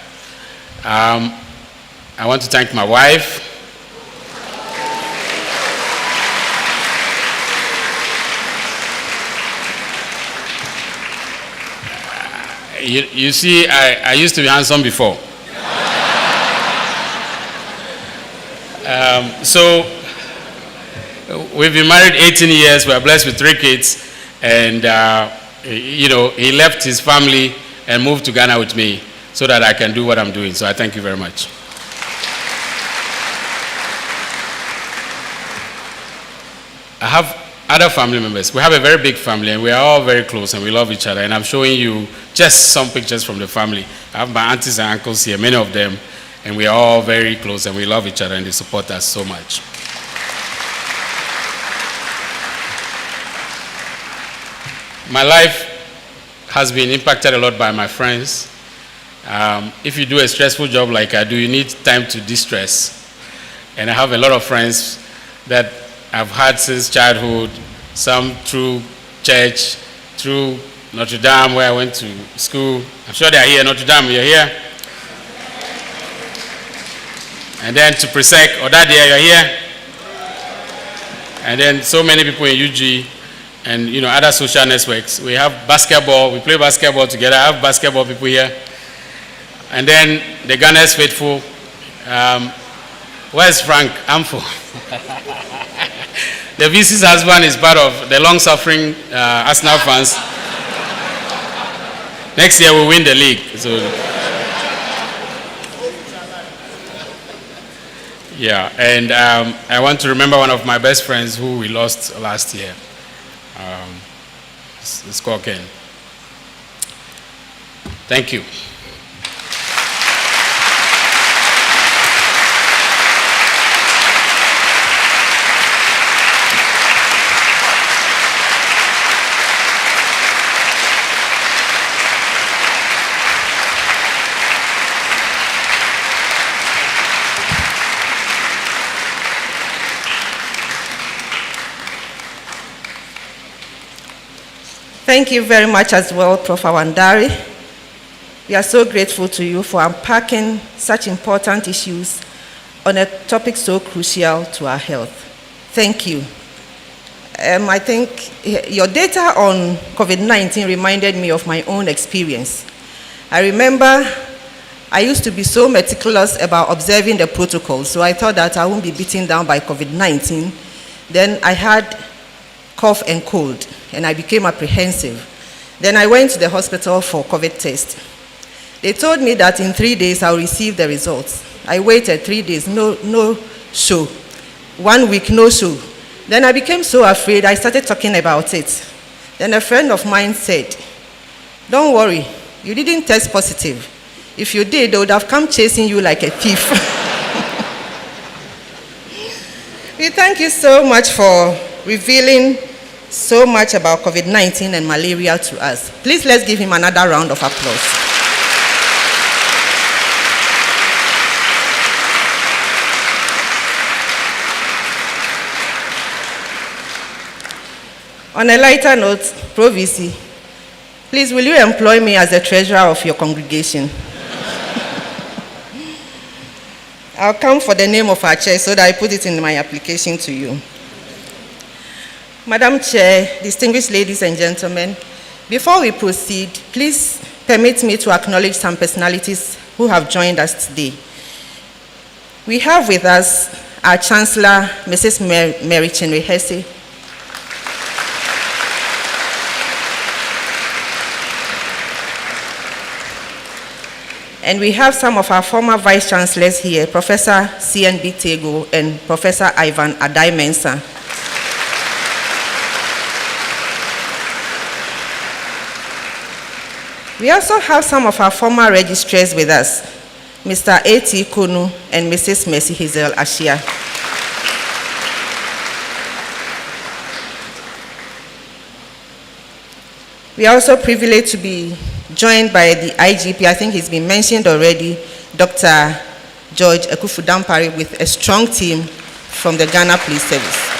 I want to thank my wife. You see, I used to be handsome before. So we've been married 18 years. We are blessed with 3 kids. And, you know, he left his family and moved to Ghana with me so that I can do what I'm doing. So I thank you very much. I have other family members. We have a very big family and we are all very close and we love each other. And I'm showing you just some pictures from the family. I have my aunties and uncles here, many of them, and we are all very close and we love each other and they support us so much. My life has been impacted a lot by my friends. If you do a stressful job like I do, you need time to de-stress. And I have a lot of friends that I've had since childhood, some through church, through Notre Dame where I went to school. I'm sure they are here, Notre Dame, you're here. And then to Presec, Awandare, you're here. And then so many people in UG. And you know, other social networks. We have basketball, we play basketball together. I have basketball people here. And then the Ghana's faithful. Where's Frank? Amfo. The VC's husband is part of the long-suffering Arsenal fans. Next year we'll win the league. So, yeah, and I want to remember one of my best friends who we lost last year. It's Ken. Thank you. Thank you very much as well, Prof. Awandare. We are so grateful to you for unpacking such important issues on a topic so crucial to our health. Thank you. I think your data on COVID-19 reminded me of my own experience. I remember I used to be so meticulous about observing the protocols, so I thought that I won't be beaten down by COVID-19. Then I had cough and cold, and I became apprehensive. Then I went to the hospital for COVID test. They told me that in 3 days I'll receive the results. I waited 3 days, no show. 1 week, no show. Then I became so afraid, I started talking about it. Then a friend of mine said, "Don't worry, you didn't test positive. If you did, they would have come chasing you like a thief." We thank you so much for revealing so much about COVID-19 and malaria to us. Please let's give him another round of applause. On a lighter note, Pro-VC, please will you employ me as the treasurer of your congregation? I'll come for the name of our chair so that I put it in my application to you. Madam Chair, distinguished ladies and gentlemen, before we proceed, please permit me to acknowledge some personalities who have joined us today. We have with us our Chancellor, Mrs. Mary Chinwe-Hesse. And we have some of our former Vice-Chancellors here, Professor C.N.B. Tego and Professor Ivan Adai-Mensah. We also have some of our former registrars with us, Mr. A.T. Kunu and Mrs. Mercy Hazel Appiah. We are also privileged to be joined by the IGP, I think he's been mentioned already, Dr. George Ekufu-Dampare, with a strong team from the Ghana Police Service.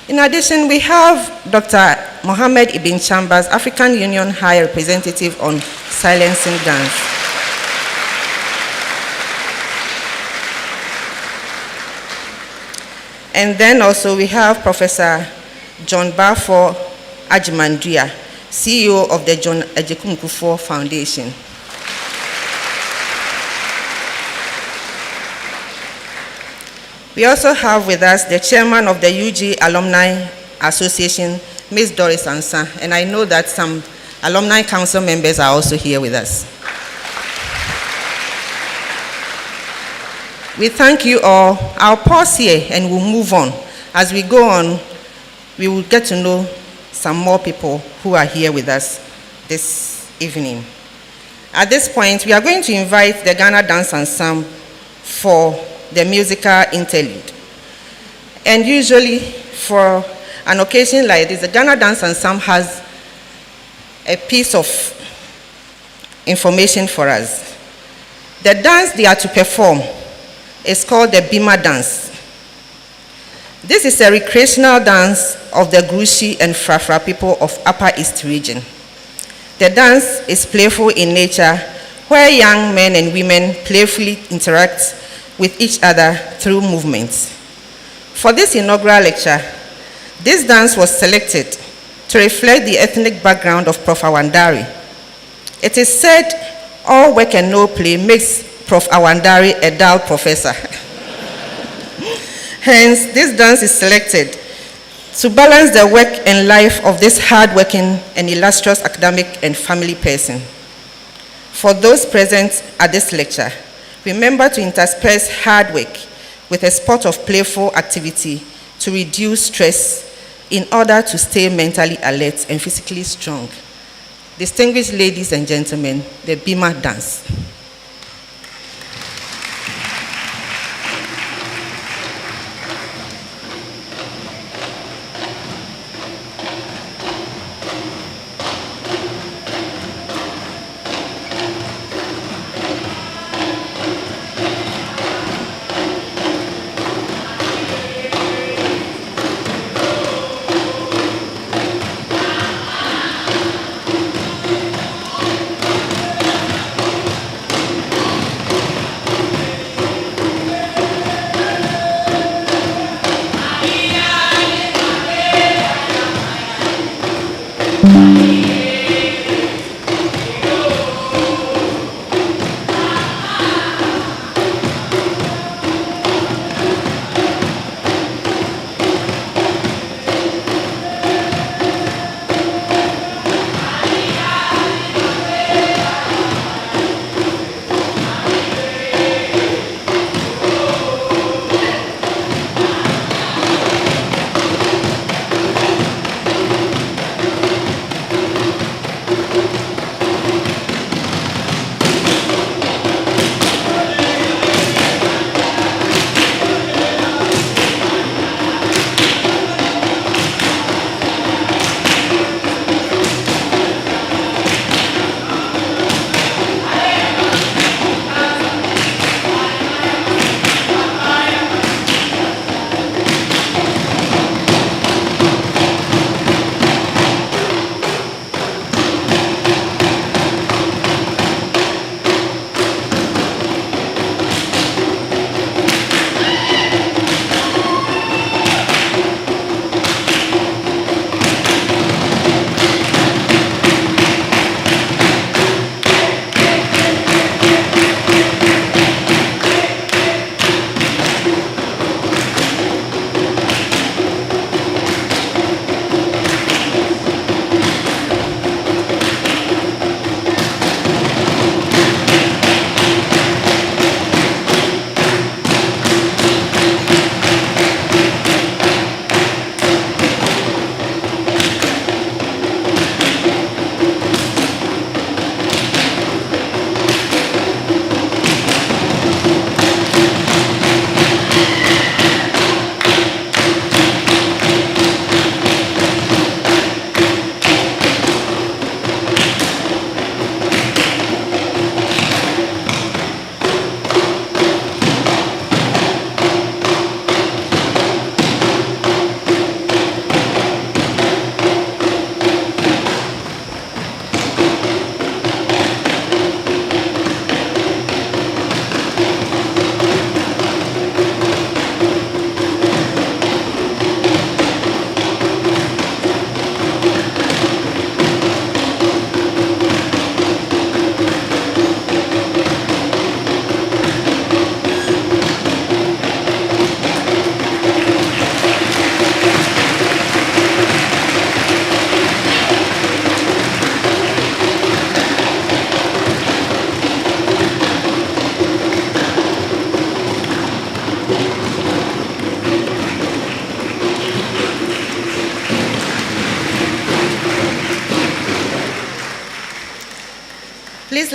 In addition, we have Dr. Mohammed Ibn Chambers, African Union High Representative on Silencing Guns. And then also we have Professor John Bafo Ajimandria, CEO of the John Ejekum Kufuor Foundation. We also have with us the chairman of the UG Alumni Association, Ms. Doris Ansa, and I know that some alumni council members are also here with us. We thank you all. I'll pause here and we'll move on. As we go on, we will get to know some more people who are here with us this evening. At this point, we are going to invite the Ghana Dance Ensemble for the musical interlude. And usually, for an occasion like this, the Ghana Dance Ensemble has a piece of information for us. The dance they are to perform is called the Bima dance. This is a recreational dance of the Grushi and Frafra people of Upper East region. The dance is playful in nature, where young men and women playfully interact with each other through movements. For this inaugural lecture, this dance was selected to reflect the ethnic background of Prof. Awandare. It is said all work and no play makes Prof. Awandare a dull professor. Hence, this dance is selected to balance the work and life of this hardworking and illustrious academic and family person. For those present at this lecture, remember to intersperse hard work with a spot of playful activity to reduce stress in order to stay mentally alert and physically strong. Distinguished ladies and gentlemen, the Bima dance.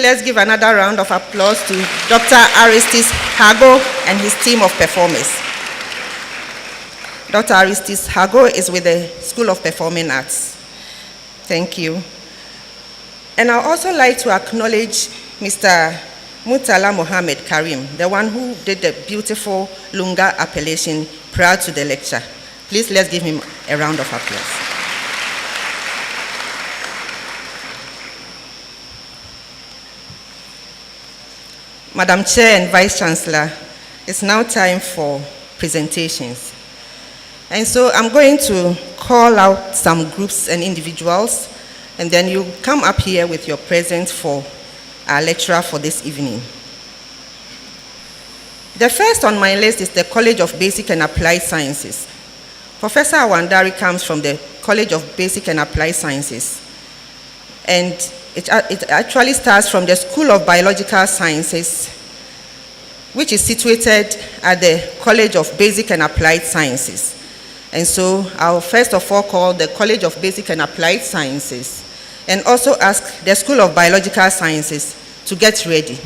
let's give another round of applause to Dr. Aristis Hago and his team of performers. Dr. Aristis Hago is with the School of Performing Arts. Thank you. And I'd also like to acknowledge Mr. Mutala Mohammed Karim, the one who did the beautiful Lunga appellation prior to the lecture. Please let's give him a round of applause. Madam Chair and Vice-Chancellor, it's now time for presentations. And so I'm going to call out some groups and individuals, and then you come up here with your present for our lecturer for this evening. The first on my list is the College of Basic and Applied Sciences. Professor Awandare comes from the College of Basic and Applied Sciences, and it actually starts from the School of Biological Sciences, which is situated at the College of Basic and Applied Sciences. And so I'll first of all call the College of Basic and Applied Sciences and also ask the School of Biological Sciences to get ready.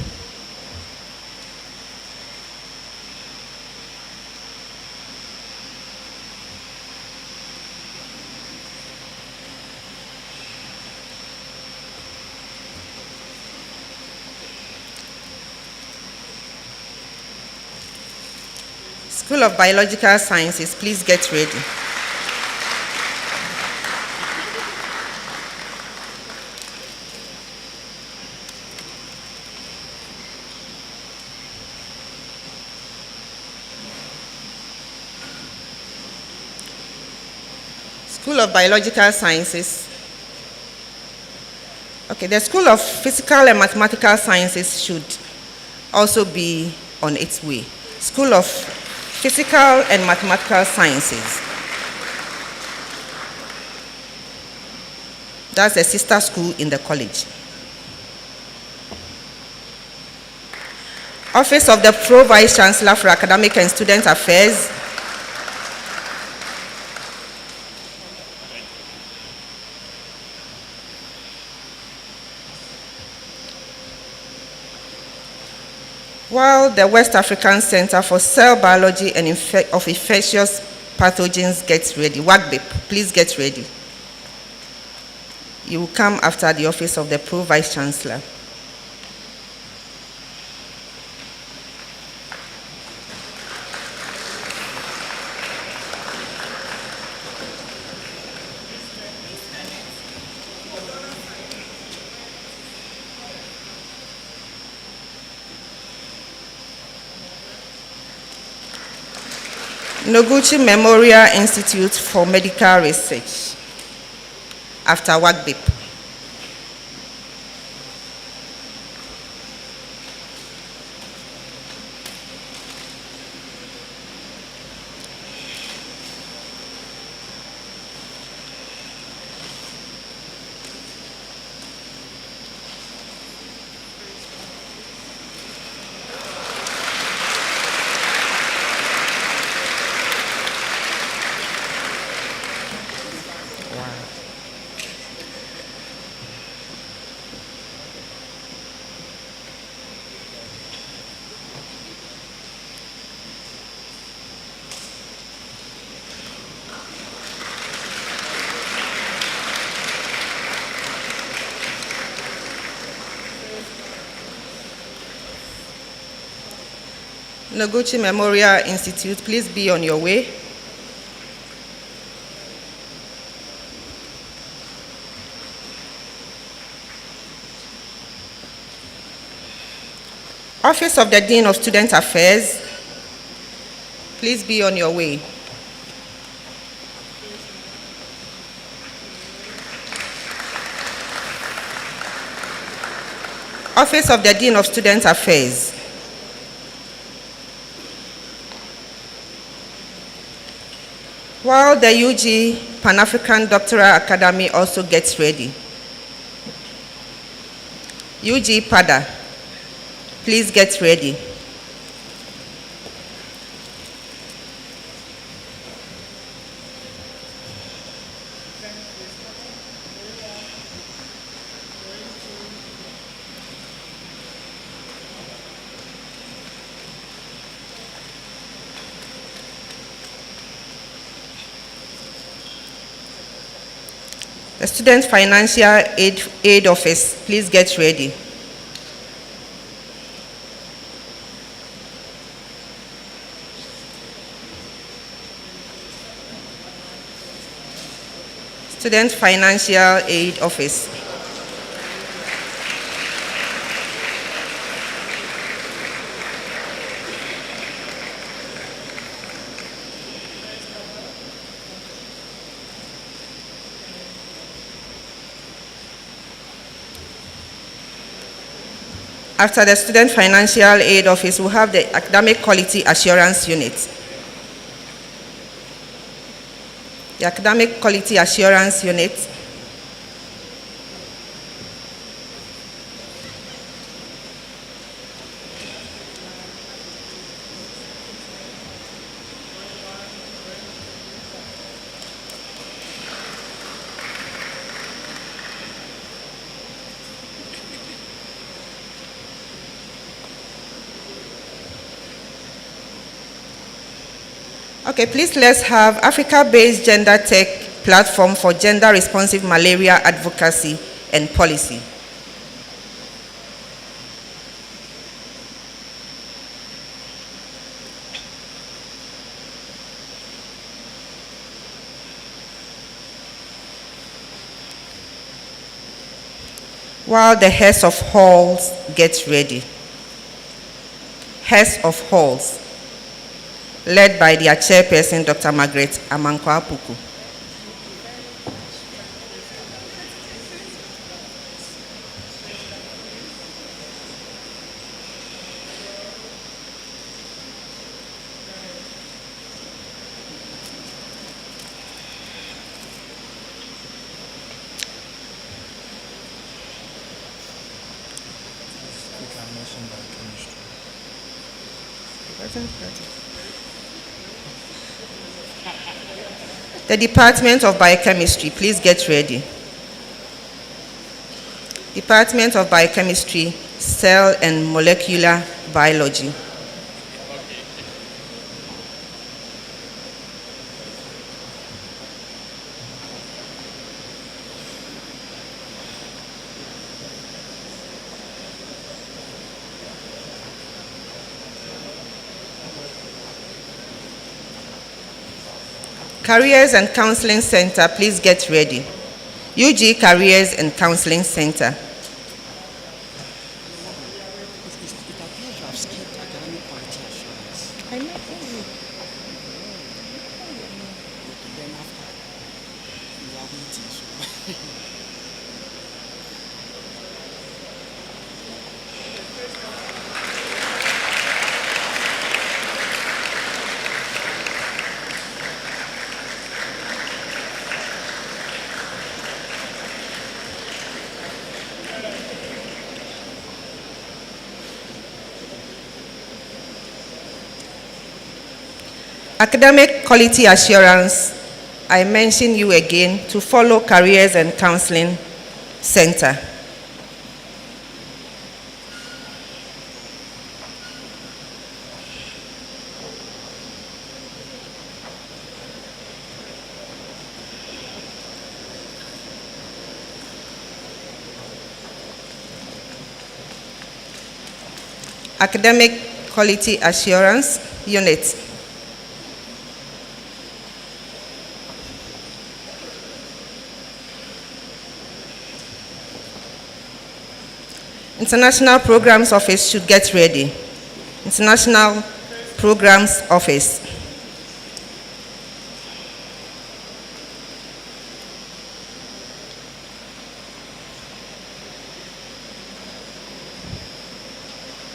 School of Biological Sciences, please get ready. School of Biological Sciences. Okay, the School of Physical and Mathematical Sciences should also be on its way. School of Physical and Mathematical Sciences. That's a sister school in the college. Office of the Pro-Vice-Chancellor for Academic and Student Affairs. While the West African Center for Cell Biology and of Infectious Pathogens gets ready, WACCBIP, please get ready. You will come after the Office of the Pro-Vice-Chancellor. Noguchi Memorial Institute for Medical Research, after WACCBIP. Noguchi Memorial Institute, please be on your way. Office of the Dean of Student Affairs, please be on your way. Office of the Dean of Student Affairs. While the UG Pan-African Doctoral Academy also gets ready. UG PADA, please get ready. The Student Financial Aid Office, please get ready. Student Financial Aid Office. After the Student Financial Aid Office, we have the Academic Quality Assurance Unit. The Academic Quality Assurance Unit. Okay, please let's have Africa-based gender tech platform for gender-responsive malaria advocacy and policy. While the heads of halls get ready. Heads of halls, led by their chairperson, Dr. Margaret Amankwa-Apuku. The Department of Biochemistry, please get ready. Department of Biochemistry, Cell and Molecular Biology. Careers and Counseling Center, please get ready. UG Careers and Counseling Center. Academic Quality Assurance, I mention you again to follow Careers and Counseling Center. Academic Quality Assurance Unit. International Programs Office should get ready. International Programs Office.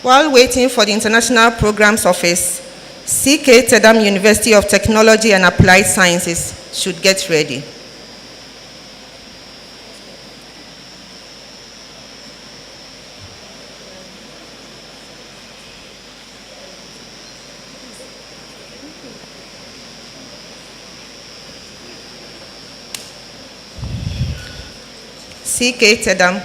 While waiting for the International Programs Office, CK Tedam University of Technology and Applied Sciences should get ready. CK Tedam.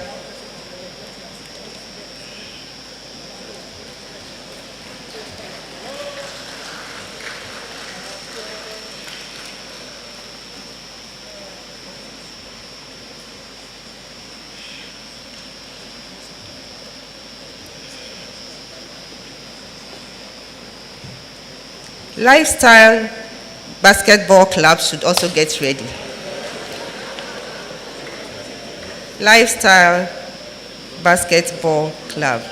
Lifestyle basketball club should also get ready. Lifestyle basketball club.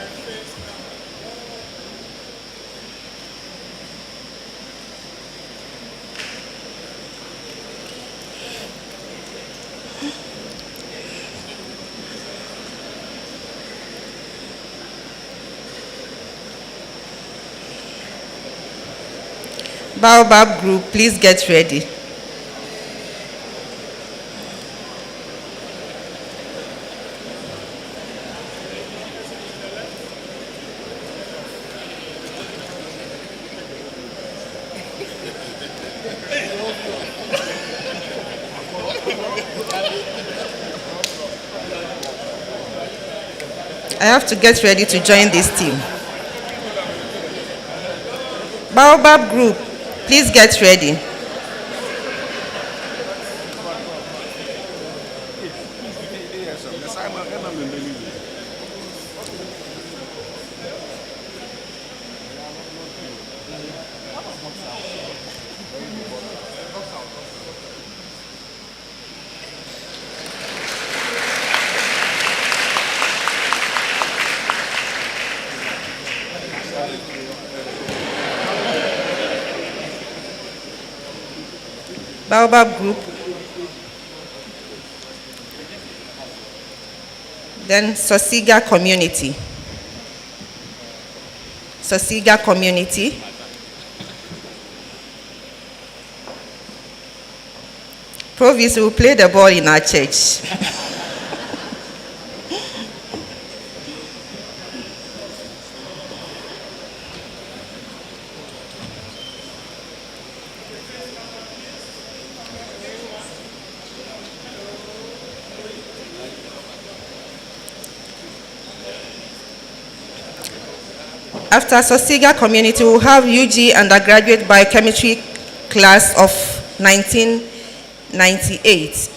Baobab Group, please get ready. I have to get ready to join this team. Baobab Group, please get ready. Baobab Group. Then Sosiga Community. Sosiga Community. Provis will play the ball in our church. After Sosiga Community, we'll have UG Undergraduate Biochemistry class of 1998.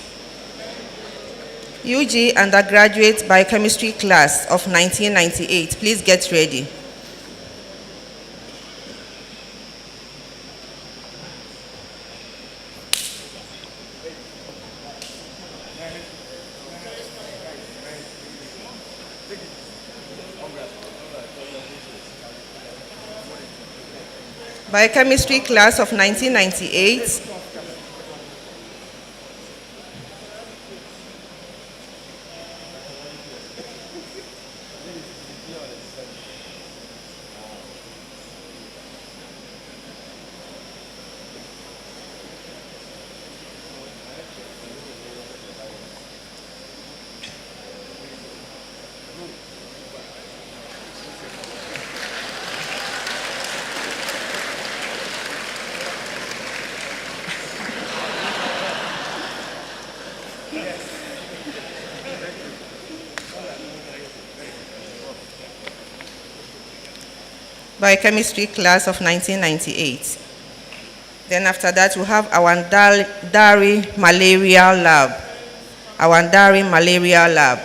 UG Undergraduate Biochemistry class of 1998. Please get ready. Biochemistry class of 1998. Biochemistry class of 1998. Then after that, we'll have Awandare Malaria Lab. Awandare Malaria Lab.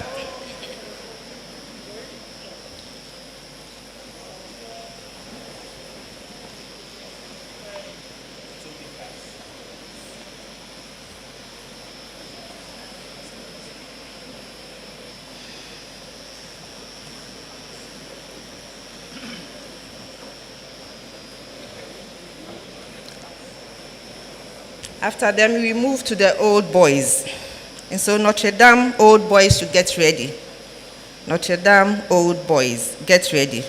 After them, we move to the old boys. And so Notre Dame old boys should get ready. Notre Dame old boys, get ready.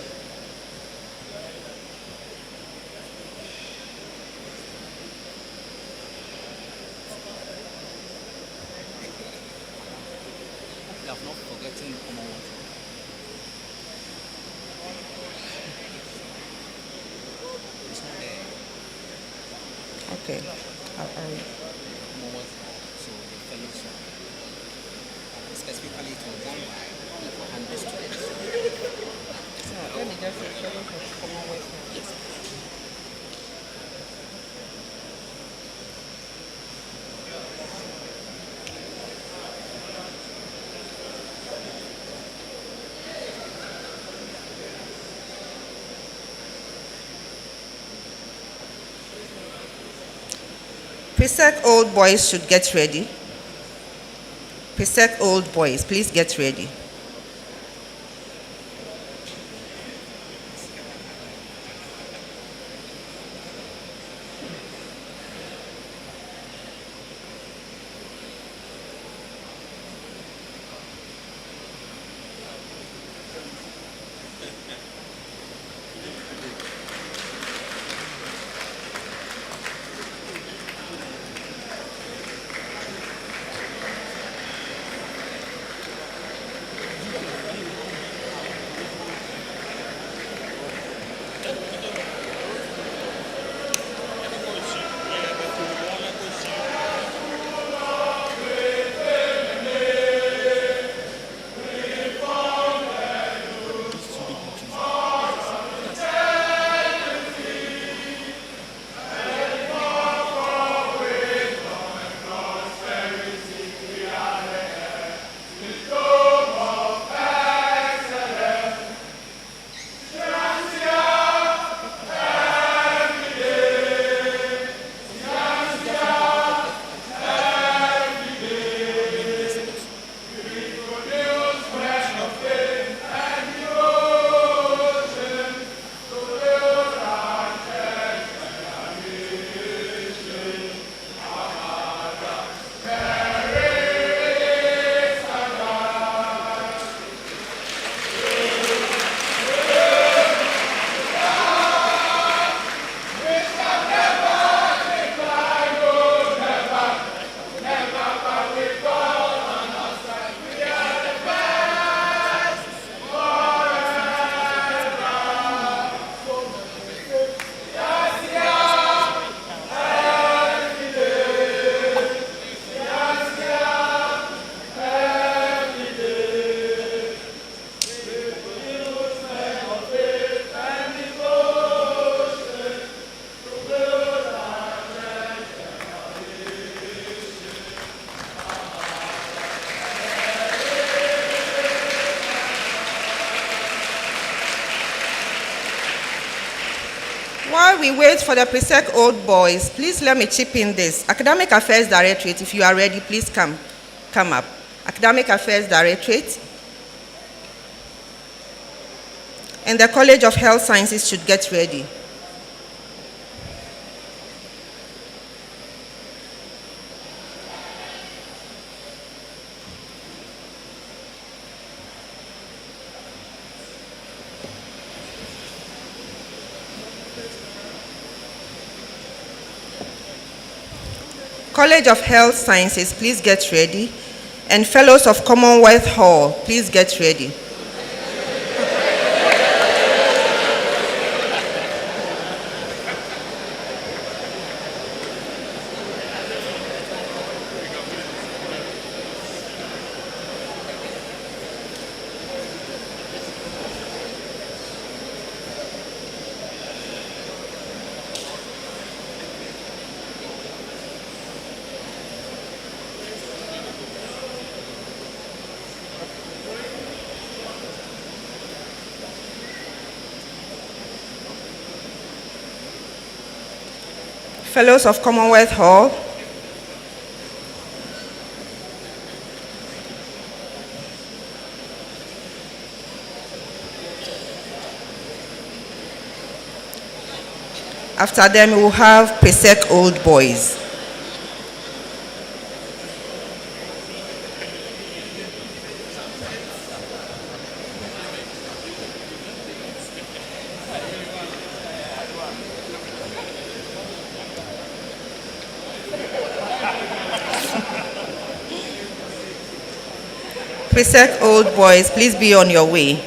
Okay. Specifically to done by people and students. Let me just show you for Commonwealth. Presec old boys should get ready. Presec old boys, please get ready. While we wait for the Presec old boys, please let me chip in this. Academic Affairs Directorate, if you are ready, please come up. Academic Affairs Directorate and the College of Health Sciences should get ready. College of Health Sciences, please get ready. And Fellows of Commonwealth Hall, please get ready. Fellows of Commonwealth Hall, after them we will have Presec old boys. Presec old boys, please be on your way.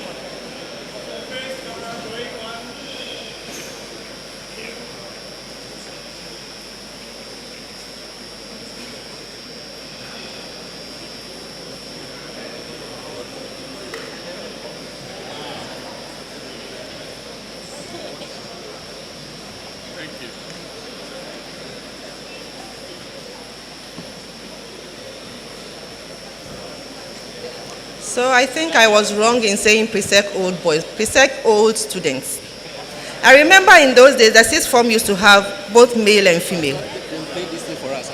So I think I was wrong in saying Presec old boys, Presec old students. I remember in those days the sixth form used to have both male and female. Play this thing for us.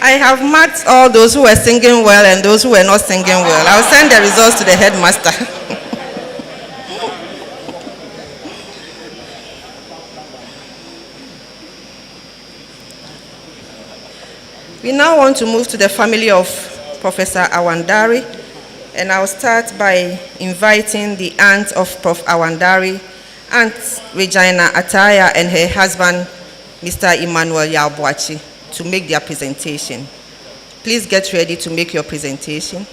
I have marked all those who were singing well and those who were not singing well. I'll send the results to the headmaster. We now want to move to the family of Professor Awandare, and I'll start by inviting the aunt of Prof. Awandare, Aunt Regina Appiah, and her husband, Mr. Emmanuel Yalboachi, to make their presentation. Please get ready to make your presentation.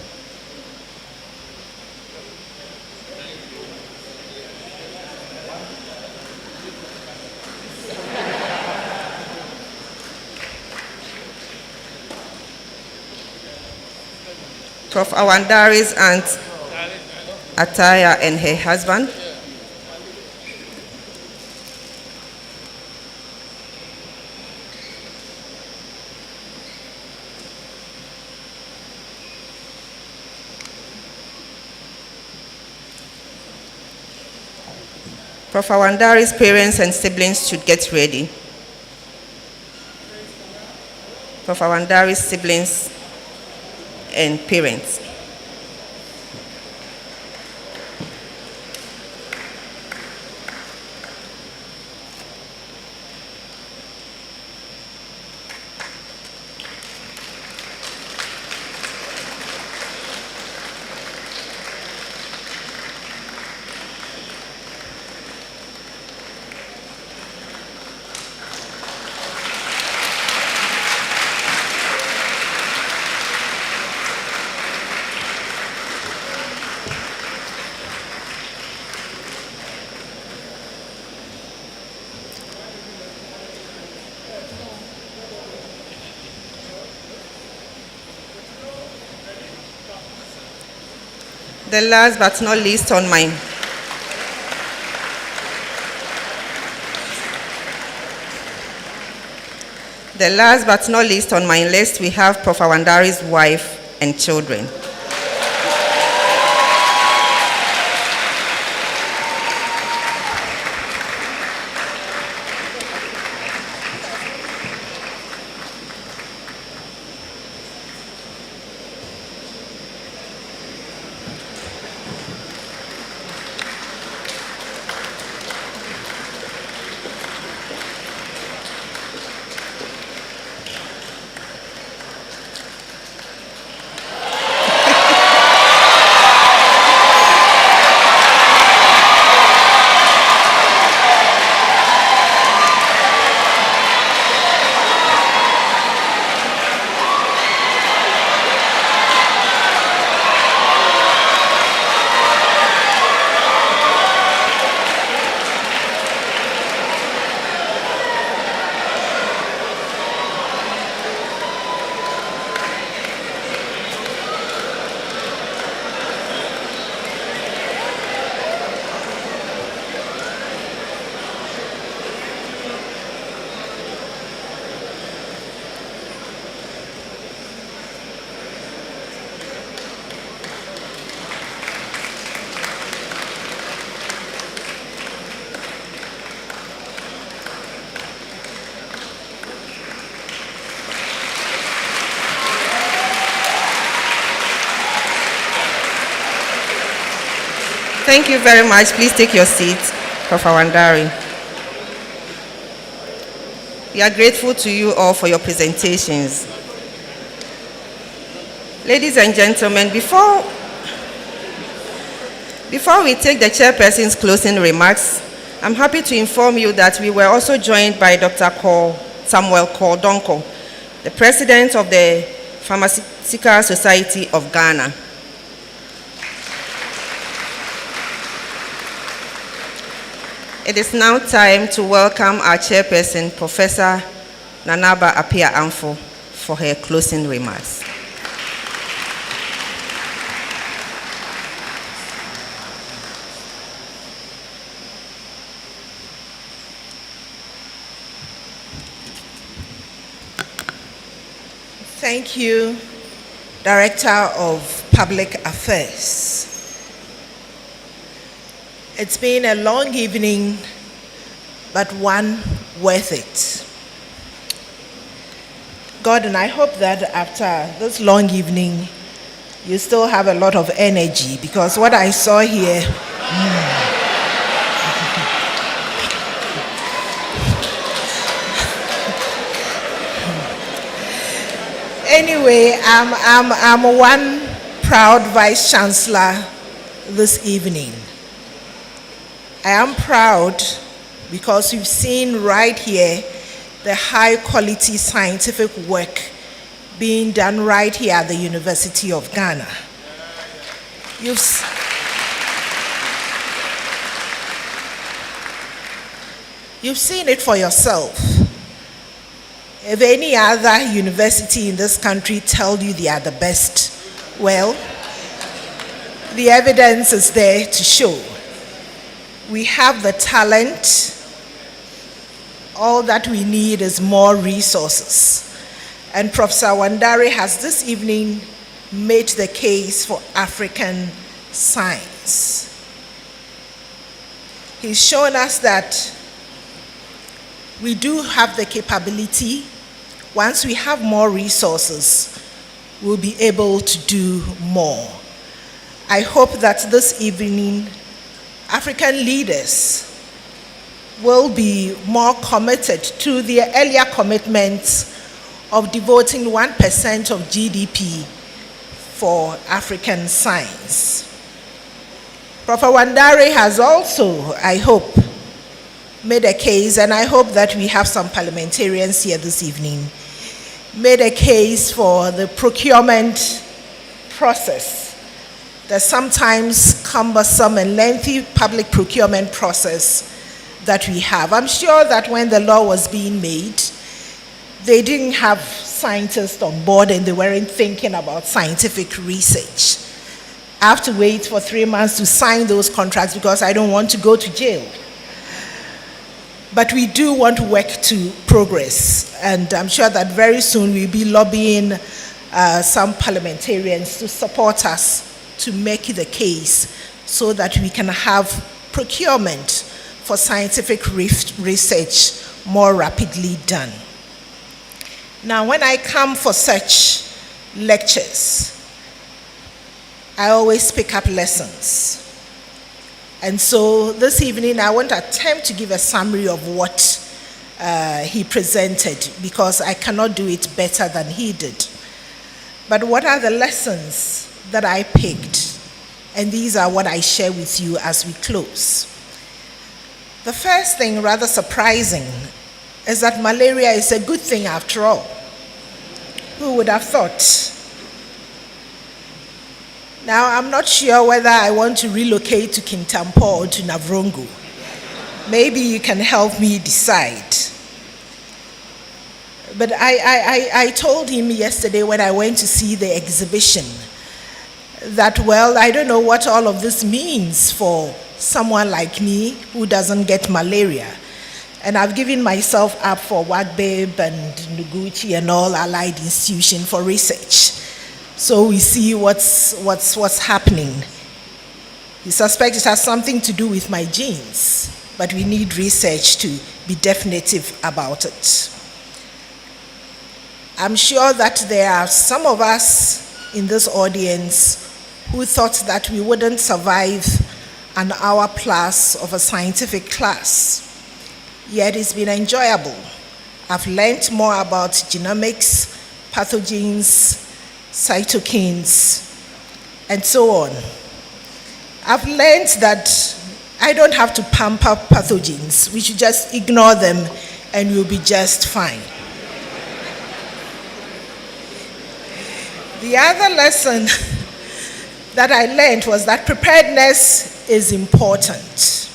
Prof. Awandare's aunt Appiah and her husband. Prof. Awandare's parents and siblings should get ready. Prof. Awandare's siblings and parents. The last but not least on my list, we have Prof. Awandare's wife and children. Thank you very much. Please take your seat, Prof. Awandare. We are grateful to you all for your presentations. Ladies and gentlemen, before we take the chairperson's closing remarks, I'm happy to inform you that we were also joined by Dr. Samuel Kordonko, the president of the Pharmaceutical Society of Ghana. It is now time to welcome our chairperson, Professor Nanaba Appiah Amfo, for her closing remarks. Thank you, Director of Public Affairs. It's been a long evening, but one worth it. Gordon, I hope that after this long evening, you still have a lot of energy, because what I saw here... Anyway, I'm one proud Vice-Chancellor this evening. I am proud because we've seen right here the high-quality scientific work being done right here at the University of Ghana. You've seen it for yourself. If any other university in this country tell you they are the best, well, the evidence is there to show. We have the talent. All that we need is more resources. And Professor Awandare has this evening made the case for African science. He's shown us that we do have the capability. Once we have more resources, we'll be able to do more. I hope that this evening, African leaders will be more committed to their earlier commitments of devoting 1% of GDP for African science. Prof. Awandare has also, I hope, made a case, and I hope that we have some parliamentarians here this evening, made a case for the procurement process, the sometimes cumbersome and lengthy public procurement process that we have. I'm sure that when the law was being made, they didn't have scientists on board and they weren't thinking about scientific research. I have to wait for 3 months to sign those contracts because I don't want to go to jail. But we do want to work to progress, and I'm sure that very soon we'll be lobbying some parliamentarians to support us to make the case so that we can have procurement for scientific research more rapidly done. Now, when I come for such lectures, I always pick up lessons. And so this evening, I want to attempt to give a summary of what he presented, because I cannot do it better than he did. But what are the lessons that I picked? And these are what I share with you as we close. The first thing, rather surprising, is that malaria is a good thing after all. Who would have thought? Now, I'm not sure whether I want to relocate to Kintampo or to Navrongo. Maybe you can help me decide. But I told him yesterday when I went to see the exhibition that, well, I don't know what all of this means for someone like me who doesn't get malaria. And I've given myself up for WACCBIP and Noguchi and all allied institutions for research. So we see what's happening. We suspect it has something to do with my genes, but we need research to be definitive about it. I'm sure that there are some of us in this audience who thought that we wouldn't survive an hour plus of a scientific class. Yet it's been enjoyable. I've learned more about genomics, pathogens, cytokines, and so on. I've learned that I don't have to pump up pathogens. We should just ignore them and we'll be just fine. The other lesson that I learned was that preparedness is important.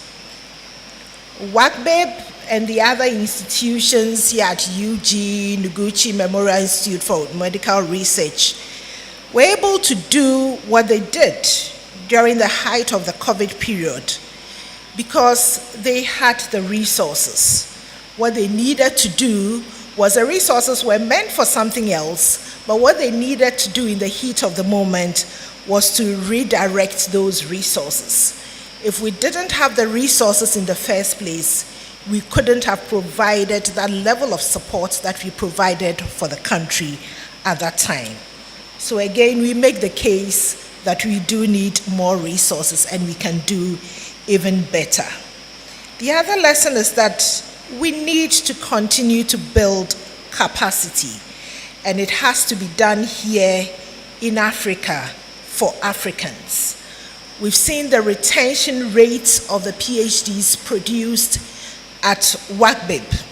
WACCBIP and the other institutions here at UG, Noguchi Memorial Institute for Medical Research were able to do what they did during the height of the COVID period because they had the resources. What they needed to do was the resources were meant for something else, but what they needed to do in the heat of the moment was to redirect those resources. If we didn't have the resources in the first place, we couldn't have provided that level of support that we provided for the country at that time. So again, we make the case that we do need more resources and we can do even better. The other lesson is that we need to continue to build capacity, and it has to be done here in Africa for Africans. We've seen the retention rates of the PhDs produced at WACCBIP.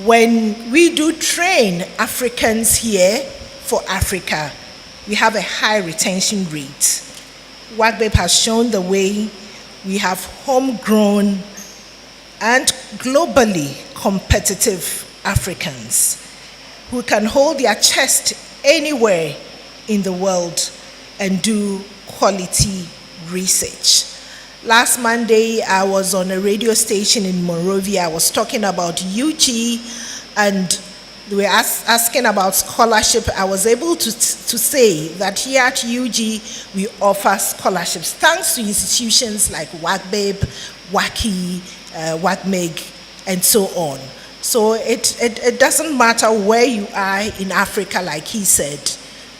When we do train Africans here for Africa, we have a high retention rate. WACCBIP has shown the way. We have homegrown and globally competitive Africans who can hold their chest anywhere in the world and do quality research. Last Monday, I was on a radio station in Monrovia. I was talking about UG, and they were asking about scholarship. I was able to say that here at UG, we offer scholarships thanks to institutions like WACCBIP, WACCI, WACCMEG, and so on. So it doesn't matter where you are in Africa, like he said.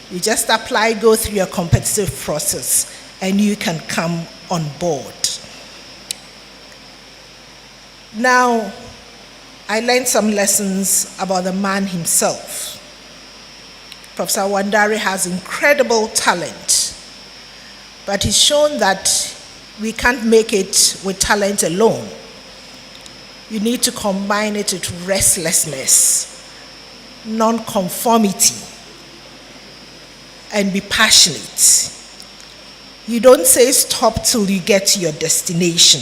You just apply, go through a competitive process, and you can come on board. Now, I learned some lessons about the man himself. Professor Awandare has incredible talent, but he's shown that we can't make it with talent alone. You need to combine it with restlessness, non-conformity, and be passionate. You don't say stop till you get to your destination.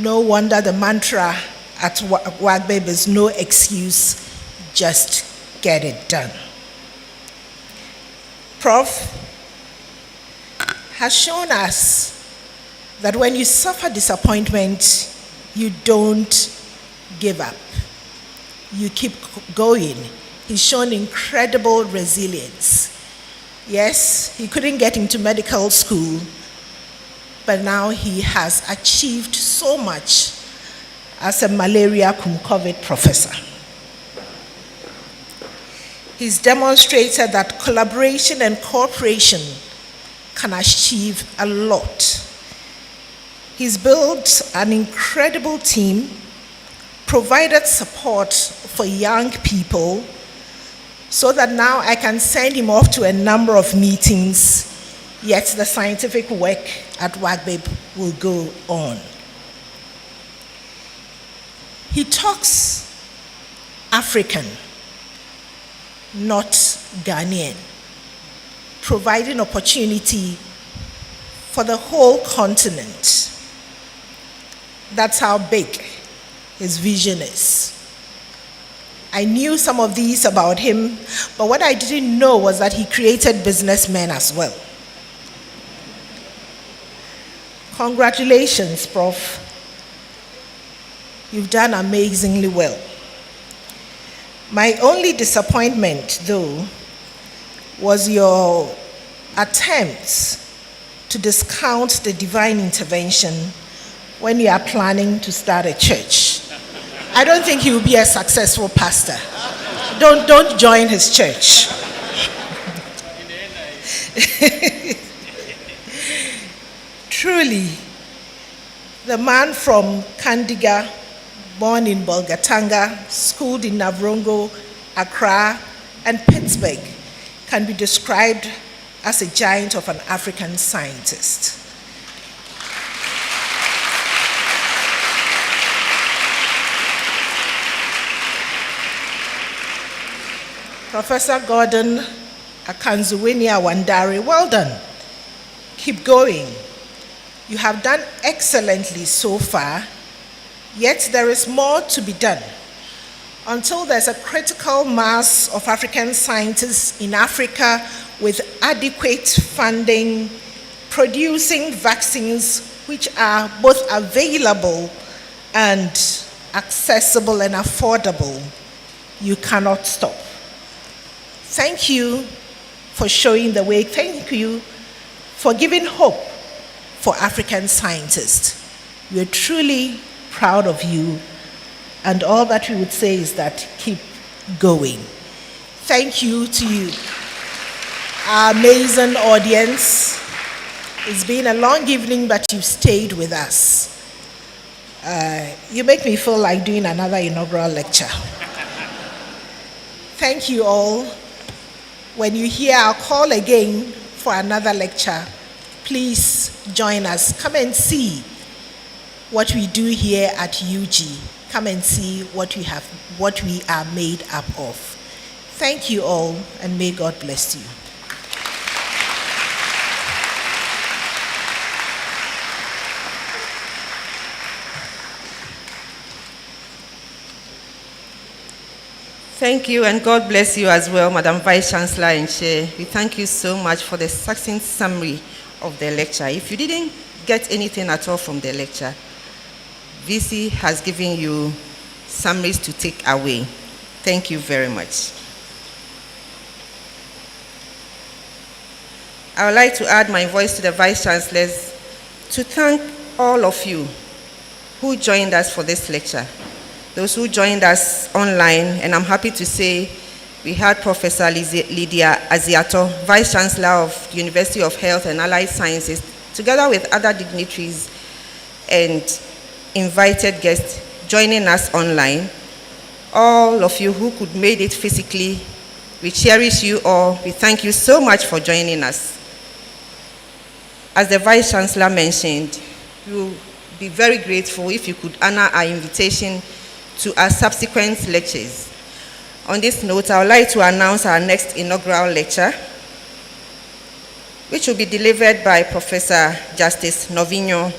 No wonder the mantra at WACCBIP is no excuse, just get it done. Prof has shown us that when you suffer disappointment, you don't give up. You keep going. He's shown incredible resilience. Yes, he couldn't get into medical school, but now he has achieved so much as a malaria cum-COVID professor. He's demonstrated that collaboration and cooperation can achieve a lot. He's built an incredible team, provided support for young people, so that now I can send him off to a number of meetings, yet the scientific work at WACCBIP will go on. He talks African, not Ghanaian, providing opportunity for the whole continent. That's how big his vision is. I knew some of these about him, but what I didn't know was that he created businessmen as well. Congratulations, Prof. You've done amazingly well. My only disappointment, though, was your attempts to discount the divine intervention when you are planning to start a church. I don't think he will be a successful pastor. Don't join his church. Truly, the man from Kandiga, born in Bolgatanga, schooled in Navrongo, Accra, and Pittsburgh, can be described as a giant of an African scientist. Professor Gordon Akanzuweni Awandare, well done. Keep going. You have done excellently so far, yet there is more to be done. Until there's a critical mass of African scientists in Africa with adequate funding, producing vaccines which are both available and accessible and affordable, you cannot stop. Thank you for showing the way. Thank you for giving hope for African scientists. We're truly proud of you, and all that we would say is that keep going. Thank you to you, our amazing audience. It's been a long evening, but you've stayed with us. You make me feel like doing another inaugural lecture. Thank you all. When you hear our call again for another lecture, please join us. Come and see what we do here at UG. Come and see what we are made up of. Thank you all, and may God bless you. Thank you, and God bless you as well, Madam Vice-Chancellor and Chair. We thank you so much for the succinct summary of the lecture. If you didn't get anything at all from the lecture, VC has given you summaries to take away. Thank you very much. I would like to add my voice to the Vice-Chancellors to thank all of you who joined us for this lecture. Those who joined us online, and I'm happy to say we had Professor Lydia Aziato, Vice-Chancellor of the University of Health and Allied Sciences, together with other dignitaries and invited guests joining us online. All of you who could make it physically, we cherish you all. We thank you so much for joining us. As the Vice-Chancellor mentioned, we will be very grateful if you could honor our invitation to our subsequent lectures. On this note, I would like to announce our next inaugural lecture, which will be delivered by Professor Justice Novinho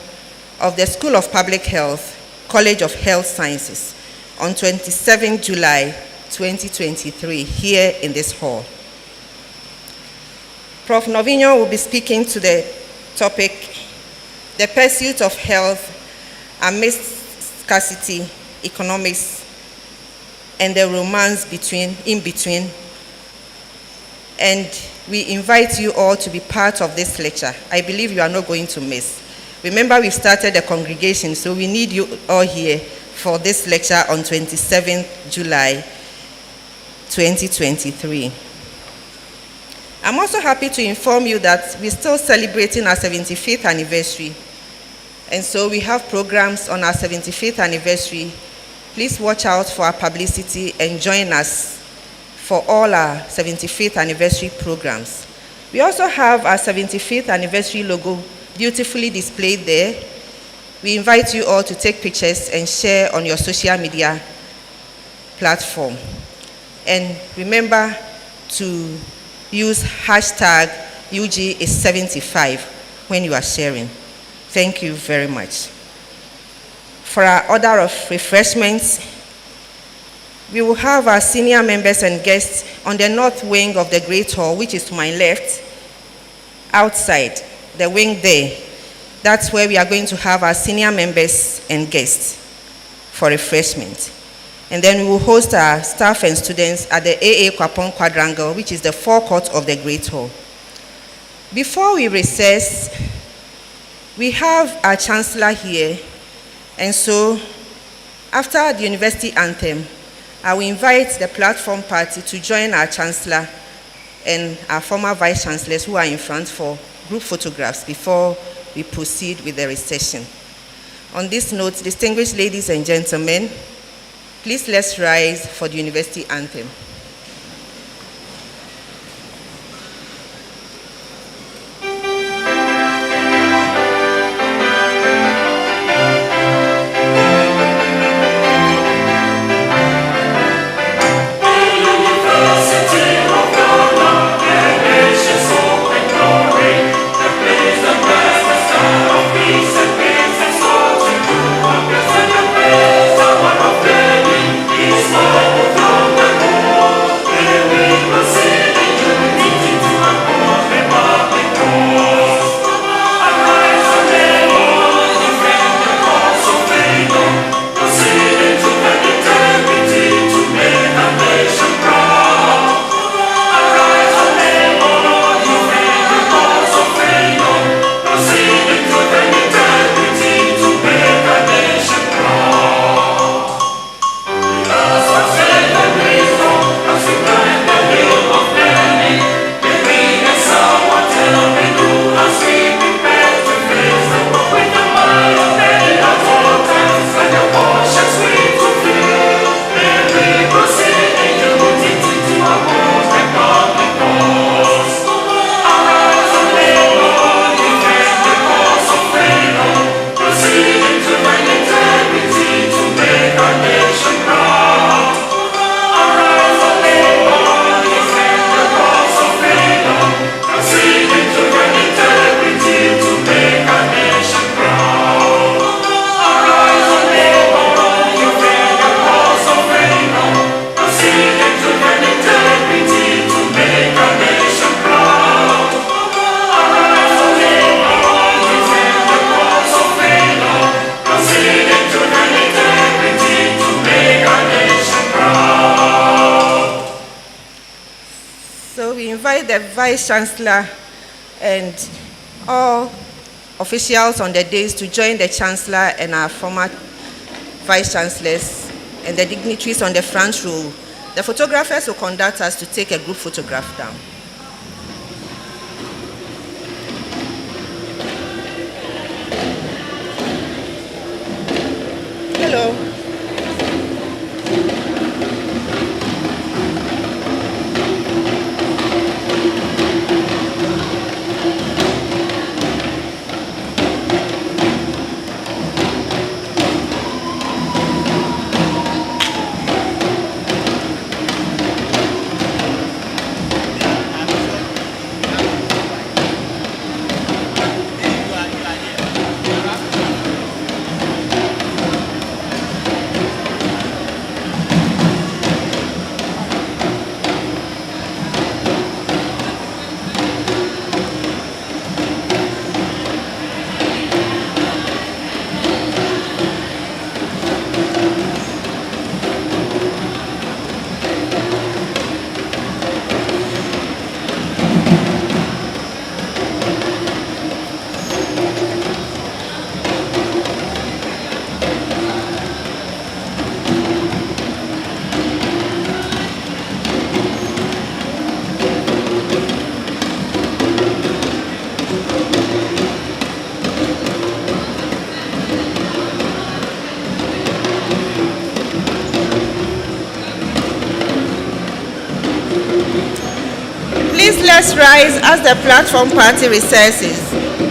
of the School of Public Health, College of Health Sciences, on 27 July 2023, here in this hall. Prof. Novinho will be speaking to the topic, the pursuit of health amidst scarcity, economics, and the romance in between. And we invite you all to be part of this lecture. I believe you are not going to miss. Remember, we've started a congregation, so we need you all here for this lecture on 27th July 2023. I'm also happy to inform you that we're still celebrating our 75th anniversary. And so we have programs on our 75th anniversary. Please watch out for our publicity and join us for all our 75th anniversary programs. We also have our 75th anniversary logo beautifully displayed there. We invite you all to take pictures and share on your social media platform. And remember to use hashtag UG is75 when you are sharing. Thank you very much. For our order of refreshments, we will have our senior members and guests on the north wing of the Great Hall, which is to my left, outside, the wing there. That's where we are going to have our senior members and guests for refreshment. And then we will host our staff and students at the AA Kwapon Quadrangle, which is the forecourt of the Great Hall. Before we recess, we have our Chancellor here. And so, after the university anthem, I will invite the platform party to join our Chancellor and our former Vice-Chancellors who are in front for group photographs before we proceed with the recession. On this note, distinguished ladies and gentlemen, please let's rise for the university anthem. Is So we invite the Vice-Chancellor and all officials on the days to join the Chancellor and our former Vice-Chancellors and the dignitaries on the front row. The photographers will conduct us to take a group photograph down. Hello. Please let's rise as the platform party recesses.